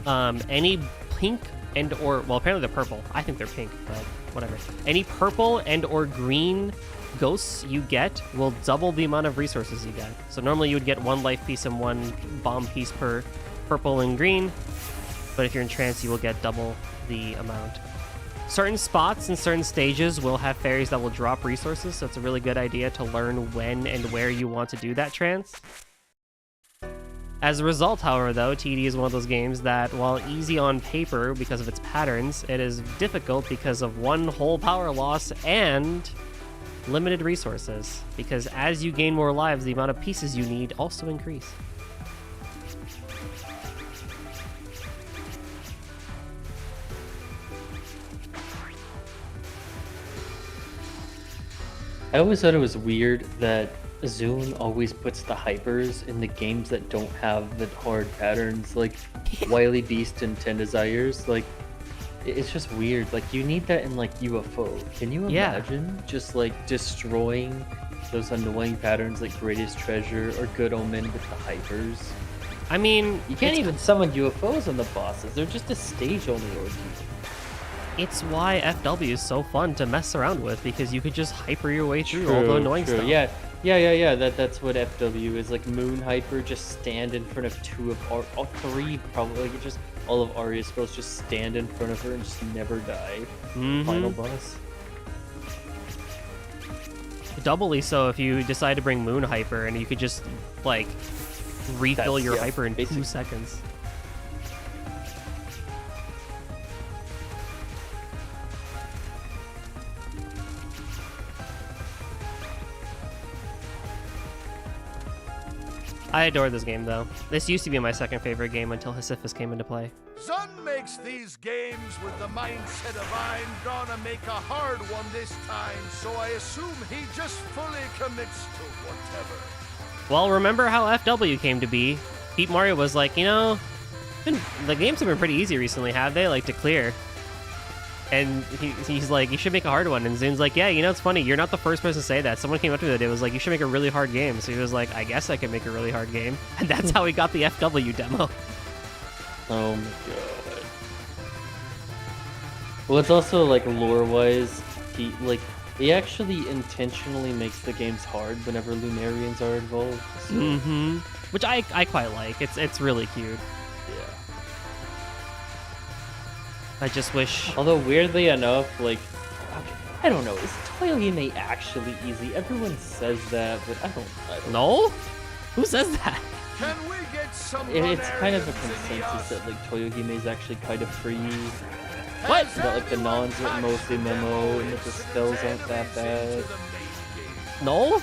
Any pink and or, well, apparently they're purple. I think they're pink, but whatever. Any purple and or green ghosts you get will double the amount of resources you get. So normally you would get 1 life piece and 1 bomb piece per purple and green, but if you're in trance, you will get double the amount. Certain spots and certain stages will have fairies that will drop resources, so it's a really good idea to learn when and where you want to do that trance. As a result, however, though, TD is one of those games that, while easy on paper because of its patterns, it is difficult because of 1 whole power loss and limited resources. Because as you gain more lives, the amount of pieces you need also increase.
I always thought it was weird that Zune always puts the hypers in the games that don't have the hard patterns, like Wily Beast and 10 Desires. Like, it's just weird. Like, you need that in like UFO. Can you
Yeah.
imagine just like destroying those annoying patterns like Greatest Treasure or Good Omen with the hypers.
I mean,
You can't even summon UFOs on the bosses. They're just a stage-only orgy.
it's why FW is so fun to mess around with, because you could just hyper your way through all the annoying stuff.
Yeah. That's what FW is. Like Moon Hyper, just stand in front of three, probably. Like just all of Arya's spells, just stand in front of her and just never die. Final boss.
Doubly so if you decide to bring Moon Hyper, and you could just like refill your hyper in 2 seconds. I adore this game though. This used to be my second favorite game until Sisyphus came into play.
Zun makes these games with the mindset of I'm gonna make a hard one this time, so I assume he just fully commits to whatever.
Well, remember how FW came to be? Pete Mario was like, you know, the games have been pretty easy recently, have they? Like to clear. And he's like, you should make a hard one. And Zun's like, yeah, you know, it's funny. You're not the first person to say that. Someone came up to me the other day, was like, you should make a really hard game. So he was like, I guess I can make a really hard game. And that's how he got the FW demo.
Oh my god. Well, it's also like lore-wise, he actually intentionally makes the games hard whenever Lunarians are involved. So.
Which I quite like. It's really cute.
Yeah.
I just wish.
Although weirdly enough, like, I don't know, is Toyohime actually easy? Everyone says that, but I don't
No? Who says that?
Can we get some
It's kind of a
Lunarians in the
consensus that like Toyohime is actually kind of free.
What?
That like the nons are mostly memo and that the spells aren't that bad.
No?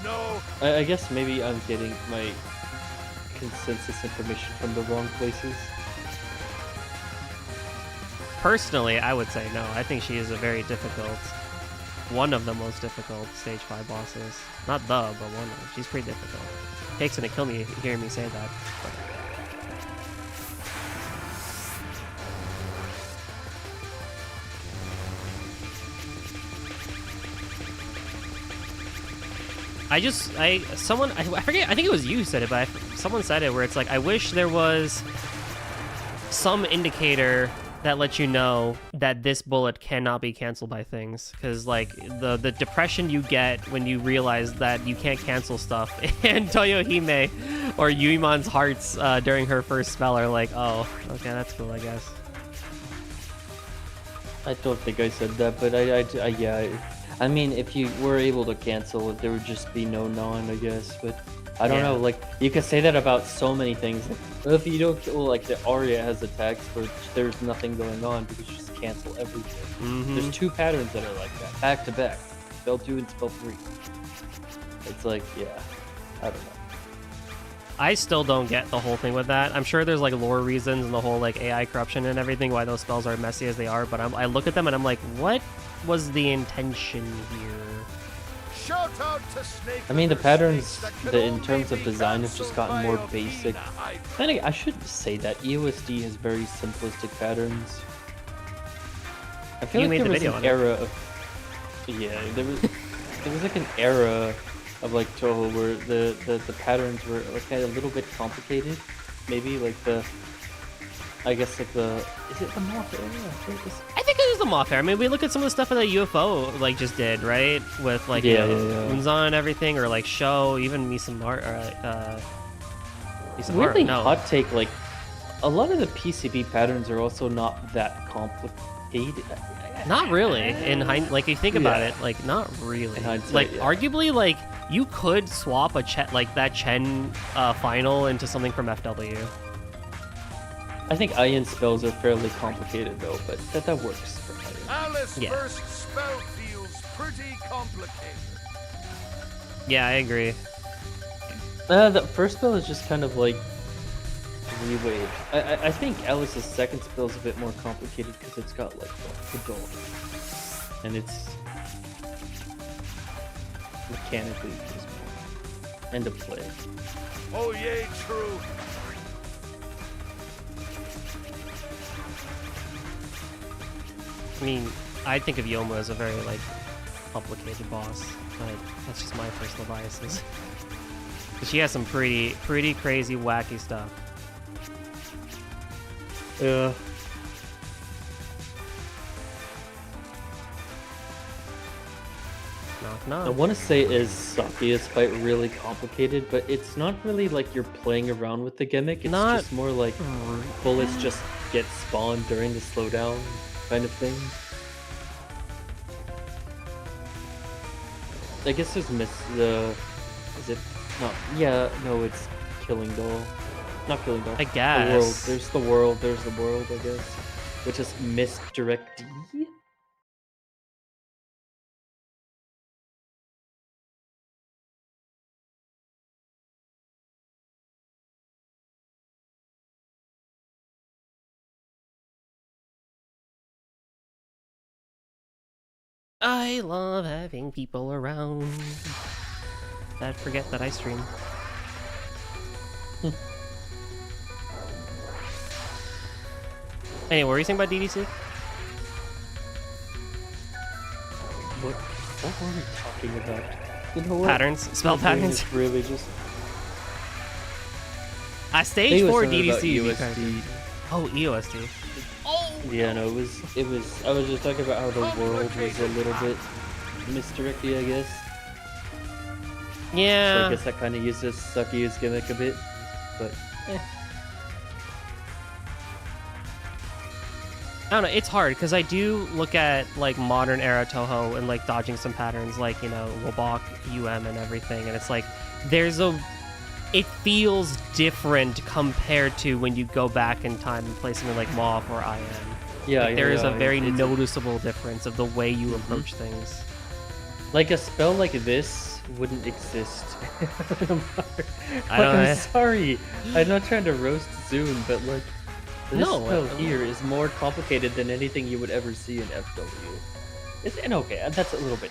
No,
I guess maybe I'm getting my consensus information from the wrong places.
Personally, I would say no. I think she is a very difficult, one of the most difficult stage 5 bosses. Not the, but one of them. She's pretty difficult. Take's gonna kill me hearing me say that. I forget, I think it was you who said it, but someone said it where it's like, I wish there was some indicator that lets you know that this bullet cannot be canceled by things, because like the depression you get when you realize that you can't cancel stuff, and Toyohime or Yuimon's hearts during her first spell are like, oh, okay, that's cool, I guess.
I don't think I said that, but yeah. I mean, if you were able to cancel it, there would just be no non, I guess. But I don't know. Like, you could say that about so many things. Like, if you don't kill, like, the Arya has attacks where there's nothing going on because you just cancel everything. There's 2 patterns that are like that, back to back. Spell 2 and spell 3. It's like, yeah, I don't know.
I still don't get the whole thing with that. I'm sure there's like lore reasons and the whole like AI corruption and everything why those spells are messy as they are, but I look at them and I'm like, what was the intention here?
shout out to Snake.
I mean, the patterns in terms of design have just gotten more basic. And I should say that EOSD has very simplistic patterns. I feel like there was an era of there was like an era of like Touhou where the patterns were like a little bit complicated. Maybe like I guess like is it the Moth era?
I think it is the Moth era. I mean, we look at some of the stuff that UFO like just did, right? With like Unzon and everything, or like Show, even Misamar.
Really hot take. Like a lot of the PCB patterns are also not that complicated.
Not really. Like you think about it, like not really. Like arguably, like you could swap a that Chen final into something from FW.
I think Iron spells are fairly complicated though, but that works for Iron.
Alice first spell feels pretty complicated.
Yeah, I agree.
The first spell is just kind of like re-wave. I think Alice's second spell is a bit more complicated because it's got like the dog, and it's mechanically just more end of play.
Oh yay, true.
I mean, I think of Yoma as a very complicated boss, but that's just my personal biases. But she has some pretty crazy, wacky stuff.
Yeah.
Knock
I
knock.
want to say is Sakia's fight really complicated, but it's not really like you're playing around with the gimmick. It's
Not
just more like bullets just get spawned during the slowdown kind of thing. I guess there's is it not? Yeah, no, it's Killing Doll. Not Killing Doll.
I
The world.
guess.
There's the world. There's the world. I guess, which is Misdirect D.
I love having people around that forget that I stream. Anyway, what were you saying about DDC?
What were we talking about? You know what?
Patterns, spell
My brain
patterns.
is really just.
Stage
It was
4
something about
DDC.
USD.
Oh, EOSD.
Yeah, no, it was. I was just talking about how the world was a little bit misdirected, I guess. So
Yeah.
I guess that kind of uses Saki's gimmick a bit, but
I don't know, it's hard because I do look at like modern era Touhou and like dodging some patterns like, you know, Wabak, UM and everything, and it's like it feels different compared to when you go back in time and play something like MOF or IM.
yeah,
Like, there is a very
it's
noticeable difference of the way you approach things.
like a spell like this wouldn't exist.
I don't know.
I'm sorry. I'm not trying to roast Zune, but like this
No,
spell here is more complicated than anything you would ever see in FW. And okay, that's a little bit.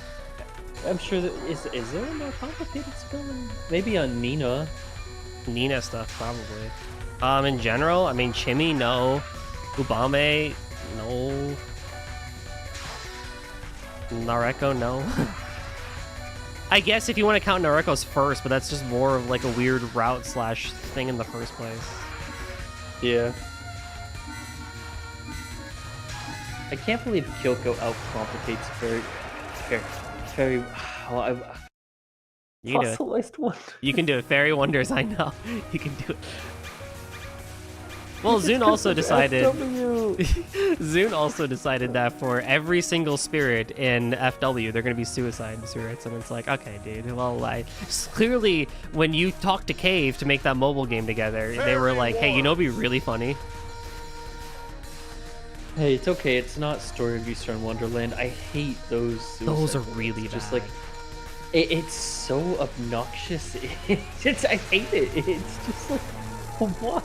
I'm sure that is there a more complicated spell? Maybe on Nina.
Nina stuff, probably. In general, I mean, Chimmy, no. Ubame, no. Nareko, no. I guess if you want to count Nareko's first, but that's just more of like a weird route slash thing in the first place.
Yeah. I can't believe Kyoko outcomplicates very well.
You can do it.
Fossilized one.
You can do it. Fairy Wonders, I know. You can do it. Well, Zune also decided. Zune also decided that for every single spirit in FW, they're going to be suicide spirits, and it's like, okay, dude. Well, clearly, when you talked to Cave to make that mobile game together, they were like, hey, you know, what'd be really funny.
Hey, it's okay. It's not Story of Eastern Wonderland. I hate those.
Those are
suicide
really
bullets.
bad.
Just like, it's so obnoxious. I hate it. It's just like, why?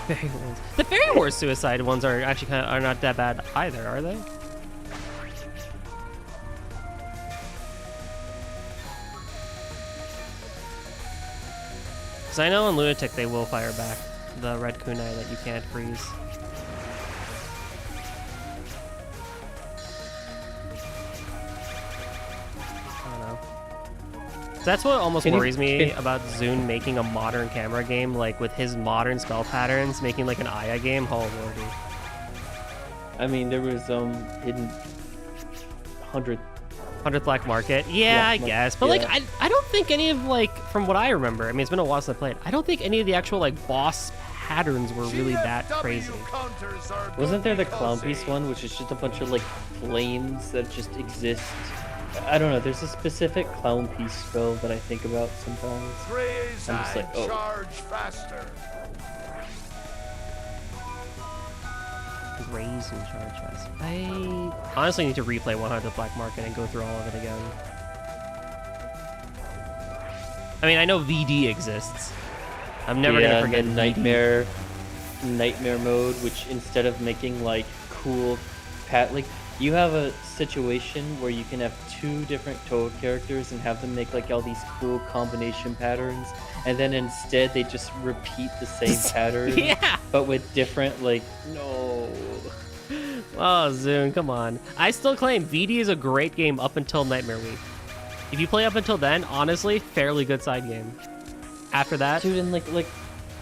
Fairy Wars. The Fairy Wars suicide ones are actually are not that bad either, are they? Because I know in Lunatic they will fire back the red kunai that you can't freeze. I don't know. So that's what almost worries me about Zune making a modern camera game, like with his modern spell patterns, making like an Aya game. Oh lordy.
I mean, there was hidden
100th Black Market. Yeah, I guess. But like I don't think any of like from what I remember, I mean it's been a while since I played. I don't think any of the actual like boss patterns were really that crazy.
Wasn't there the clown piece one, which is just a bunch of like flames that just exist? I don't know. There's a specific clown piece spell that I think about sometimes.
Raise
I'm just like,
and
oh.
charge faster.
Raise and charge fast. I honestly need to replay 100 Black Market and go through all of it again. I mean, I know VD exists. I'm never gonna forget
and then nightmare mode, which instead of making like cool like you have a situation where you can have two different Touhou characters and have them make like all these cool combination patterns, and then instead they just repeat the same pattern,
Yeah.
but with different like no.
Oh, Zune, come on. I still claim VD is a great game up until Nightmare Week. If you play up until then, honestly, fairly good side game. After that,
Dude, and like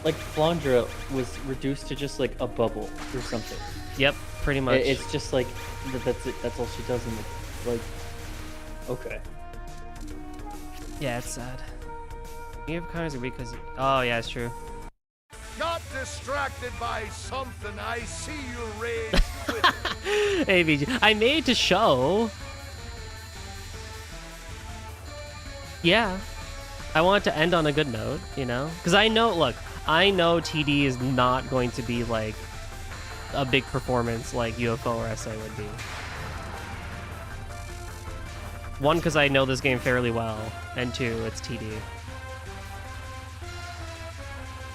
Flandra was reduced to just like a bubble or something.
yep, pretty much.
It's just like that's it. That's all she does in the like. Okay.
Yeah, it's sad. You have counters because oh yeah, it's true.
Got distracted by something. I see you rage with it.
Hey VG, I made to show. Yeah, I want to end on a good note, you know, because I know. Look, I know TD is not going to be like a big performance like UFO or SA would be. One, because I know this game fairly well, and two, it's TD.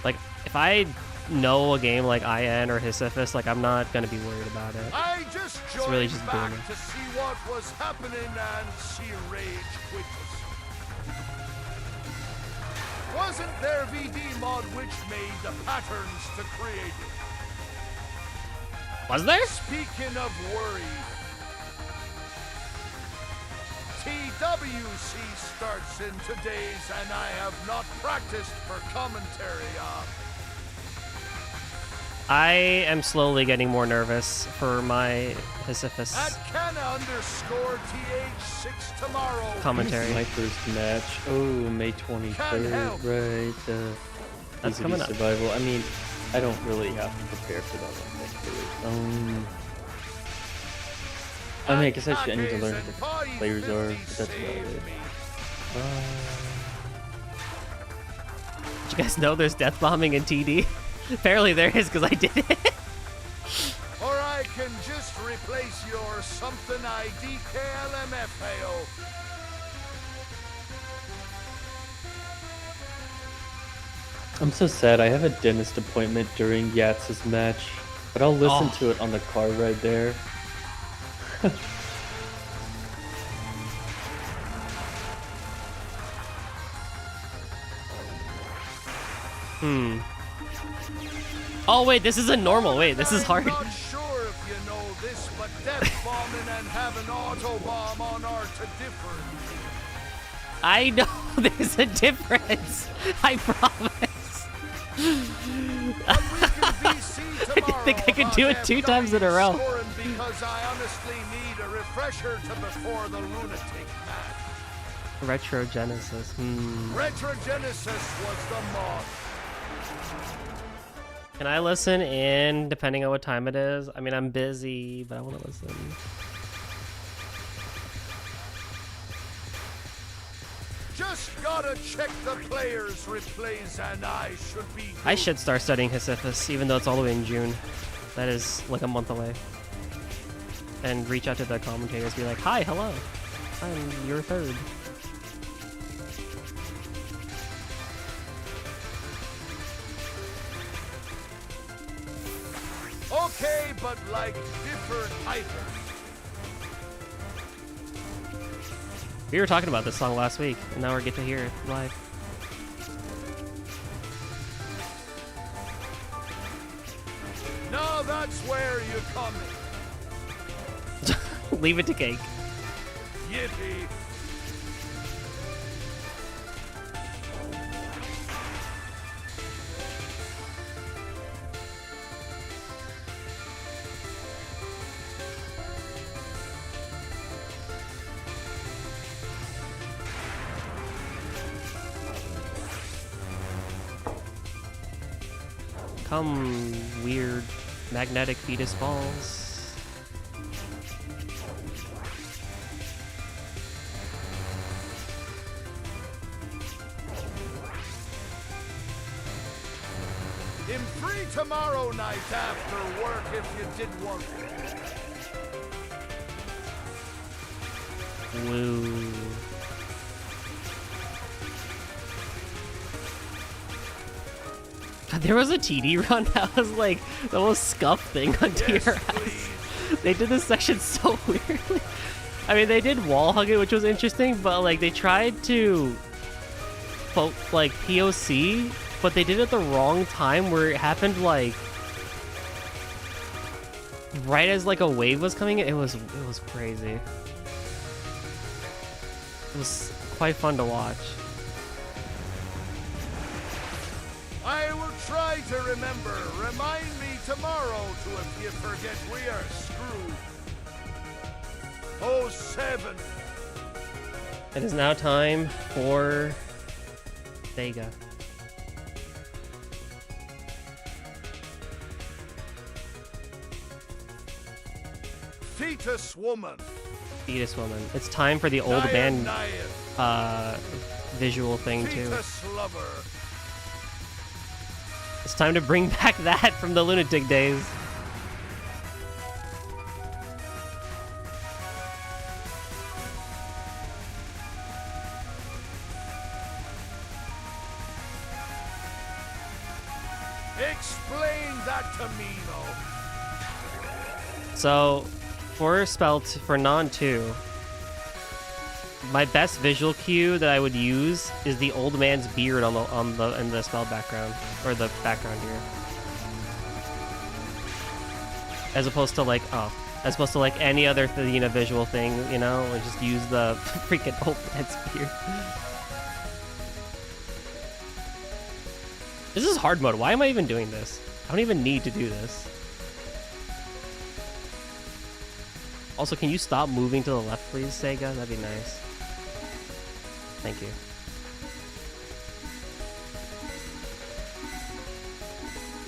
Like, if I know a game like IN or Sisyphus, like, I'm not gonna be worried about it.
I just joined
really just
back
booming.
to see what was happening and see rage quit us. Wasn't there VD mod which made the patterns to create it?
Was there?
Speaking of worry, TWC starts in 2 days and I have not practiced for commentary.
I am slowly getting more nervous for my Sisyphus
At Canna_TH6 tomorrow.
commentary.
My first match. Oh, May 23rd,
help.
right?
That's
Easy
coming up.
survival. I mean, I don't really have to prepare for that one. I mean, I guess I need to learn who the players are, but that's about it.
Did you guys know there's death bombing in TD? Apparently there is, because I did it.
Or I can just replace your something ID KLMFAO.
I'm so sad. I have a dentist appointment during Yatz's match, but I'll listen
Oh.
to it on the car ride there.
Oh wait, this isn't normal. Wait, this is hard.
I'm not sure if you know this, but death bombing and having auto bomb on are to different.
I know there's a difference. I promise.
But we can BC
I didn't think I could do it 2 times in a row.
scoring because I honestly need a refresher to before the lunatic match.
Retro Genesis.
Retrogenesis was the mod.
Can I listen in depending on what time it is? I mean, I'm busy, but I want to listen.
Just gotta check the players' replays and I should be good.
I should start studying Sisyphus, even though it's all the way in June. That is like a month away. And reach out to the commentators, be like, "Hi, hello, I'm your third."
Okay, but like different items.
We were talking about this song last week, and now we get to hear it live.
Now that's where you come in.
Leave it to Cake.
Yippee.
Come, weird magnetic fetus balls.
I'm free tomorrow night after work if you did want it.
Woo. God, there was a TD run that was like the most scuffed thing on
Yes,
TRS.
please.
They did this section so weirdly. I mean, they did wall hug it, which was interesting, but like they tried to like POC, but they did it at the wrong time where it happened like right as like a wave was coming in, it was crazy. It was quite fun to watch.
I will try to remember. Remind me tomorrow to if you forget we are screwed. Oh, 7.
It is now time for Sega.
Fetus woman.
Fetus woman. It's time for the old man visual thing too.
Fetus lover.
It's time to bring back that from the lunatic days.
Explain that to me, though.
So, for for non 2, my best visual cue that I would use is the old man's beard in the spell background, or the background here, as opposed to like any other visual thing, you know, or just use the freaking old man's beard. This is hard mode. Why am I even doing this? I don't even need to do this. Also, can you stop moving to the left, please, Sega? That'd be nice. Thank you.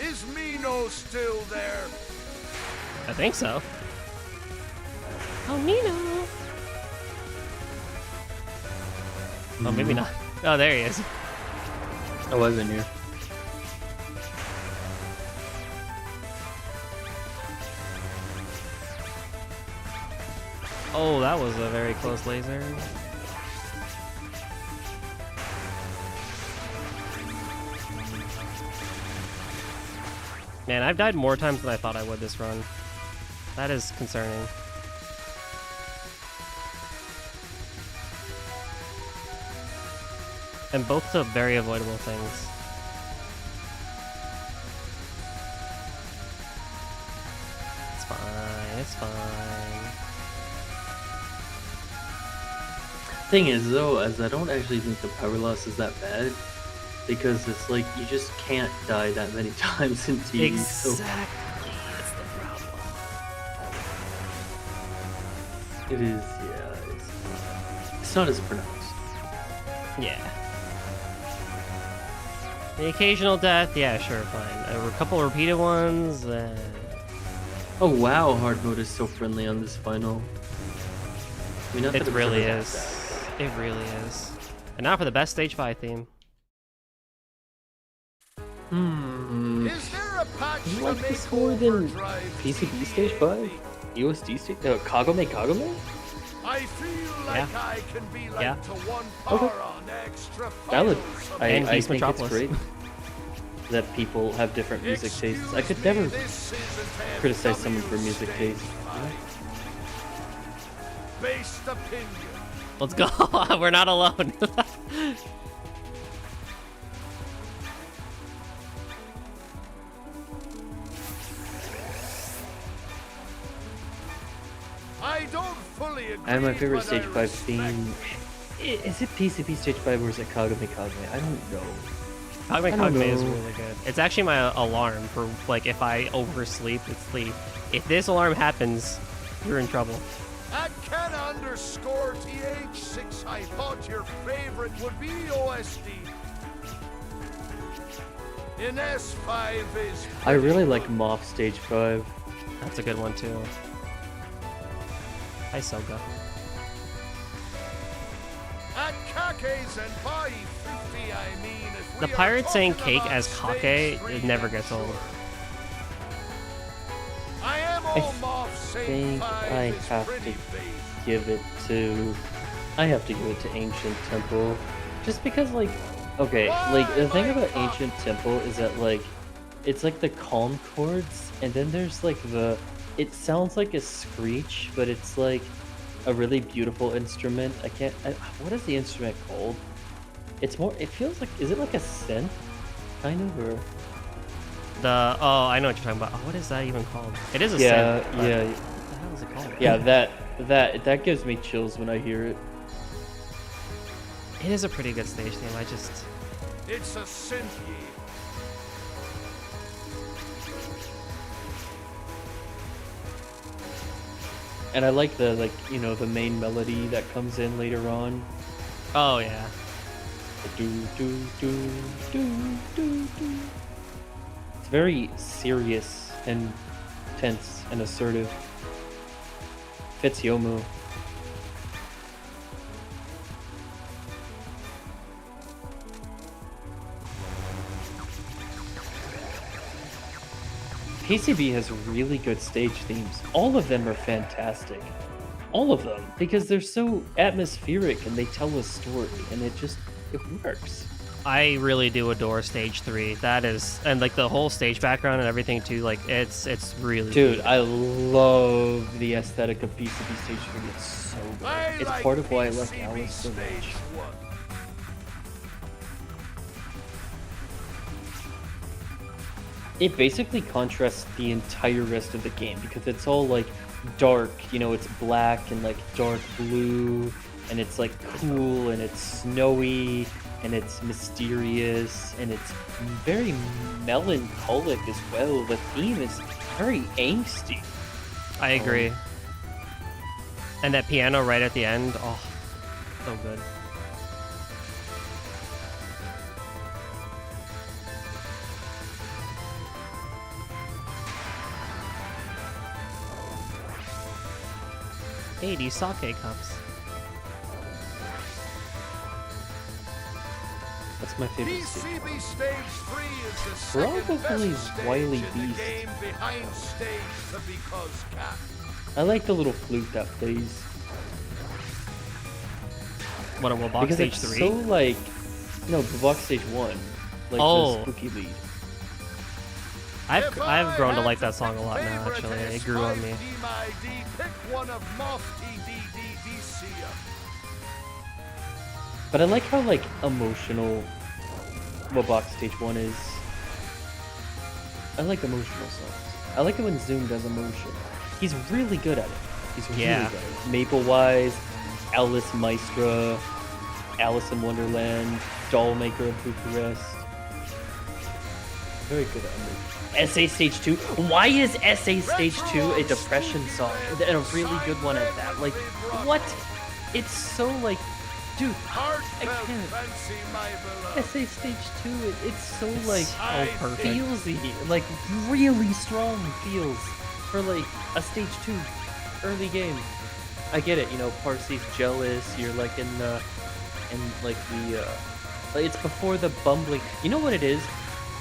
Is Mino still there?
I think so. Oh, Mino! Oh, maybe not. Oh, there he is.
I was in here.
Oh, that was a very close laser. Man, I've died more times than I thought I would this run. That is concerning. And both the very avoidable things. It's fine, it's fine.
Thing is, though, as I don't actually think the power loss is that bad, because it's like you just can't die that many times in TV.
Exactly, that's the problem.
It is, yeah. It's not as pronounced.
Yeah. The occasional death, yeah, sure, fine. A couple repeated ones.
Oh wow, hard mode is so friendly on this final. I mean, not that
It
was
really
ever that
is.
bad.
It really is. And now for the best stage 5 theme.
Is there a patch
You
to
like
make
this more than
overdrive
PCB stage 5? USD stage? Kagome Kagome?
I feel like
Yeah.
I can be like
Yeah.
to one
Okay.
power on extra
Valid.
files.
And
I
Beast
think
Metropolis.
it's great that people have different music tastes. I could never criticize someone for music taste.
Based opinion.
Let's go. We're not alone.
I don't fully agree.
I have my favorite
but
stage
I
5
respect
theme. Is it PCB stage 5 or is it Kagome Kagome? I don't know.
Kagome
I don't
Kagome is
know.
really good. It's actually my alarm for like if I oversleep. It's the if this alarm happens, you're in trouble.
At Ken_TH6, I thought your favorite would be OSD. In S5 is.
I really like Moth stage 5.
That's a good one too. Hi Soga.
At Kake's and by 50, I mean. If
The
we are
pirate saying
talking
cake
about
as
stage
Kake,
three,
it never
then
gets old.
sure. I am Olmoff saying
think
5
I
is
have
pretty
to
basic.
Give it to... I have to give it to Ancient Temple. Just because, like... Okay, like, the thing about Ancient Temple is that, like, it's like the calm chords, and then there's, like, the... It sounds like a screech, but it's, like, a really beautiful instrument. What is the instrument called? It's more... It feels like... Is it like a synth? Kind of, or...
Oh, I know what you're talking about. Oh, what is that even called? It is a
Yeah,
synth. But
yeah,
what the hell is it called?
yeah. That gives me chills when I hear it.
It is a pretty good stage theme.
It's a synth.
And I like the the main melody that comes in later on.
Oh yeah.
Do do do do do do. It's very serious and tense and assertive. Fits Yomu. PCB has really good stage themes. All of them are fantastic. All of them, because they're so atmospheric and they tell a story, and it works.
I really do adore stage 3. That is, and like the whole stage background and everything too. Like it's really
Dude,
good.
I love the aesthetic of PCB Stage 3. It's so good. It's part of why I like Alice so much. It basically contrasts the entire rest of the game because it's all like dark, it's black and like dark blue, and it's like cool and it's snowy and it's mysterious and it's very melancholic as well. The theme is very angsty.
I agree. And that piano right at the end, oh, so good. Hey, these sake cups.
That's my favorite stage.
PCB Stage 3 is the second
Probably
best stage
Wily
in the
Beast.
game behind stage to Because Cat.
I like the little flute that plays.
What a box
Because
stage
it's
3?
so like, no, the box stage 1. Like
Oh.
the spooky lead.
I've grown to like that song a lot now. Actually, it grew on me.
Pick one of Moth TDDDC.
But I like how like emotional box stage 1 is. I like emotional songs. I like it when Zoom does emotion. He's really good at it. He's really
Yeah.
good at it. Maple-wise, Alice Maestra, Alice in Wonderland, Dollmaker of Bucharest. Very good at emotion. SA Stage 2? Why is SA Stage 2 a depression song? And a really good one at that. Like, what? It's so like, dude, I can't.
Fancy my beloved.
SA Stage 2, it's so like
I
perfect.
feelsy, like really strong feels for like a Stage 2 early game. I get it, Parsy's jealous, you're like in like it's before the bumbling. You know what it is?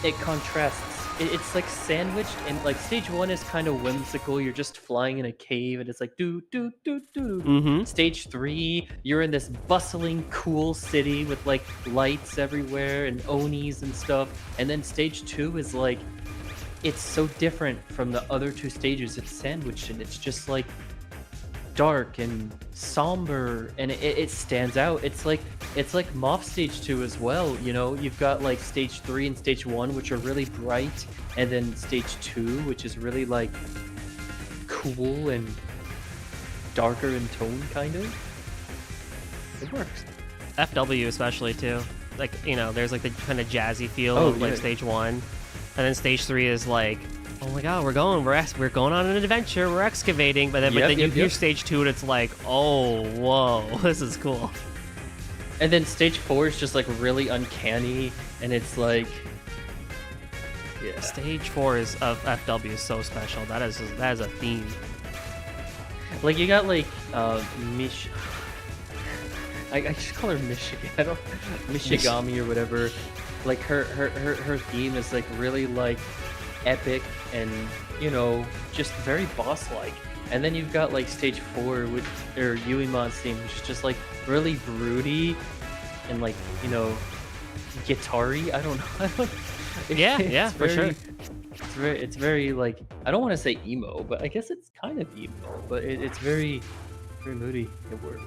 It contrasts. It's like sandwiched, and like Stage 1 is kind of whimsical. You're just flying in a cave, and it's like do do do do.
Mm-hmm.
Stage 3, you're in this bustling, cool city with like lights everywhere and onis and stuff. And then Stage 2 is like, it's so different from the other two stages. It's sandwiched, and it's just like dark and somber, and it stands out. It's like Moth Stage 2 as well. You've got like Stage 3 and Stage 1, which are really bright, and then Stage 2, which is really like cool and darker in tone, kind of. It works.
FW especially too. Like there's like the kind of jazzy feel
Oh,
of like
yeah.
stage 1, and then stage 3 is like, oh my god, we're going on an adventure, we're excavating, but then you hear stage 2 and it's like, oh whoa, this is cool.
And then Stage 4 is just like really uncanny, and it's like, yeah.
Stage 4 of FW is so special. That is a theme.
Like you got like Mish. I just call her Michigan. I don't Mishigami or whatever. Like her theme is like really like epic and just very boss-like. And then you've got like Stage 4, or Yuimon's theme, which is just like really broody and like guitar-y. I don't know.
Yeah, for sure.
It's very like, I don't want to say emo, but I guess it's kind of emo. But it's very moody. It works.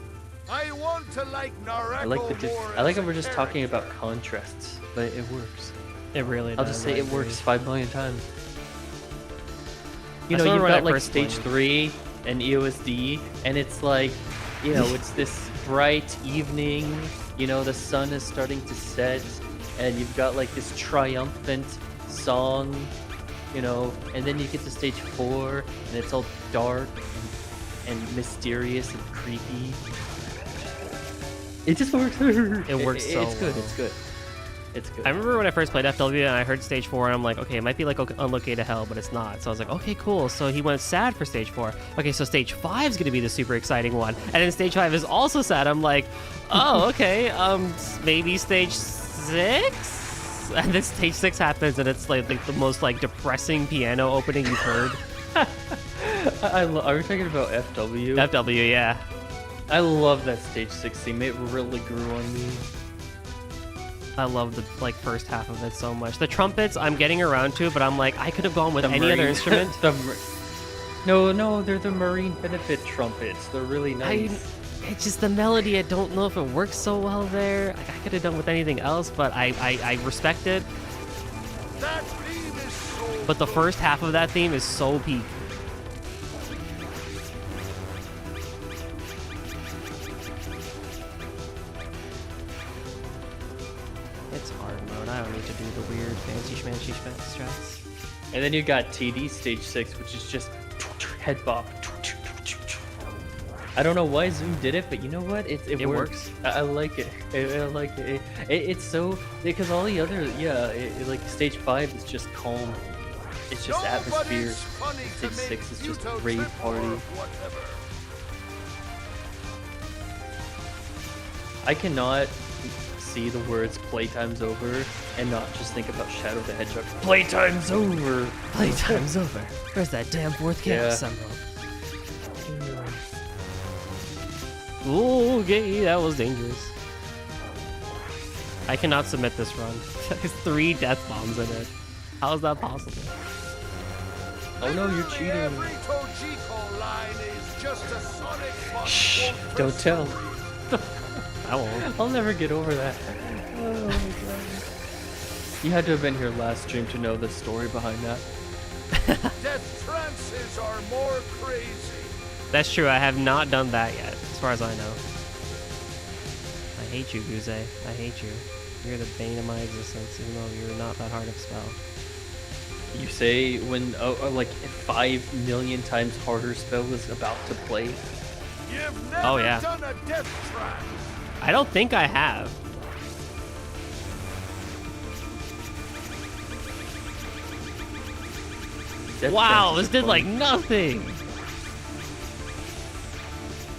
I want to like Nareko
I like
more
I like
as
how
a
we're just talking about
character.
contrasts, but it works.
It really does.
I'll just say
I
it
agree.
works 5 million times. You
I
know,
still
you've
remember
got
when I
like
first
stage
played.
3 and EOSD, and it's like, you know, it's this bright evening, you know, the sun is starting to set, and you've got like this triumphant song, you know, and then you get to stage 4, and it's all dark and mysterious and creepy. It just works.
It works so
It's good.
well.
It's good. It's good.
I remember when I first played FW and I heard stage 4 and I'm like, okay, it might be like Unlucky to Hell, but it's not. So I was like, okay, cool. So he went sad for stage 4. Okay, so stage 5 is gonna be the super exciting one, and then stage 5 is also sad. I'm like, oh, okay, maybe stage 6, and then stage 6 happens and it's like the most like depressing piano opening you've heard.
Are we talking about FW?
FW, yeah.
I love that stage 6 theme. It really grew on me.
I love the like first half of it so much. The trumpets I'm getting around to, but I'm like, I could have gone with
The
any other
marine-
instrument.
No, they're the marine benefit trumpets. They're really nice.
It's just the melody. I don't know if it works so well there. Like, I could have done with anything else, but I respect it.
That theme is so
But the first half of that theme is so peak. It's hard mode. I don't need to do the weird fancy schmancy strats.
And then you got TD stage 6, which is just head bop. I don't know why Zoom did it, but you know what? It
works.
I like it. I like it. It's so because all the other like stage 5 is just calm. It's just atmosphere.
Nobody's funny to
Stage
make
6 is just
Muto
rave
trip
party.
or whatever.
I cannot see the words "playtime's over" and not just think about Shadow the Hedgehog. Playtime's over.
Playtime's over. Where's that damn fourth
Yeah.
chaos emerald? Ooh, okay, that was dangerous. I cannot submit this run. There's 3 death bombs in it. How is that possible?
Oh no, you're
Literally
cheating.
Every Tojiko line is just a sonic punch.
Shh,
won't
don't tell.
I won't.
I'll never get over that. Oh my god. You had to have been here last stream to know the story behind that.
Death trances are more crazy.
That's true, I have not done that yet, as far as I know. I hate you, Guze. I hate you. You're the bane of my existence, even though you're not that hard of a spell.
You say when like 5 million times harder spell is about to play.
You've never
Oh, yeah.
done a death trap.
I don't think I have. Wow, this did like nothing.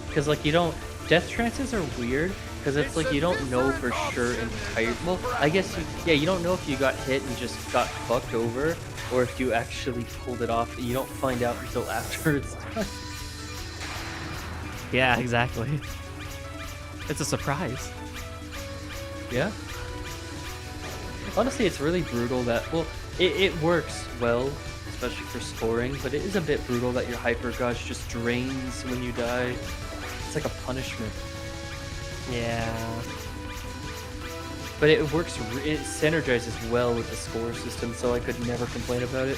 Because like you don't, death trances are weird because it's like you don't know for sure entire. Well, I guess you don't know if you got hit and just got fucked over, or if you actually pulled it off. You don't find out until after it's done.
Yeah, exactly. It's a surprise.
Yeah. Honestly, it's really brutal that, well, it works well, especially for scoring, but it is a bit brutal that your hyper gauge just drains when you die. It's like a punishment.
Yeah.
But it works, it synergizes well with the score system, so I could never complain about it.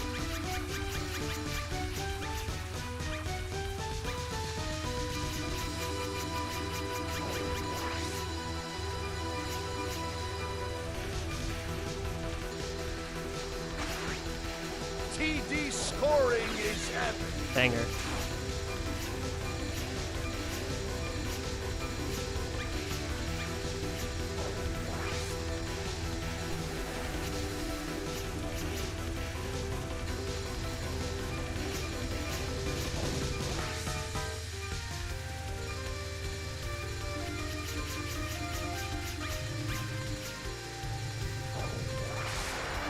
TD scoring is epic.
Banger.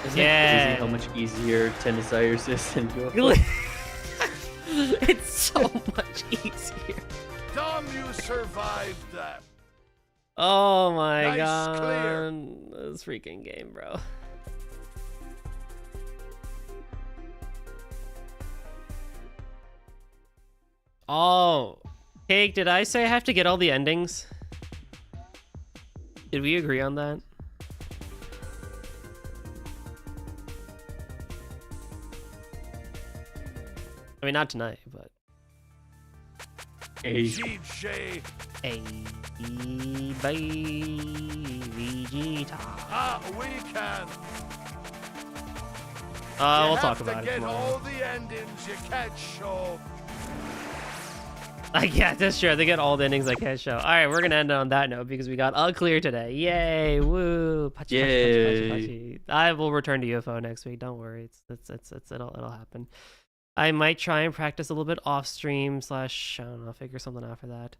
Isn't it crazy how much easier 10 Desires is than UFO?
It's so much easier.
Dom, you survived that.
Oh my
Nice
god.
clear.
This freaking game, bro. Oh. Cake, did I say I have to get all the endings? Did we agree on that? I mean, not tonight, but.
Hey.
GJ.
Hey, baby, Vegeta.
Ah, we can.
We'll talk about it
get
tomorrow.
all the endings you can't show.
Yeah, that's true. They get all the endings I can't show. All right, we're gonna end on that note because we got all clear today. Yay! Woo! Pachi, pachi, pachi, pachi, pachi. I will return to UFO next week. Don't worry. It'll happen. I might try and practice a little bit off stream / I don't know, figure something out for that.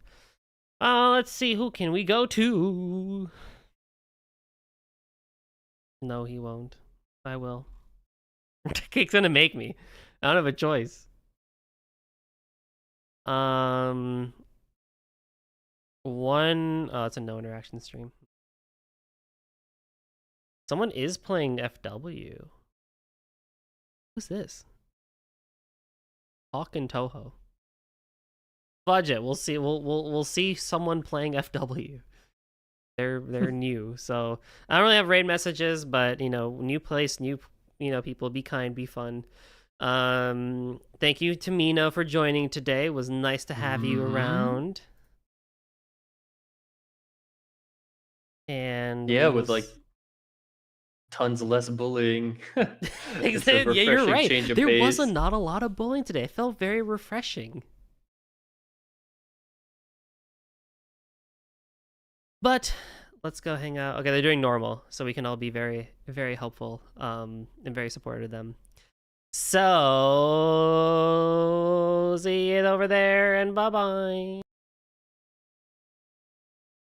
Let's see. Who can we go to? No, he won't. I will. Cake's gonna make me. I don't have a choice. Oh, it's a no interaction stream. Someone is playing FW. Who's this? Hawk and Touhou. Budget. We'll see. We'll see someone playing FW. They're new, so I don't really have raid messages, but new place, new people. Be kind, be fun. Thank you to Mino for joining today. It was nice to have you around. And
yeah, with like tons less bullying. It's a
yeah, you're
refreshing
right.
change of
There
pace.
was not a lot of bullying today. It felt very refreshing. But let's go hang out. Okay, they're doing normal, so we can all be very, very helpful and very supportive of them. So, see you over there, and bye-bye.